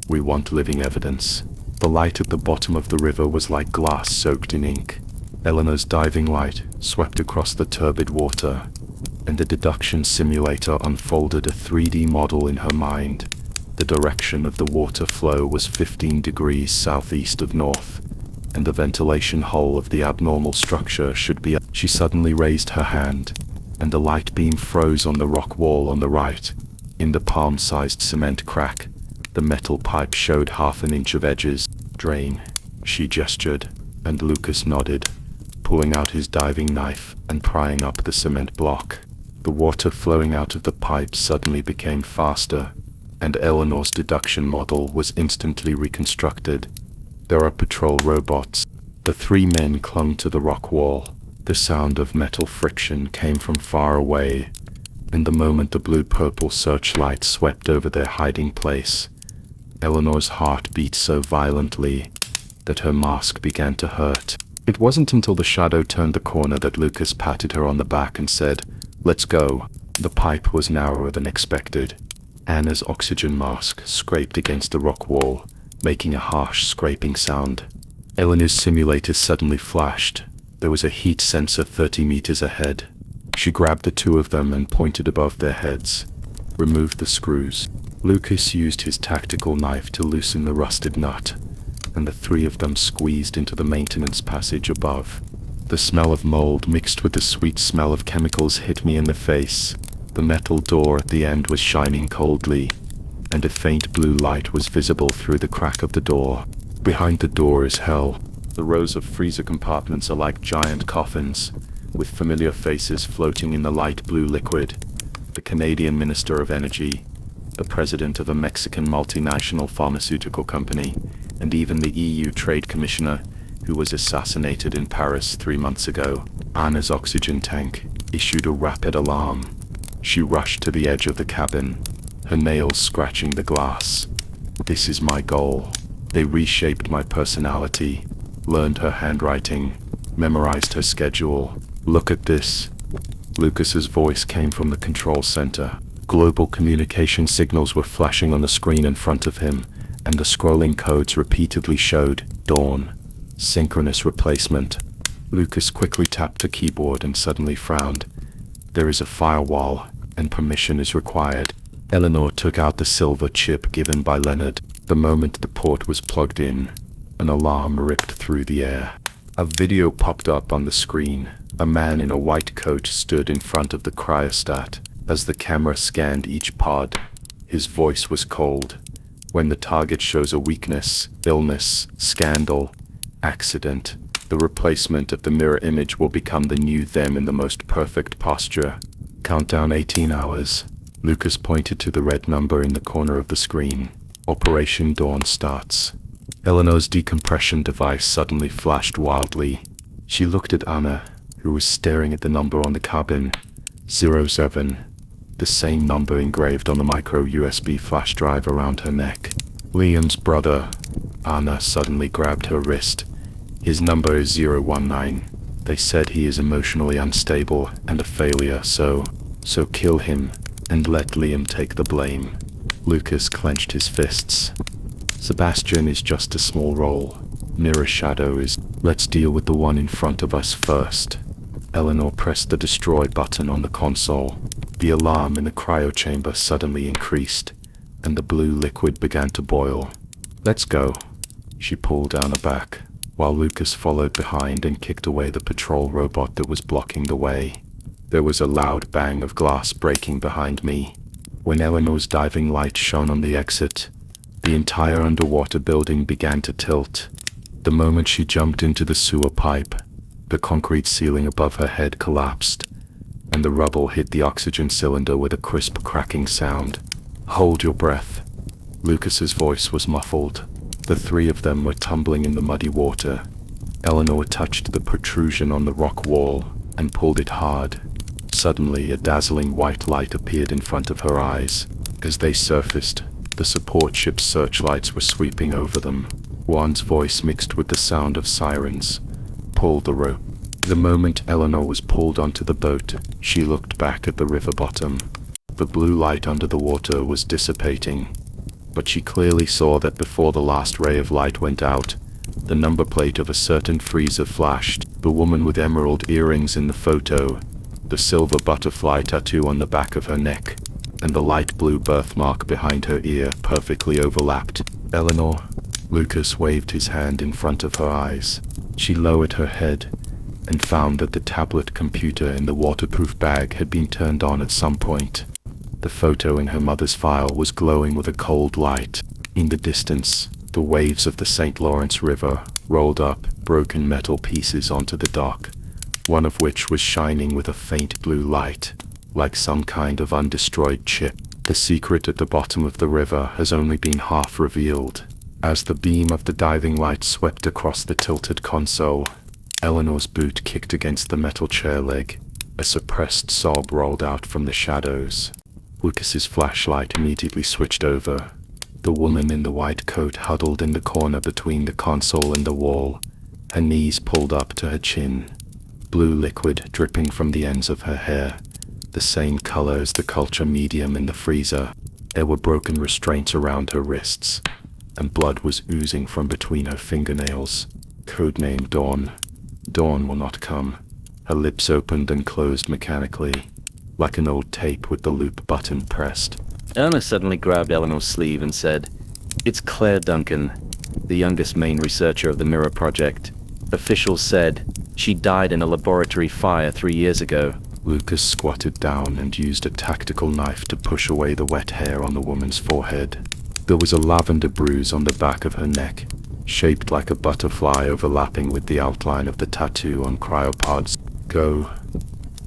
We want living evidence. The light at the bottom of the river was like glass soaked in ink. Eleanor's diving light swept across the turbid water, and the deduction simulator unfolded a 3D model in her mind. The direction of the water flow was 15 degrees southeast of north, and the ventilation hole of the abnormal structure should be. She suddenly raised her hand, and a light beam froze on the rock wall on the right. In the palm-sized cement crack, the metal pipe showed half an inch of edges. Drain, she gestured, and Lucas nodded, pulling out his diving knife and prying up the cement block. The water flowing out of the pipe suddenly became faster, and Eleanor's deduction model was instantly reconstructed. There are patrol robots. The 3 men clung to the rock wall. The sound of metal friction came from far away, and the moment the blue-purple searchlight swept over their hiding place, Eleanor's heart beat so violently that her mask began to hurt. It wasn't until the shadow turned the corner that Lucas patted her on the back and said, "Let's go." The pipe was narrower than expected. Anna's oxygen mask scraped against the rock wall, making a harsh scraping sound. Eleanor's simulator suddenly flashed. There was a heat sensor 30 meters ahead. She grabbed the 2 of them and pointed above their heads. Removed the screws. Lucas used his tactical knife to loosen the rusted nut, and the 3 of them squeezed into the maintenance passage above. The smell of mold mixed with the sweet smell of chemicals hit me in the face. The metal door at the end was shining coldly, and a faint blue light was visible through the crack of the door. Behind the door is hell. The rows of freezer compartments are like giant coffins, with familiar faces floating in the light blue liquid. The Canadian Minister of Energy, the president of a Mexican multinational pharmaceutical company, and even the EU Trade Commissioner, who was assassinated in Paris 3 months ago. Anna's oxygen tank issued a rapid alarm. She rushed to the edge of the cabin, her nails scratching the glass. This is my goal. They reshaped my personality, learned her handwriting, memorized her schedule. Look at this. Lucas's voice came from the control center. Global communication signals were flashing on the screen in front of him, and the scrolling codes repeatedly showed Dawn, synchronous replacement. Lucas quickly tapped the keyboard and suddenly frowned. There is a firewall, and permission is required. Eleanor took out the silver chip given by Leonard. The moment the port was plugged in, an alarm ripped through the air. A video popped up on the screen. A man in a white coat stood in front of the cryostat. As the camera scanned each pod, his voice was cold. When the target shows a weakness, illness, scandal, accident, the replacement of the mirror image will become the new them in the most perfect posture. Countdown 18 hours. Lucas pointed to the red number in the corner of the screen. Operation Dawn starts. Eleanor's decompression device suddenly flashed wildly. She looked at Anna, who was staring at the number on the cabin. 07. The same number engraved on the micro USB flash drive around her neck. Liam's brother. Anna suddenly grabbed her wrist. His number is 019. They said he is emotionally unstable and a failure, so kill him and let Liam take the blame. Lucas clenched his fists. Sebastian is just a small role. Mirror Shadow is, let's deal with the one in front of us first. Eleanor pressed the destroy button on the console. The alarm in the cryo chamber suddenly increased, and the blue liquid began to boil. Let's go. She pulled down her back, while Lucas followed behind and kicked away the patrol robot that was blocking the way. There was a loud bang of glass breaking behind me. When Eleanor's diving light shone on the exit, the entire underwater building began to tilt. The moment she jumped into the sewer pipe, the concrete ceiling above her head collapsed, and the rubble hit the oxygen cylinder with a crisp cracking sound. Hold your breath. Lucas's voice was muffled. The three of them were tumbling in the muddy water. Eleanor touched the protrusion on the rock wall and pulled it hard. Suddenly, a dazzling white light appeared in front of her eyes. As they surfaced, the support ship's searchlights were sweeping over them. Juan's voice mixed with the sound of sirens. Pull the rope. The moment Eleanor was pulled onto the boat, she looked back at the river bottom. The blue light under the water was dissipating, but she clearly saw that before the last ray of light went out, the number plate of a certain freezer flashed. The woman with emerald earrings in the photo, the silver butterfly tattoo on the back of her neck, and the light blue birthmark behind her ear perfectly overlapped. Eleanor. Lucas waved his hand in front of her eyes. She lowered her head and found that the tablet computer in the waterproof bag had been turned on at some point. The photo in her mother's file was glowing with a cold light. In the distance, the waves of the St. Lawrence River rolled up broken metal pieces onto the dock, one of which was shining with a faint blue light, like some kind of undestroyed chip. The secret at the bottom of the river has only been half revealed. As the beam of the diving light swept across the tilted console, Eleanor's boot kicked against the metal chair leg. A suppressed sob rolled out from the shadows. Lucas's flashlight immediately switched over. The woman in the white coat huddled in the corner between the console and the wall, her knees pulled up to her chin, blue liquid dripping from the ends of her hair, the same color as the culture medium in the freezer. There were broken restraints around her wrists, and blood was oozing from between her fingernails. Codename Dawn. Dawn will not come. Her lips opened and closed mechanically, like an old tape with the loop button pressed. Erna suddenly grabbed Eleanor's sleeve and said, "It's Claire Duncan, the youngest main researcher of the Mirror Project. Officials said she died in a laboratory fire 3 years ago." Lucas squatted down and used a tactical knife to push away the wet hair on the woman's forehead. There was a lavender bruise on the back of her neck, shaped like a butterfly overlapping with the outline of the tattoo on cryopods. Go.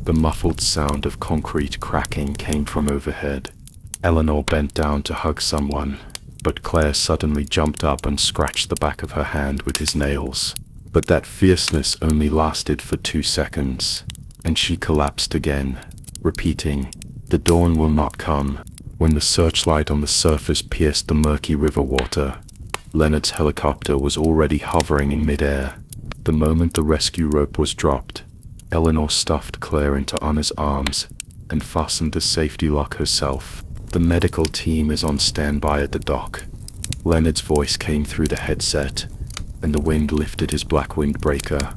The muffled sound of concrete cracking came from overhead. Eleanor bent down to hug someone, but Claire suddenly jumped up and scratched the back of her hand with his nails. But that fierceness only lasted for 2 seconds, and she collapsed again, repeating, "The dawn will not come." When the searchlight on the surface pierced the murky river water, Leonard's helicopter was already hovering in midair. The moment the rescue rope was dropped, Eleanor stuffed Claire into Anna's arms and fastened the safety lock herself. "The medical team is on standby at the dock." Leonard's voice came through the headset, and the wind lifted his black windbreaker.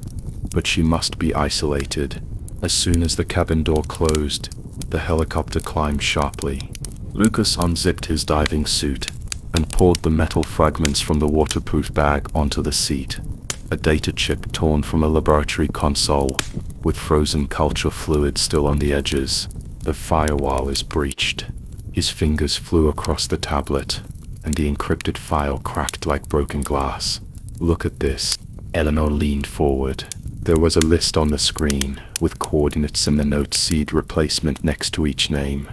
But she must be isolated. As soon as the cabin door closed, the helicopter climbed sharply. Lucas unzipped his diving suit and poured the metal fragments from the waterproof bag onto the seat. A data chip torn from a laboratory console, with frozen culture fluid still on the edges. The firewall is breached. His fingers flew across the tablet, and the encrypted file cracked like broken glass. "Look at this." Eleanor leaned forward. There was a list on the screen, with coordinates and the note seed replacement next to each name.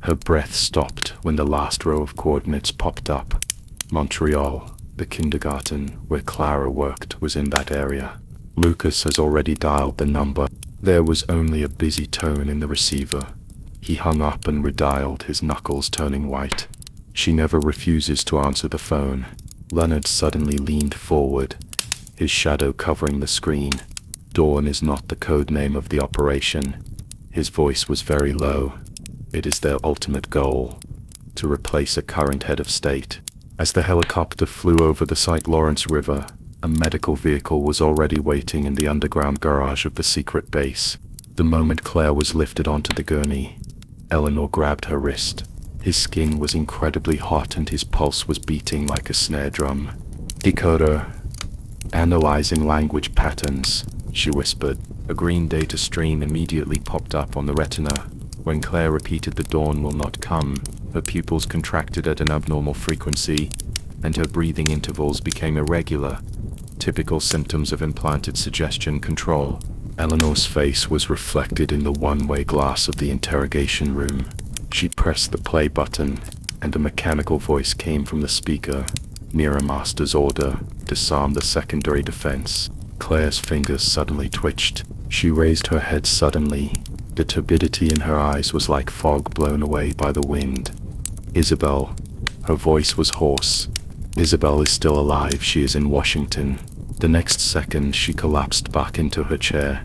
Her breath stopped when the last row of coordinates popped up. Montreal, the kindergarten where Clara worked, was in that area. Lucas has already dialed the number. There was only a busy tone in the receiver. He hung up and redialed, his knuckles turning white. She never refuses to answer the phone. Leonard suddenly leaned forward, his shadow covering the screen. Dawn is not the code name of the operation. His voice was very low. It is their ultimate goal, to replace a current head of state. As the helicopter flew over the St. Lawrence River, a medical vehicle was already waiting in the underground garage of the secret base. The moment Claire was lifted onto the gurney, Eleanor grabbed her wrist. His skin was incredibly hot and his pulse was beating like a snare drum. "Decoder. Analyzing language patterns," she whispered. A green data stream immediately popped up on the retina. When Claire repeated "the dawn will not come," her pupils contracted at an abnormal frequency, and her breathing intervals became irregular, typical symptoms of implanted suggestion control. Eleanor's face was reflected in the one-way glass of the interrogation room. She pressed the play button, and a mechanical voice came from the speaker. "Near a master's order, disarm the secondary defense." Claire's fingers suddenly twitched. She raised her head suddenly. The turbidity in her eyes was like fog blown away by the wind. "Isabel." Her voice was hoarse. "Isabel is still alive. She is in Washington." The next second she collapsed back into her chair,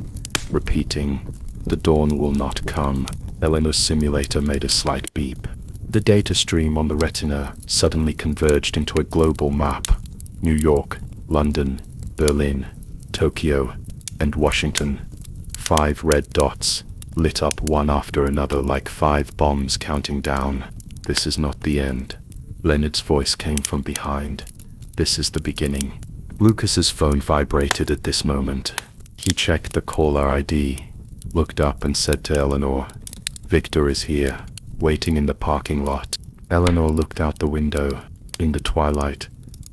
repeating, "The dawn will not come." Eleanor's simulator made a slight beep. The data stream on the retina suddenly converged into a global map. New York, London, Berlin, Tokyo, and Washington. 5 red dots, lit up one after another like 5 bombs counting down. "This is not the end." Leonard's voice came from behind. "This is the beginning." Lucas's phone vibrated at this moment. He checked the caller ID, looked up and said to Eleanor, "Victor is here, waiting in the parking lot." Eleanor looked out the window. In the twilight,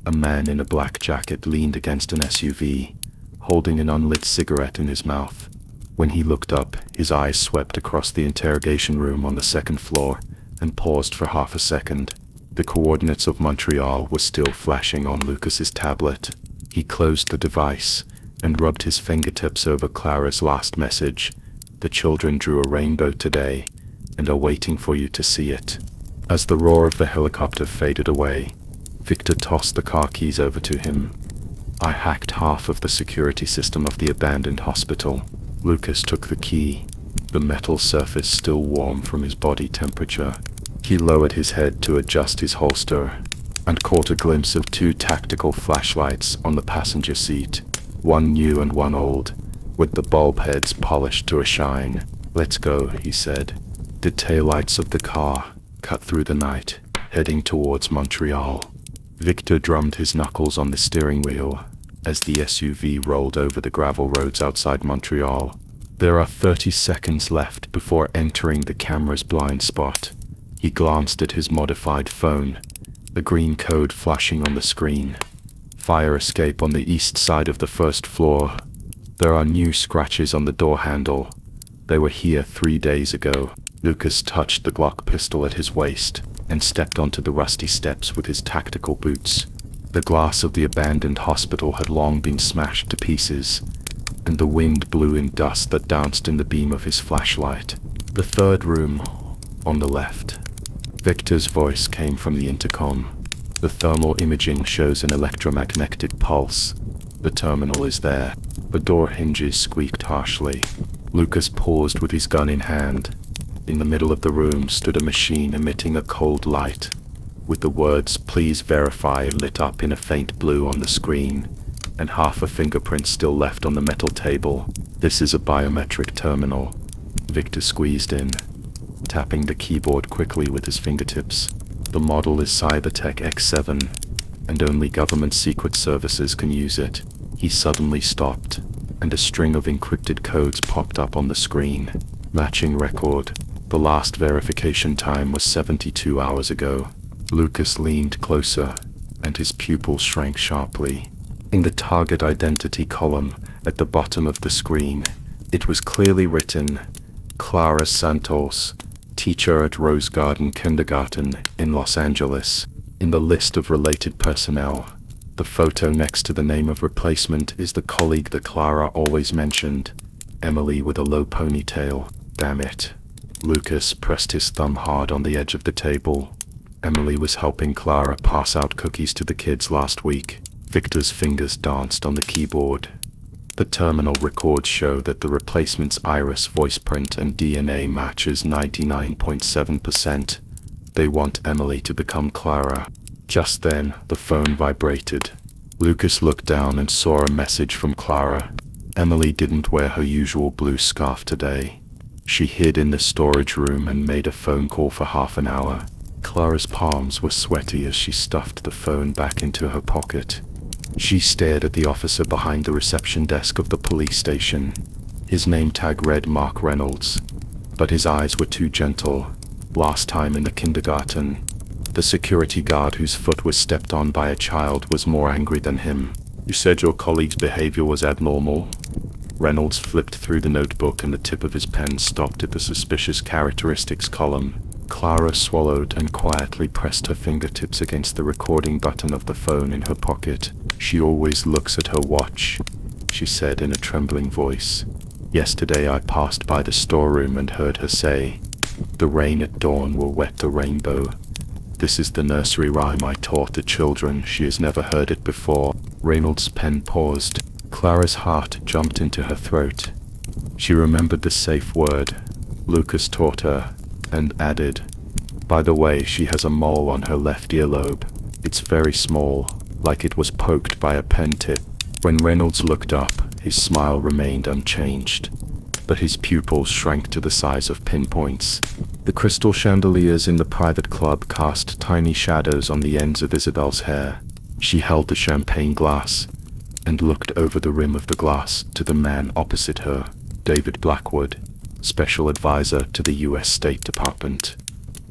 a man in a black jacket leaned against an SUV, holding an unlit cigarette in his mouth. When he looked up, his eyes swept across the interrogation room on the second floor and paused for half a second. The coordinates of Montreal were still flashing on Lucas's tablet. He closed the device and rubbed his fingertips over Clara's last message. "The children drew a rainbow today and are waiting for you to see it." As the roar of the helicopter faded away, Victor tossed the car keys over to him. "I hacked half of the security system of the abandoned hospital." Lucas took the key, the metal surface still warm from his body temperature. He lowered his head to adjust his holster and caught a glimpse of 2 tactical flashlights on the passenger seat, one new and one old, with the bulb heads polished to a shine. "Let's go," he said. The taillights of the car cut through the night, heading towards Montreal. Victor drummed his knuckles on the steering wheel as the SUV rolled over the gravel roads outside Montreal. There are 30 seconds left before entering the camera's blind spot. He glanced at his modified phone, the green code flashing on the screen. "Fire escape on the east side of the first floor. There are new scratches on the door handle. They were here 3 days ago." Lucas touched the Glock pistol at his waist and stepped onto the rusty steps with his tactical boots. The glass of the abandoned hospital had long been smashed to pieces, and the wind blew in dust that danced in the beam of his flashlight. "The third room, on the left." Victor's voice came from the intercom. "The thermal imaging shows an electromagnetic pulse. The terminal is there." The door hinges squeaked harshly. Lucas paused with his gun in hand. In the middle of the room stood a machine emitting a cold light, with the words "Please verify" lit up in a faint blue on the screen, and half a fingerprint still left on the metal table. "This is a biometric terminal." Victor squeezed in, tapping the keyboard quickly with his fingertips. "The model is Cybertech X7, and only government secret services can use it." He suddenly stopped, and a string of encrypted codes popped up on the screen. Matching record. The last verification time was 72 hours ago. Lucas leaned closer, and his pupils shrank sharply. In the target identity column at the bottom of the screen, it was clearly written, "Clara Santos, teacher at Rose Garden Kindergarten in Los Angeles." In the list of related personnel, the photo next to the name of replacement is the colleague that Clara always mentioned, Emily with a low ponytail. Damn it. Lucas pressed his thumb hard on the edge of the table. Emily was helping Clara pass out cookies to the kids last week. Victor's fingers danced on the keyboard. The terminal records show that the replacement's iris, voice print, and DNA matches 99.7%. They want Emily to become Clara. Just then, the phone vibrated. Lucas looked down and saw a message from Clara. Emily didn't wear her usual blue scarf today. She hid in the storage room and made a phone call for half an hour. Clara's palms were sweaty as she stuffed the phone back into her pocket. She stared at the officer behind the reception desk of the police station. His name tag read Mark Reynolds, but his eyes were too gentle. Last time in the kindergarten, the security guard whose foot was stepped on by a child was more angry than him. You said your colleague's behavior was abnormal? Reynolds flipped through the notebook and the tip of his pen stopped at the suspicious characteristics column. Clara swallowed and quietly pressed her fingertips against the recording button of the phone in her pocket. She always looks at her watch, she said in a trembling voice. Yesterday I passed by the storeroom and heard her say, "The rain at dawn will wet the rainbow." This is the nursery rhyme I taught the children. She has never heard it before. Reynolds' pen paused. Clara's heart jumped into her throat. She remembered the safe word Lucas taught her, and added, "By the way, she has a mole on her left earlobe. It's very small, like it was poked by a pen tip." When Reynolds looked up, his smile remained unchanged, but his pupils shrank to the size of pinpoints. The crystal chandeliers in the private club cast tiny shadows on the ends of Isabel's hair. She held the champagne glass and looked over the rim of the glass to the man opposite her, David Blackwood, special advisor to the U.S. State Department.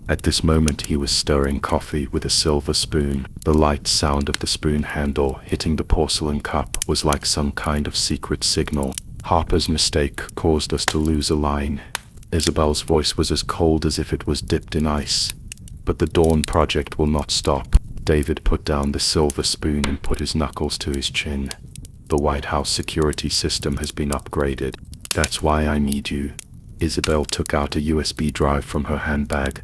At this moment he was stirring coffee with a silver spoon. The light sound of the spoon handle hitting the porcelain cup was like some kind of secret signal. "Harper's mistake caused us to lose a line." Isabel's voice was as cold as if it was dipped in ice. "But the Dawn Project will not stop." David put down the silver spoon and put his knuckles to his chin. "The White House security system has been upgraded. That's why I need you." Isabel took out a USB drive from her handbag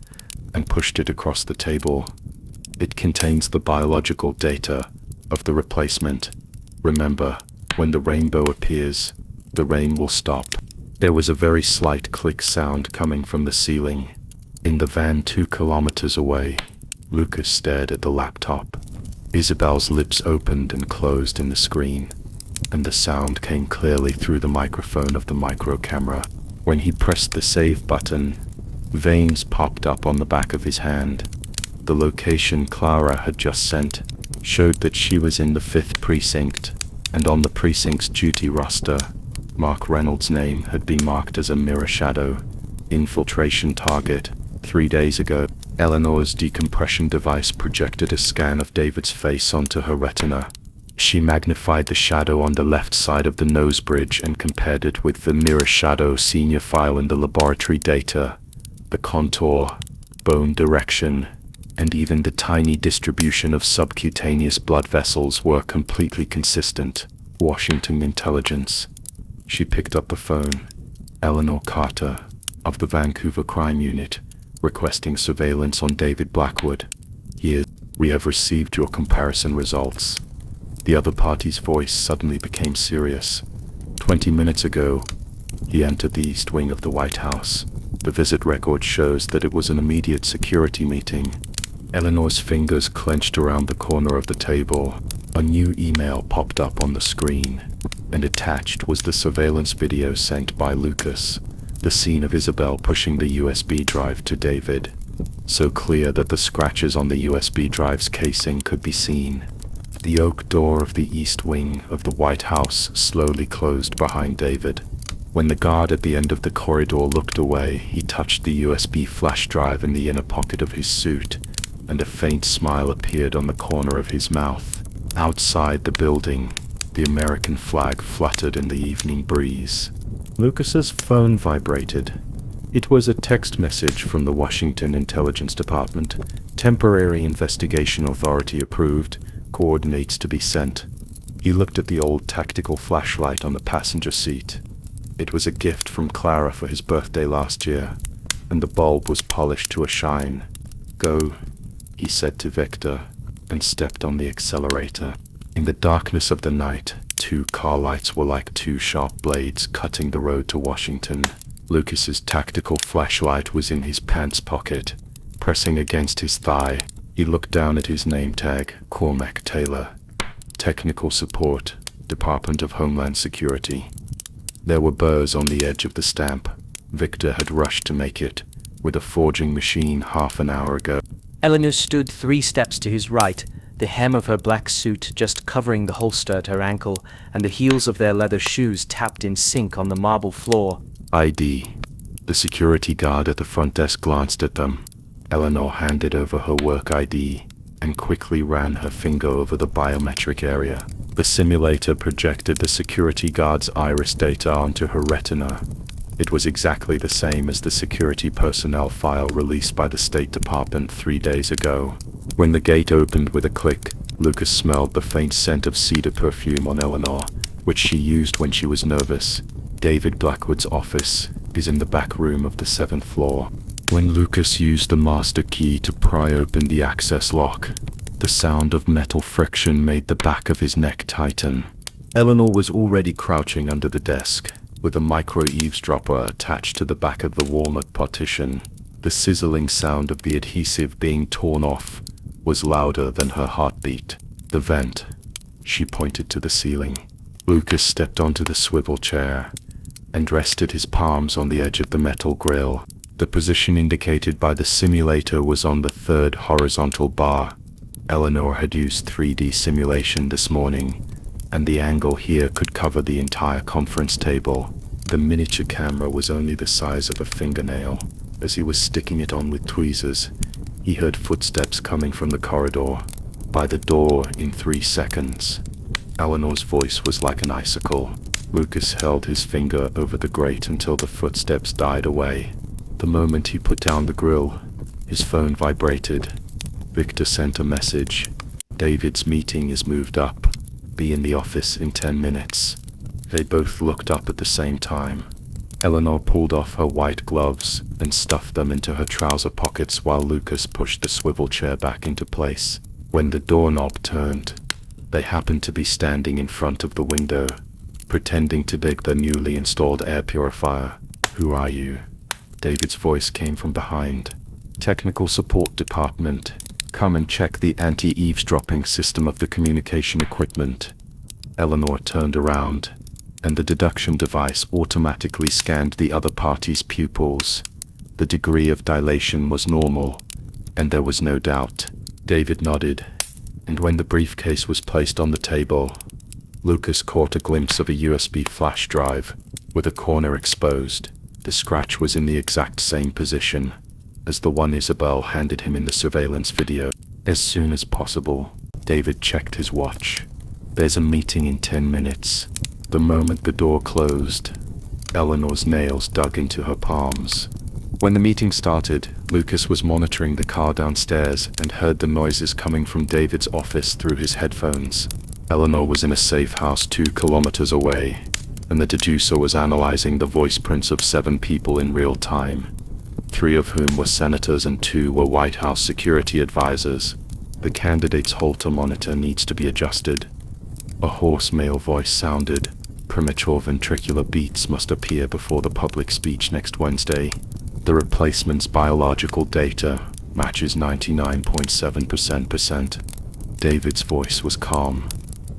and pushed it across the table. "It contains the biological data of the replacement. Remember, when the rainbow appears, the rain will stop." There was a very slight click sound coming from the ceiling. In the van 2 kilometers away, Lucas stared at the laptop. Isabel's lips opened and closed in the screen, and the sound came clearly through the microphone of the micro camera. When he pressed the save button, veins popped up on the back of his hand. The location Clara had just sent showed that she was in the 5th precinct, and on the precinct's duty roster, Mark Reynolds' name had been marked as a mirror shadow infiltration target. 3 days ago, Eleanor's decompression device projected a scan of David's face onto her retina. She magnified the shadow on the left side of the nose bridge and compared it with the mirror shadow senior file in the laboratory data. The contour, bone direction, and even the tiny distribution of subcutaneous blood vessels were completely consistent. Washington intelligence. She picked up the phone. Eleanor Carter, of the Vancouver Crime Unit, requesting surveillance on David Blackwood. "Here, we have received your comparison results." The other party's voice suddenly became serious. 20 minutes ago, he entered the east wing of the White House. The visit record shows that it was an immediate security meeting. Eleanor's fingers clenched around the corner of the table. A new email popped up on the screen, and attached was the surveillance video sent by Lucas. The scene of Isabel pushing the USB drive to David, so clear that the scratches on the USB drive's casing could be seen. The oak door of the east wing of the White House slowly closed behind David. When the guard at the end of the corridor looked away, he touched the USB flash drive in the inner pocket of his suit, and a faint smile appeared on the corner of his mouth. Outside the building, the American flag fluttered in the evening breeze. Lucas's phone vibrated. It was a text message from the Washington Intelligence Department. "Temporary investigation authority approved. Coordinates to be sent." He looked at the old tactical flashlight on the passenger seat. It was a gift from Clara for his birthday last year, and the bulb was polished to a shine. "Go," he said to Victor, and stepped on the accelerator. In the darkness of the night, 2 car lights were like 2 sharp blades cutting the road to Washington. Lucas's tactical flashlight was in his pants pocket, pressing against his thigh. He looked down at his name tag, Cormac Taylor. Technical Support, Department of Homeland Security. There were burrs on the edge of the stamp. Victor had rushed to make it, with a forging machine half an hour ago. Eleanor stood 3 steps to his right, the hem of her black suit just covering the holster at her ankle, and the heels of their leather shoes tapped in sync on the marble floor. ID. The security guard at the front desk glanced at them. Eleanor handed over her work ID and quickly ran her finger over the biometric area. The simulator projected the security guard's iris data onto her retina. It was exactly the same as the security personnel file released by the State Department 3 days ago. When the gate opened with a click, Lucas smelled the faint scent of cedar perfume on Eleanor, which she used when she was nervous. David Blackwood's office is in the back room of the 7th floor. When Lucas used the master key to pry open the access lock, the sound of metal friction made the back of his neck tighten. Eleanor was already crouching under the desk, with a micro eavesdropper attached to the back of the walnut partition. The sizzling sound of the adhesive being torn off was louder than her heartbeat. The vent. She pointed to the ceiling. Lucas stepped onto the swivel chair and rested his palms on the edge of the metal grill. The position indicated by the simulator was on the 3rd horizontal bar. Eleanor had used 3D simulation this morning, and the angle here could cover the entire conference table. The miniature camera was only the size of a fingernail. As he was sticking it on with tweezers, he heard footsteps coming from the corridor. By the door in 3 seconds. Eleanor's voice was like an icicle. Lucas held his finger over the grate until the footsteps died away. The moment he put down the grill, his phone vibrated. Victor sent a message. David's meeting is moved up. Be in the office in 10 minutes. They both looked up at the same time. Eleanor pulled off her white gloves and stuffed them into her trouser pockets while Lucas pushed the swivel chair back into place. When the doorknob turned, they happened to be standing in front of the window, pretending to dig the newly installed air purifier. Who are you? David's voice came from behind. Technical Support Department. Come and check the anti-eavesdropping system of the communication equipment. Eleanor turned around, and the deduction device automatically scanned the other party's pupils. The degree of dilation was normal, and there was no doubt. David nodded, and when the briefcase was placed on the table, Lucas caught a glimpse of a USB flash drive, with a corner exposed. The scratch was in the exact same position as the one Isabel handed him in the surveillance video. As soon as possible, David checked his watch. There's a meeting in 10 minutes. The moment the door closed, Eleanor's nails dug into her palms. When the meeting started, Lucas was monitoring the car downstairs and heard the noises coming from David's office through his headphones. Eleanor was in a safe house 2 kilometers away, and the deducer was analyzing the voice prints of 7 people in real time, 3 of whom were senators and 2 were White House security advisors. The candidate's Holter monitor needs to be adjusted. A hoarse male voice sounded. Premature ventricular beats must appear before the public speech next Wednesday. The replacement's biological data matches 99.7%. David's voice was calm.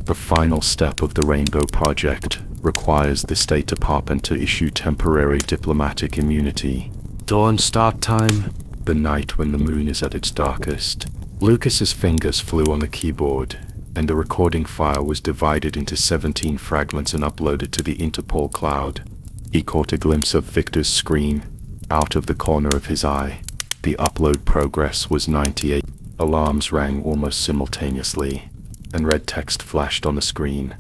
The final step of the Rainbow Project requires the State Department to issue temporary diplomatic immunity. Dawn start time. The night when the moon is at its darkest. Lucas's fingers flew on the keyboard, and the recording file was divided into 17 fragments and uploaded to the Interpol cloud. He caught a glimpse of Victor's screen, out of the corner of his eye. The upload progress was 98. Alarms rang almost simultaneously, and red text flashed on the screen.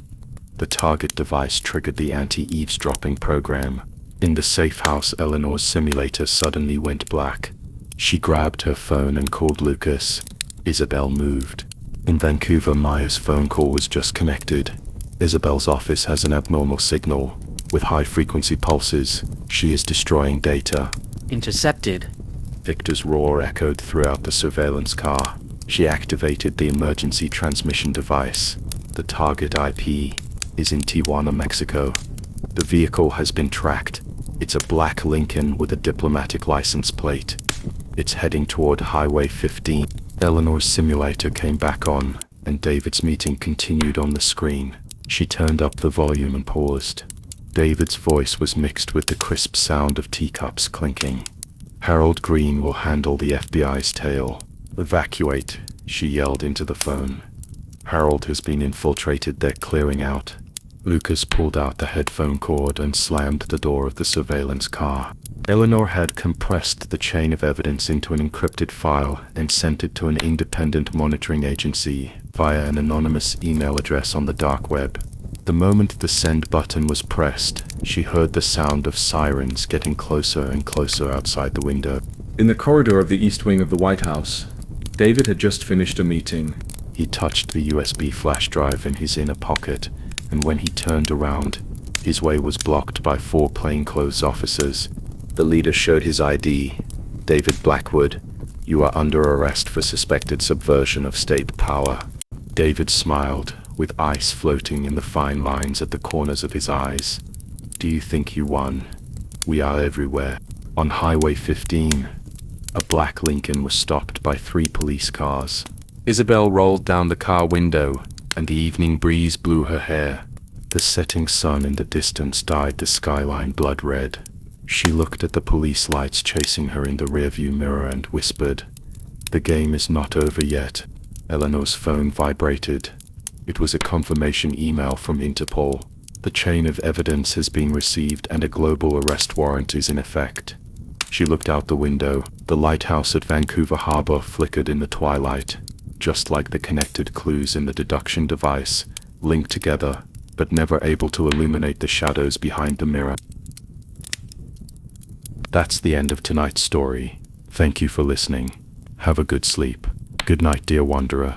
The target device triggered the anti-eavesdropping program. In the safe house, Eleanor's simulator suddenly went black. She grabbed her phone and called Lucas. Isabel moved. In Vancouver, Maya's phone call was just connected. Isabel's office has an abnormal signal, with high-frequency pulses. She is destroying data. Intercepted. Victor's roar echoed throughout the surveillance car. She activated the emergency transmission device. The target IP is in Tijuana, Mexico. The vehicle has been tracked. It's a black Lincoln with a diplomatic license plate. It's heading toward Highway 15. Eleanor's simulator came back on, and David's meeting continued on the screen. She turned up the volume and paused. David's voice was mixed with the crisp sound of teacups clinking. Harold Green will handle the FBI's tail. Evacuate, she yelled into the phone. Harold has been infiltrated, they're clearing out. Lucas pulled out the headphone cord and slammed the door of the surveillance car. Eleanor had compressed the chain of evidence into an encrypted file and sent it to an independent monitoring agency via an anonymous email address on the dark web. The moment the send button was pressed, she heard the sound of sirens getting closer and closer outside the window. In the corridor of the east wing of the White House, David had just finished a meeting. He touched the USB flash drive in his inner pocket, and when he turned around, his way was blocked by 4 plainclothes officers. The leader showed his ID. David Blackwood, you are under arrest for suspected subversion of state power. David smiled, with ice floating in the fine lines at the corners of his eyes. Do you think you won? We are everywhere. On Highway 15, a black Lincoln was stopped by 3 police cars. Isabel rolled down the car window, and the evening breeze blew her hair. The setting sun in the distance dyed the skyline blood red. She looked at the police lights chasing her in the rearview mirror and whispered, "The game is not over yet." Eleanor's phone vibrated. It was a confirmation email from Interpol. The chain of evidence has been received and a global arrest warrant is in effect. She looked out the window. The lighthouse at Vancouver Harbor flickered in the twilight, just like the connected clues in the deduction device, linked together, but never able to illuminate the shadows behind the mirror. That's the end of tonight's story. Thank you for listening. Have a good sleep. Good night, dear wanderer.